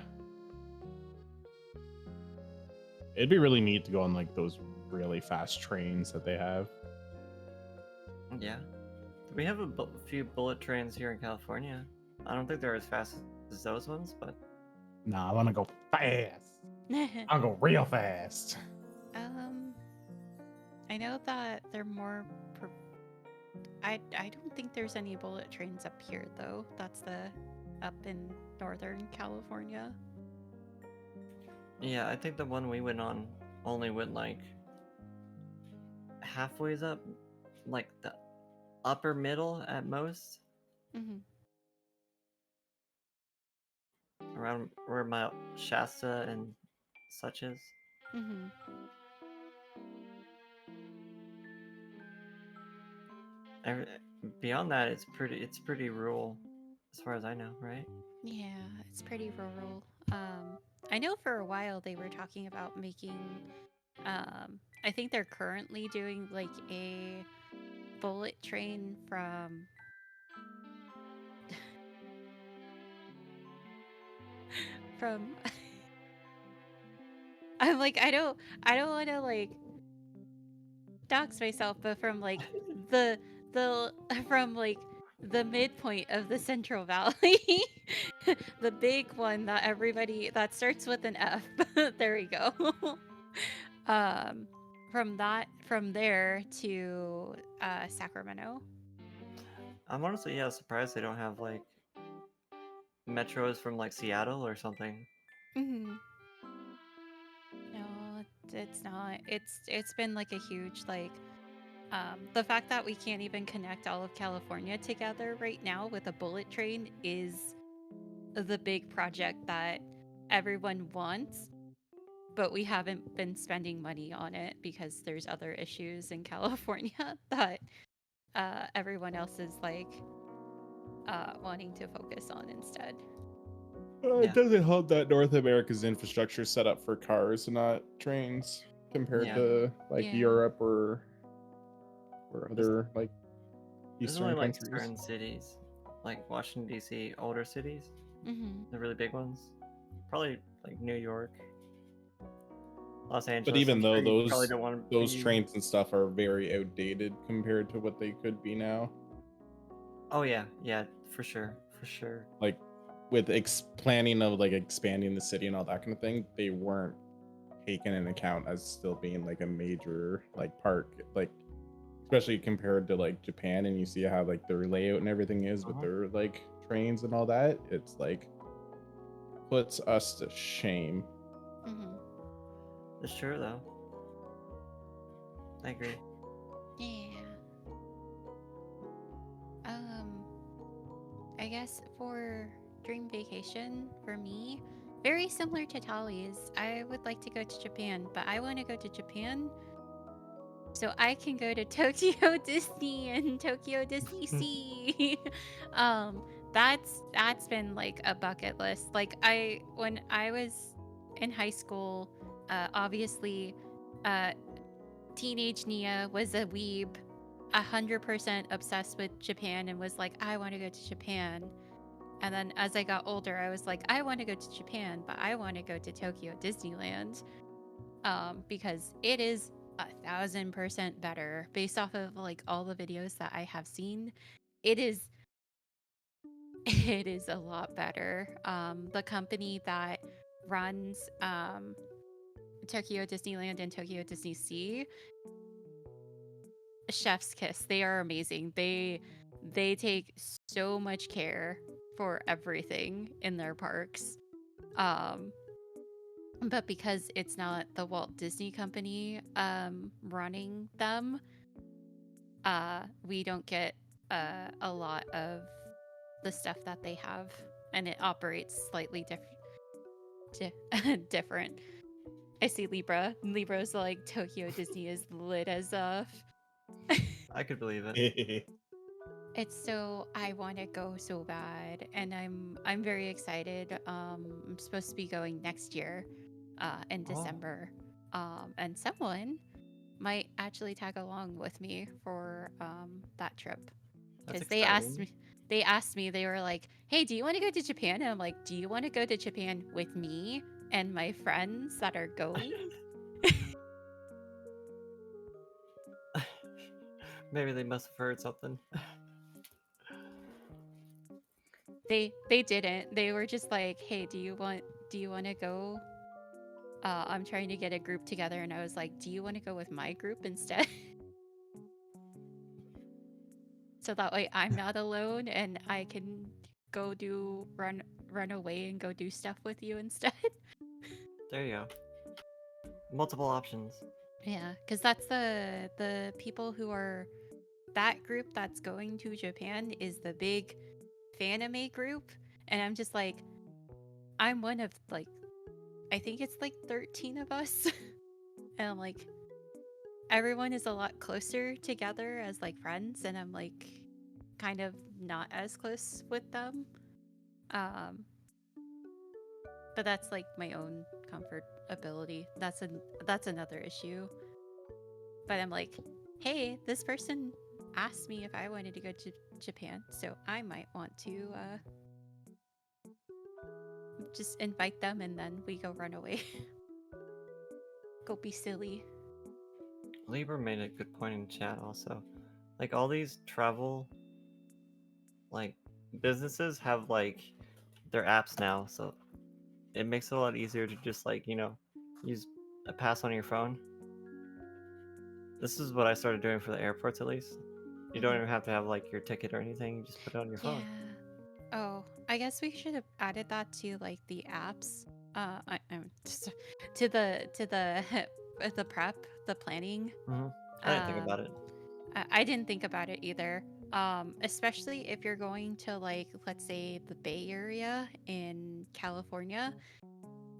It'd be really neat to go on like those really fast trains that they have. Yeah. We have a few bullet trains here in California. I don't think they're as fast as those ones, but Nah, I want to go fast. I'll go real fast. I know that they're more. I don't think there's any bullet trains up here though. That's the up in Northern California. yeah, I think the one we went on only went like halfways up, like the upper middle at most, Mm-hmm. around where Mount Shasta and such is. Mm-hmm. Every, beyond that, it's pretty rural, as far as I know, right? Yeah, it's pretty rural. I know for a while they were talking about making. I think they're currently doing like a bullet train from. From. I'm like I don't want to like dox myself, but from like the from like the midpoint of the Central Valley, the big one that everybody that starts with an F. There we go. um, from there to Sacramento. I'm honestly, yeah, surprised they don't have like metros from like Seattle or something. Mm-hmm. No, it's not. It's been like a huge like the fact that we can't even connect all of California together right now with a bullet train is the big project that everyone wants, but we haven't been spending money on it because there's other issues in California that everyone else is like wanting to focus on instead. Yeah. It doesn't help that North America's infrastructure is set up for cars and not trains compared Yeah. to like Yeah. Europe or other like There's Eastern only like countries. certain cities, like Washington D.C., older cities, Mm-hmm. the really big ones. Probably like New York, Los Angeles. But even I'm though sure you probably don't want to those be... trains and stuff are very outdated compared to what they could be now. Oh yeah, yeah, for sure, for sure. Like with planning of like expanding the city and all that kind of thing, they weren't taken in account as still being like a major like park, like especially compared to like Japan, and you see how like their layout and everything is with their like trains and all that. It's like puts us to shame. Mm-hmm. It's true though. I agree. Yeah. I guess for dream vacation for me, very similar to Tali's. I would like to go to Japan, but I want to go to Japan so I can go to Tokyo Disney and Tokyo Disney Sea. That's been like a bucket list. Like when I was in high school, obviously, teenage Nia was a weeb, 100% obsessed with Japan and was like, I want to go to Japan. And then as I got older, I was like, I want to go to Japan, but I want to go to Tokyo Disneyland, because it is 1,000% better based off of like all the videos that I have seen. It is a lot better. The company that runs Tokyo Disneyland and Tokyo Disney Sea chef's kiss. They are amazing. They take so much care for everything in their parks. But because it's not the Walt Disney Company running them, we don't get a lot of the stuff that they have, and it operates slightly different. I see Libra. Libra's like, Tokyo Disney is lit as I could believe it. It's so, I want to go so bad, and I'm very excited. I'm supposed to be going next year, in December. And someone might actually tag along with me for that trip, That's because they asked me, they were like, "Hey, do you want to go to Japan?" And I'm like, "Do you want to go to Japan with me and my friends that are going?" Maybe they must have heard something. They didn't. They were just like, "Hey, do you want to go?" I'm trying to get a group together, and I was like, "Do you want to go with my group instead?" So that way I'm not alone, and I can go run away and go do stuff with you instead. There you go. Multiple options. Yeah, because that's the people who are, that group that's going to Japan is the big fanime group, and I'm just like, I'm one of like, I think it's like 13 of us, and I'm like, everyone is a lot closer together as like friends, and I'm like kind of not as close with them. But that's like my own comfort ability. That's another issue. But I'm like, hey, this person asked me if I wanted to go to Japan, so I might want to just invite them, and then we go run away. Go be silly. Libra made a good point in chat also. Like all these travel like businesses have like their apps now, so it makes it a lot easier to just like, use a pass on your phone. This is what I started doing for the airports at least. You don't even have to have like your ticket or anything, you just put it on your phone. Oh, I guess we should have added that to like the apps. To the the prep, the planning. I didn't think about it. I didn't think about it either. Especially if you're going to like, let's say the Bay Area in California,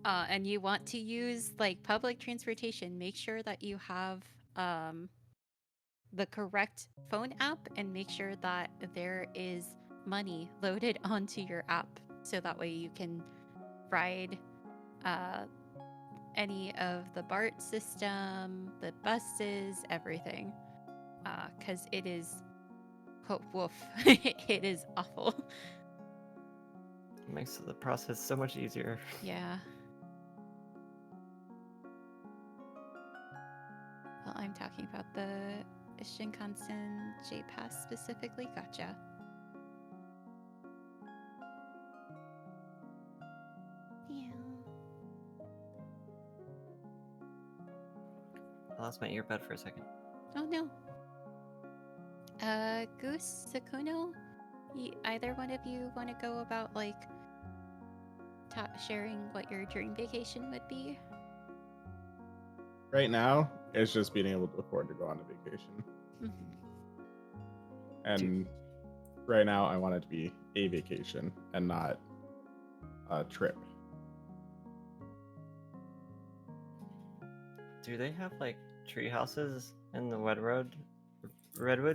and you want to use like public transportation, make sure that you have the correct phone app, and make sure that there is money loaded onto your app, so that way you can ride any of the BART system, the buses, everything. Because it is, woof, it is awful. It makes the process so much easier. Yeah. Well, I'm talking about the Shinkansen J-Pass specifically. Gotcha. Yeah. I lost my earbud for a second. Oh no. Goose, Sakuno, either one of you want to go about like sharing what your dream vacation would be? Right now, it's just being able to afford to go on a vacation. And right now, I want it to be a vacation and not a trip. Do they have like tree houses in the redwood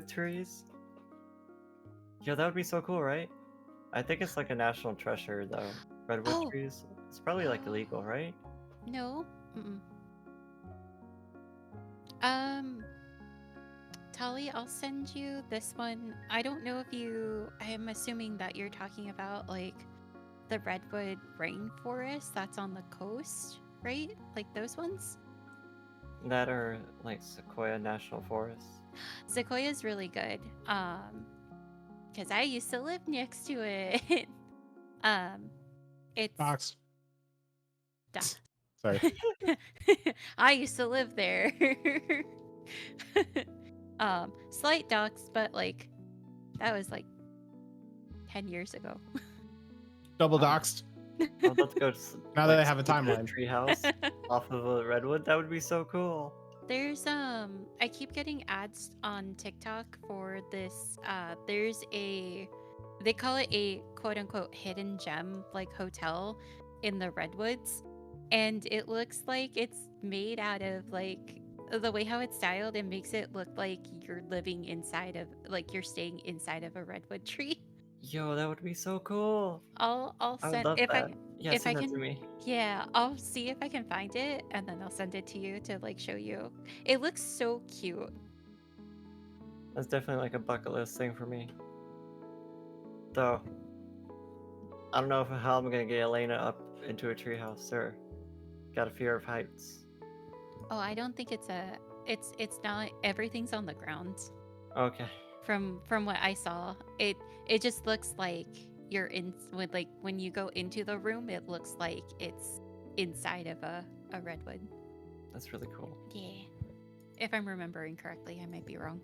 trees? Yeah, that would be so cool, right? I think it's like a national treasure though. Redwood trees. It's probably like illegal, right? No. Tali, I'll send you this one. I don't know if I'm assuming that you're talking about like the redwood rainforest that's on the coast, right? Like those ones? That are like Sequoia National Forest. Sequoia is really good. Because I used to live next to it. It's Fox. Duh. Sorry. I used to live there. Slight docs, but like that was like 10 years ago. Double doxed. I'm about to go to Now that I have a timeline. treehouse off of a redwood. That would be so cool. There's I keep getting ads on TikTok for this there's a, they call it a quote unquote hidden gem like hotel in the redwoods, and it looks like it's made out of like the way how it's styled, it makes it look like you're living inside of, like you're staying inside of a redwood tree. Yo, that would be so cool. I'll I would send love if that. I Yeah, if I send that can, to me. yeah, I'll see if I can find it and then I'll send it to you to like show you. It looks so cute. That's definitely like a bucket list thing for me. Though, I don't know how I'm gonna get Elena up into a treehouse, or got a fear of heights. Oh, I don't think it's a, it's not, everything's on the ground. Okay. From what I saw, it just looks like you're in with, like when you go into the room, it looks like it's inside of a redwood. That's really cool. Yeah. If I'm remembering correctly, I might be wrong.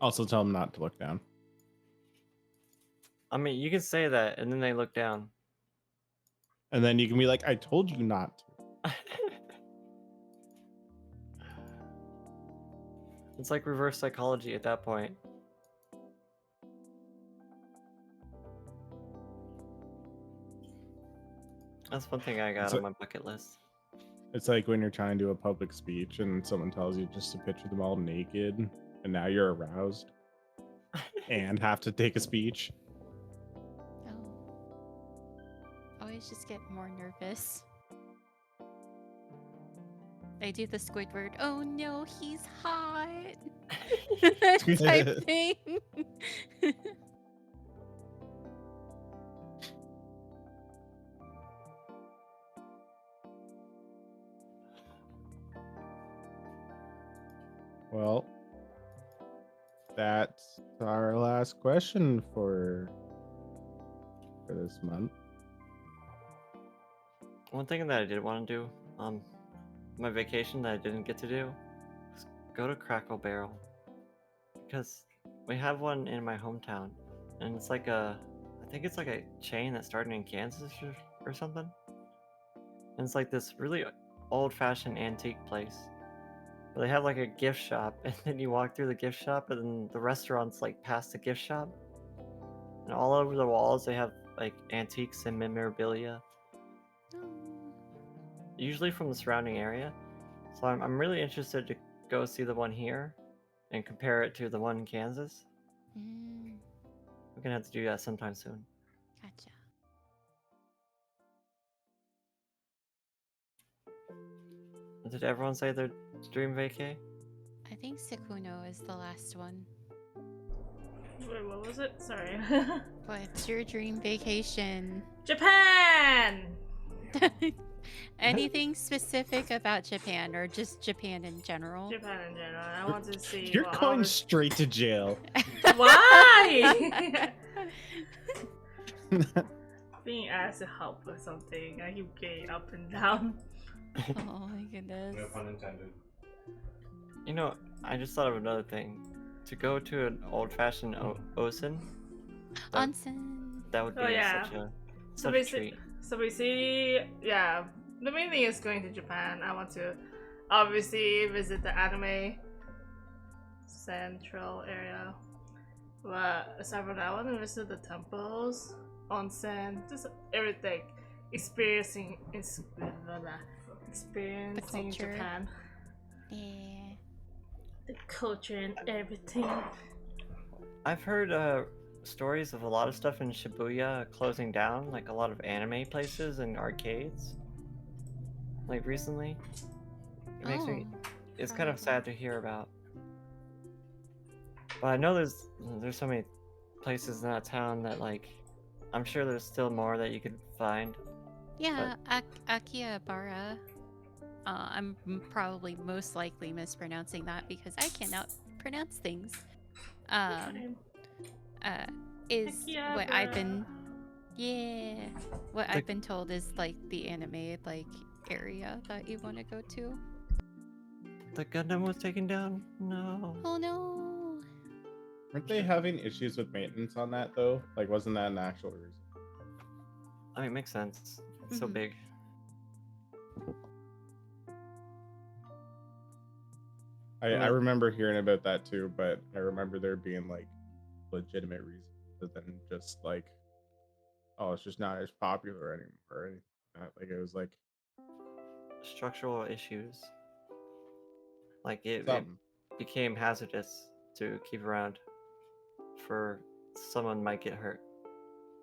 Also tell them not to look down. I mean, you can say that, and then they look down. And then you can be like, I told you not to. It's like reverse psychology at that point. That's one thing I got on my bucket list. It's like when you're trying to do a public speech and someone tells you just to picture them all naked, and now you're aroused and have to take a speech. Oh. Always just get more nervous. I do the Squidward, oh no, he's hot type thing. Well, that's our last question for this month. One thing that I did want to do, my vacation that I didn't get to do, was go to Crackle Barrel, because we have one in my hometown, and it's like I think it's like a chain that started in Kansas or something, and it's like this really old-fashioned antique place. But they have like a gift shop, and then you walk through the gift shop, and then the restaurant's like past the gift shop, and all over the walls they have like antiques and memorabilia, usually from the surrounding area. So I'm really interested to go see the one here and compare it to the one in Kansas. We're gonna have to do that sometime soon. Gotcha. Did everyone say their dream vacay? I think Sakuno is the last one. Wait, what was it? Sorry. What's your dream vacation? Japan! Anything specific about Japan, or just Japan in general? Japan in general. I want to see. You're going straight to jail. Why? Being asked to help with something, I keep getting up and down. Oh my goodness. No pun intended. You know, I just thought of another thing. To go to an old-fashioned onsen. Onsen. That would be such a treat. So basically, yeah, the main thing is going to Japan. I want to obviously visit the anime central area. But aside from that, I want to visit the temples, onsen, just everything. Experiencing Japan. Yeah. The culture and everything. I've heard stories of a lot of stuff in Shibuya closing down, like a lot of anime places and arcades. Like recently. It makes me, it's kind of sad to hear about. But I know there's so many places in that town that, like, I'm sure there's still more that you could find. Yeah, Akihabara. I'm probably most likely mispronouncing that because I cannot pronounce things. Is what I've been, I've been told is like the anime like area that you want to go to. The Gundam was taken down? No. Oh no. Weren't they having issues with maintenance on that though? Like, wasn't that an actual reason? I mean, it makes sense. It's so Mhm. big. I mean- remember hearing about that too, but I remember there being like legitimate reasons other than just like, oh, it's just not as popular anymore. Or anything like that. Like, it was like Structural issues. Like, it something. became hazardous to keep around for someone might get hurt.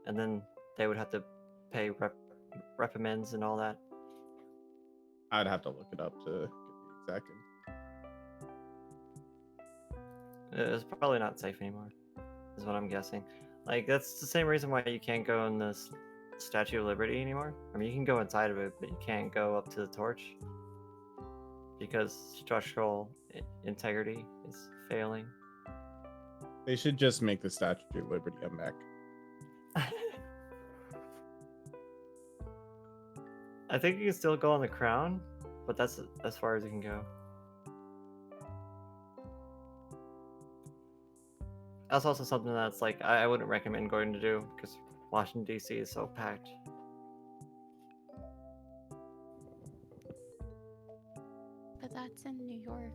And then they would have to pay reprimands and all that. I'd have to look it up to get the exact. It's probably not safe anymore, is what I'm guessing. Like, that's the same reason why you can't go in the Statue of Liberty anymore. I mean, you can go inside of it, but you can't go up to the torch. Because structural integrity is failing. They should just make the Statue of Liberty a mech. I think you can still go on the crown, but that's as far as you can go. That's also something that's like I wouldn't recommend going to do because Washington D.C. is so packed. But that's in New York.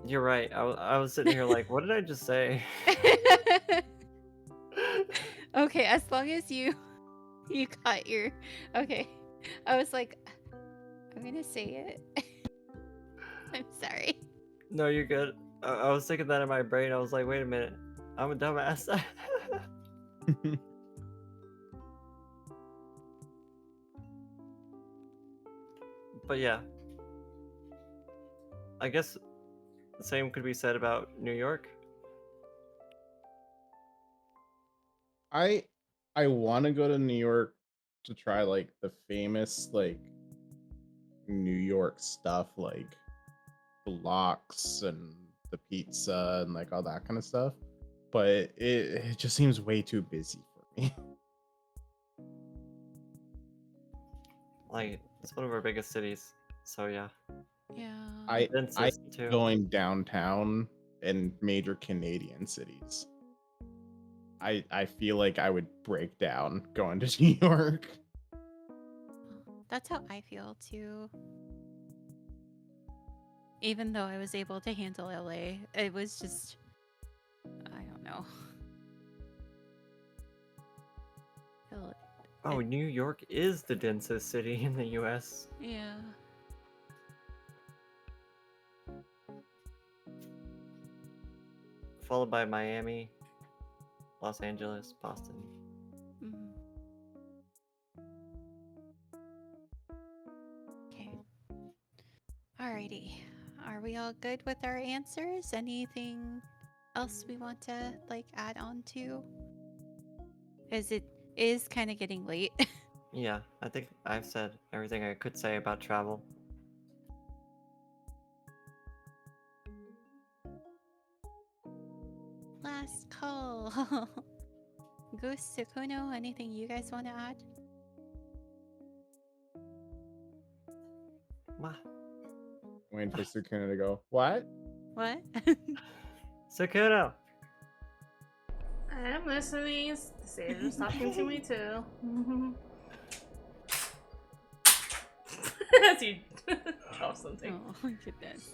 You're right. I was sitting here like, what did I just say? Okay, as long as you got your okay. I was like, I'm gonna say it. I'm sorry. No, you're good. I was thinking that in my brain. I was like, wait a minute. I'm a dumbass. But yeah. I guess the same could be said about New York. I want to go to New York to try like the famous like New York stuff, like the locks and the pizza and like all that kind of stuff. But it just seems way too busy for me. Like, it's one of our biggest cities. So yeah. Yeah. I Densest, too. going downtown in major Canadian cities. I feel like I would break down going to New York. That's how I feel too. Even though I was able to handle LA, it was just I don't know. Oh, New York is the densest city in the US. Yeah. Followed by Miami, Los Angeles, Boston. Mhm. Okay. Alrighty. Are we all good with our answers? Anything else we want to like add on to? As it is kind of getting late. Yeah, I think I've said everything I could say about travel. Last call. Goose, Sakuno, anything you guys want to add? Ma. Waiting for Sukuna to go, what? What? Sakuno! I am listening. Sailor's talking to me too. As you drop something. Oh my goodness.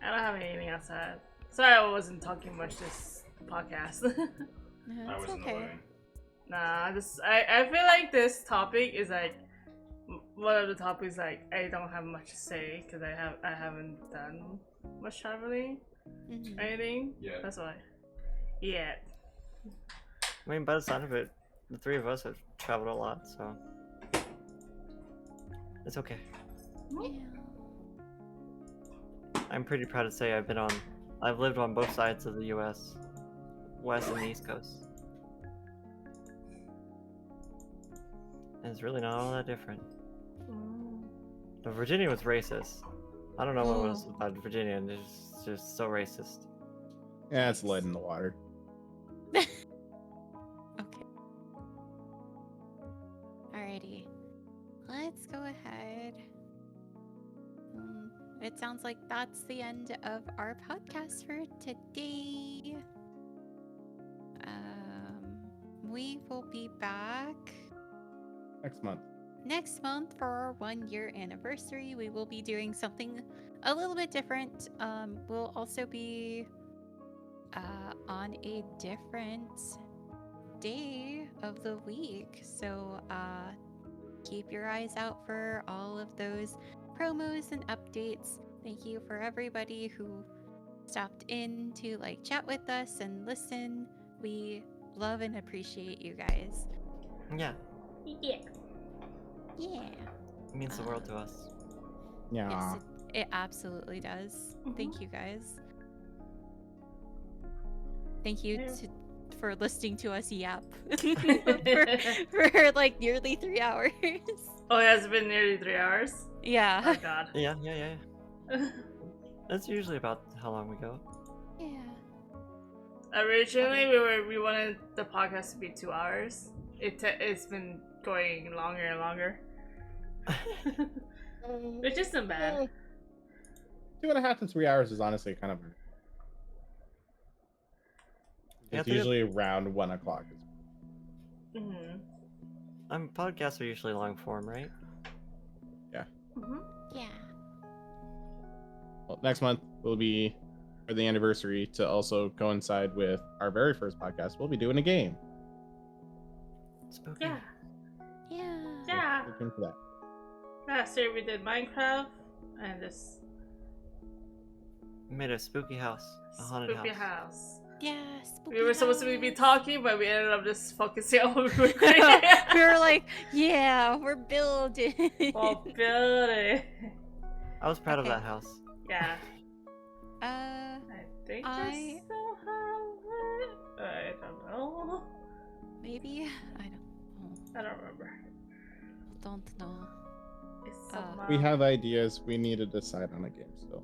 I don't have anything else to add. Sorry I wasn't talking much this podcast. No, I it's was in the okay. way. Nah, I feel like this topic is like one of the topics like I don't have much to say because I haven't done much traveling Mhm. or anything. Yeah. That's why. Yeah. I mean, by the sound of it, the three of us have traveled a lot, so it's okay. Yeah. I'm pretty proud to say I've lived on both sides of the US, West and the East Coast. And it's really not all that different. But Virginia was racist. I don't know what it was about Virginia, and it's just so racist. Yeah, it's lead in the water. Okay. Alrighty. Let's go ahead. it sounds like that's the end of our podcast for today. We will be back next month for our 1-year anniversary. We will be doing something a little bit different. We'll also be on a different day of the week, so keep your eyes out for all of those promos and updates. Thank you for everybody who stopped in to like chat with us and listen. We love and appreciate you guys. Yeah, Yeah. Yeah. it means the world to us. Yeah. Yes, it absolutely does. Thank you guys. Thank you for listening to us yap for like nearly 3 hours. Oh, it has been nearly 3 hours? Yeah. Oh god. Yeah. That's usually about how long we go. Yeah. Originally, we wanted the podcast to be 2 hours. It's been going longer and longer. Which isn't bad. 2.5 to 3 hours is honestly kind of. Yeah, It's usually around 1 o'clock. Podcasts are usually long form, right? Yeah. Yeah. Well, next month will be for the anniversary to also coincide with our very first podcast. We'll be doing a game. Spooky. Yeah. Yeah. Yeah. Looking for that. Last year we did Minecraft and this We made a spooky house. A haunted spooky house. house. Yeah. We were supposed to be house. talking, but we ended up just focusing on what we were doing. We were like, yeah, we're building. Well, building. I was proud of Okay. that house. Yeah. Uh, I think I- I still have it. I don't know. maybe I don't remember. don't know. It's some, We have ideas. We need to decide on a game still.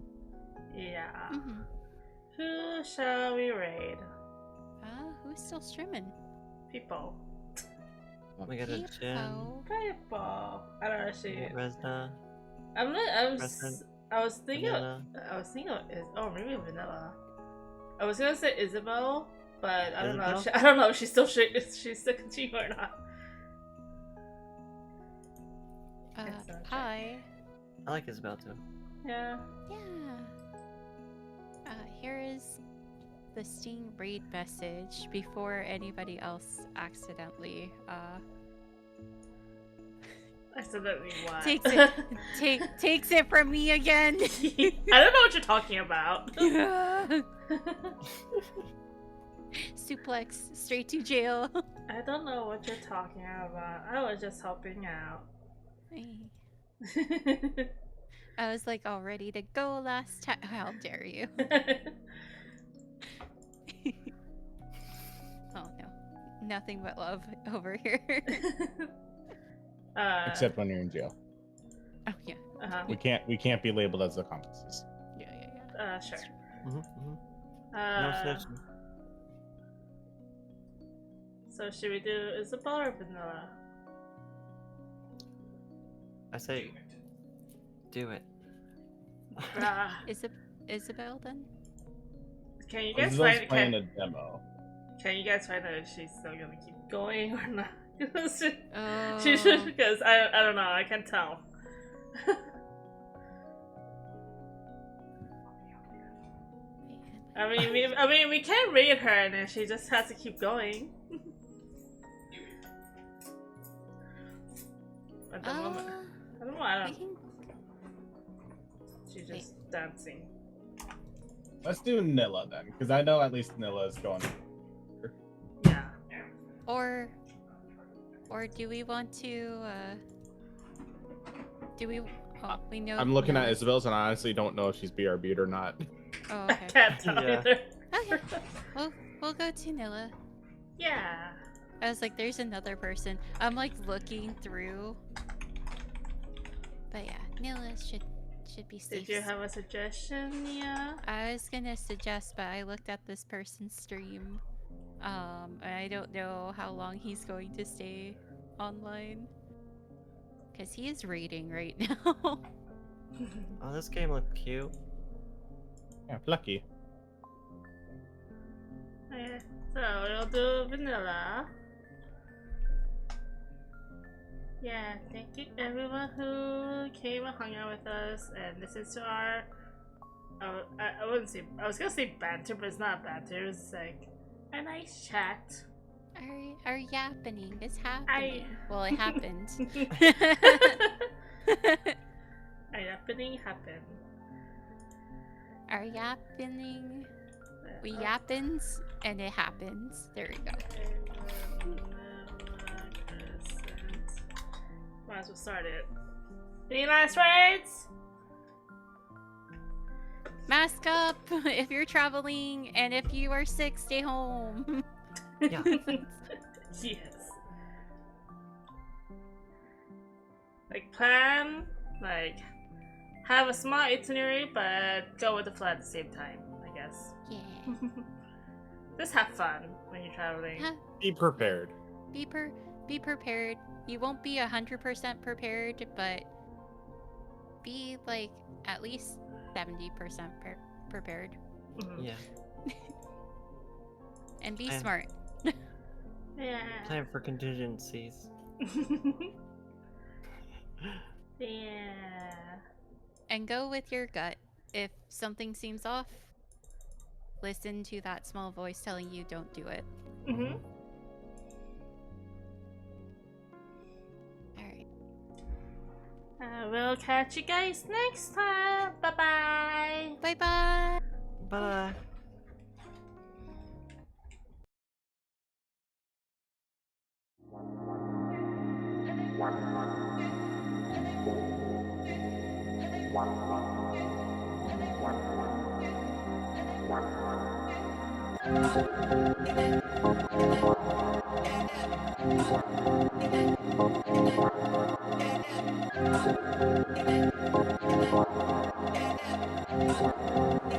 Yeah. Mm-hmm. Who shall we raid? Who's still streaming? People. We got a Jin. People. People. I don't know. Resna. I was thinking. Vanilla. Oh, maybe Vanilla. I was gonna say Isabel, but I don't know. Isabel? I don't know if she's still continuing or not. It's not Hi. I like Isabel too. Yeah. Yeah. Here is the Sting raid message before anybody else accidentally Accidentally what? takes it from me again. I don't know what you're talking about. Suplex straight to jail. I don't know what you're talking about. I was just helping out. I was like all ready to go last time. How dare you? Oh no, nothing but love over here. Except when you're in jail. Oh yeah. We can't be labeled as accomplices. Yeah. Sure. No snitching. So should we do Isabel or Vanilla? I say, do it. Isabel then? Can you guys Isabel's find? playing a demo. Can you guys find out if she's still gonna keep going or not? Oh. She should, because I don't know. I can't tell. I mean, we can raid her, and then she just has to keep going. At the moment, I don't know. She's just dancing. Let's do Nilla then, because I know at least Nilla is going. Yeah. Or do we want to? Do we? Oh, we know. I'm looking at Isabel's, and I honestly don't know if she's BRB'd or not. Oh, I okay. can't tell Yeah. either. Okay. We'll go to Nilla. Yeah. I was like, there's another person. I'm like looking through. But yeah, Nilla should be safe. Did you have a suggestion, Nia? I was gonna suggest, but I looked at this person's stream. And I don't know how long he's going to stay online. Because he is raiding right now. Oh, this game looked cute. Yeah, lucky. Okay, so we'll do vanilla. Yeah, thank you everyone who came and hung out with us and listened to our I wouldn't say, I was gonna say banter, but it's not banter, it's like a nice chat. Our yappening is happening. Well, it happened. Our yappening happened. Our yappening. We yappins and it happens. There we go. Might as well start it. Any last words? Mask up if you're traveling, and if you are sick, stay home. Yeah. Yes. Like plan, like have a small itinerary, but go with the flow at the same time, I guess. Yeah. Just have fun when you're traveling. Be prepared. Be prepared. You won't be 100% prepared, but be like at least 70% prepared. Mhm. Yeah. And be And- smart. Yeah. Plan for contingencies. Yeah. And go with your gut. If something seems off, listen to that small voice telling you don't do it. Mhm. Alright. We'll catch you guys next time. Bye bye. Bye bye! Bye. Wow.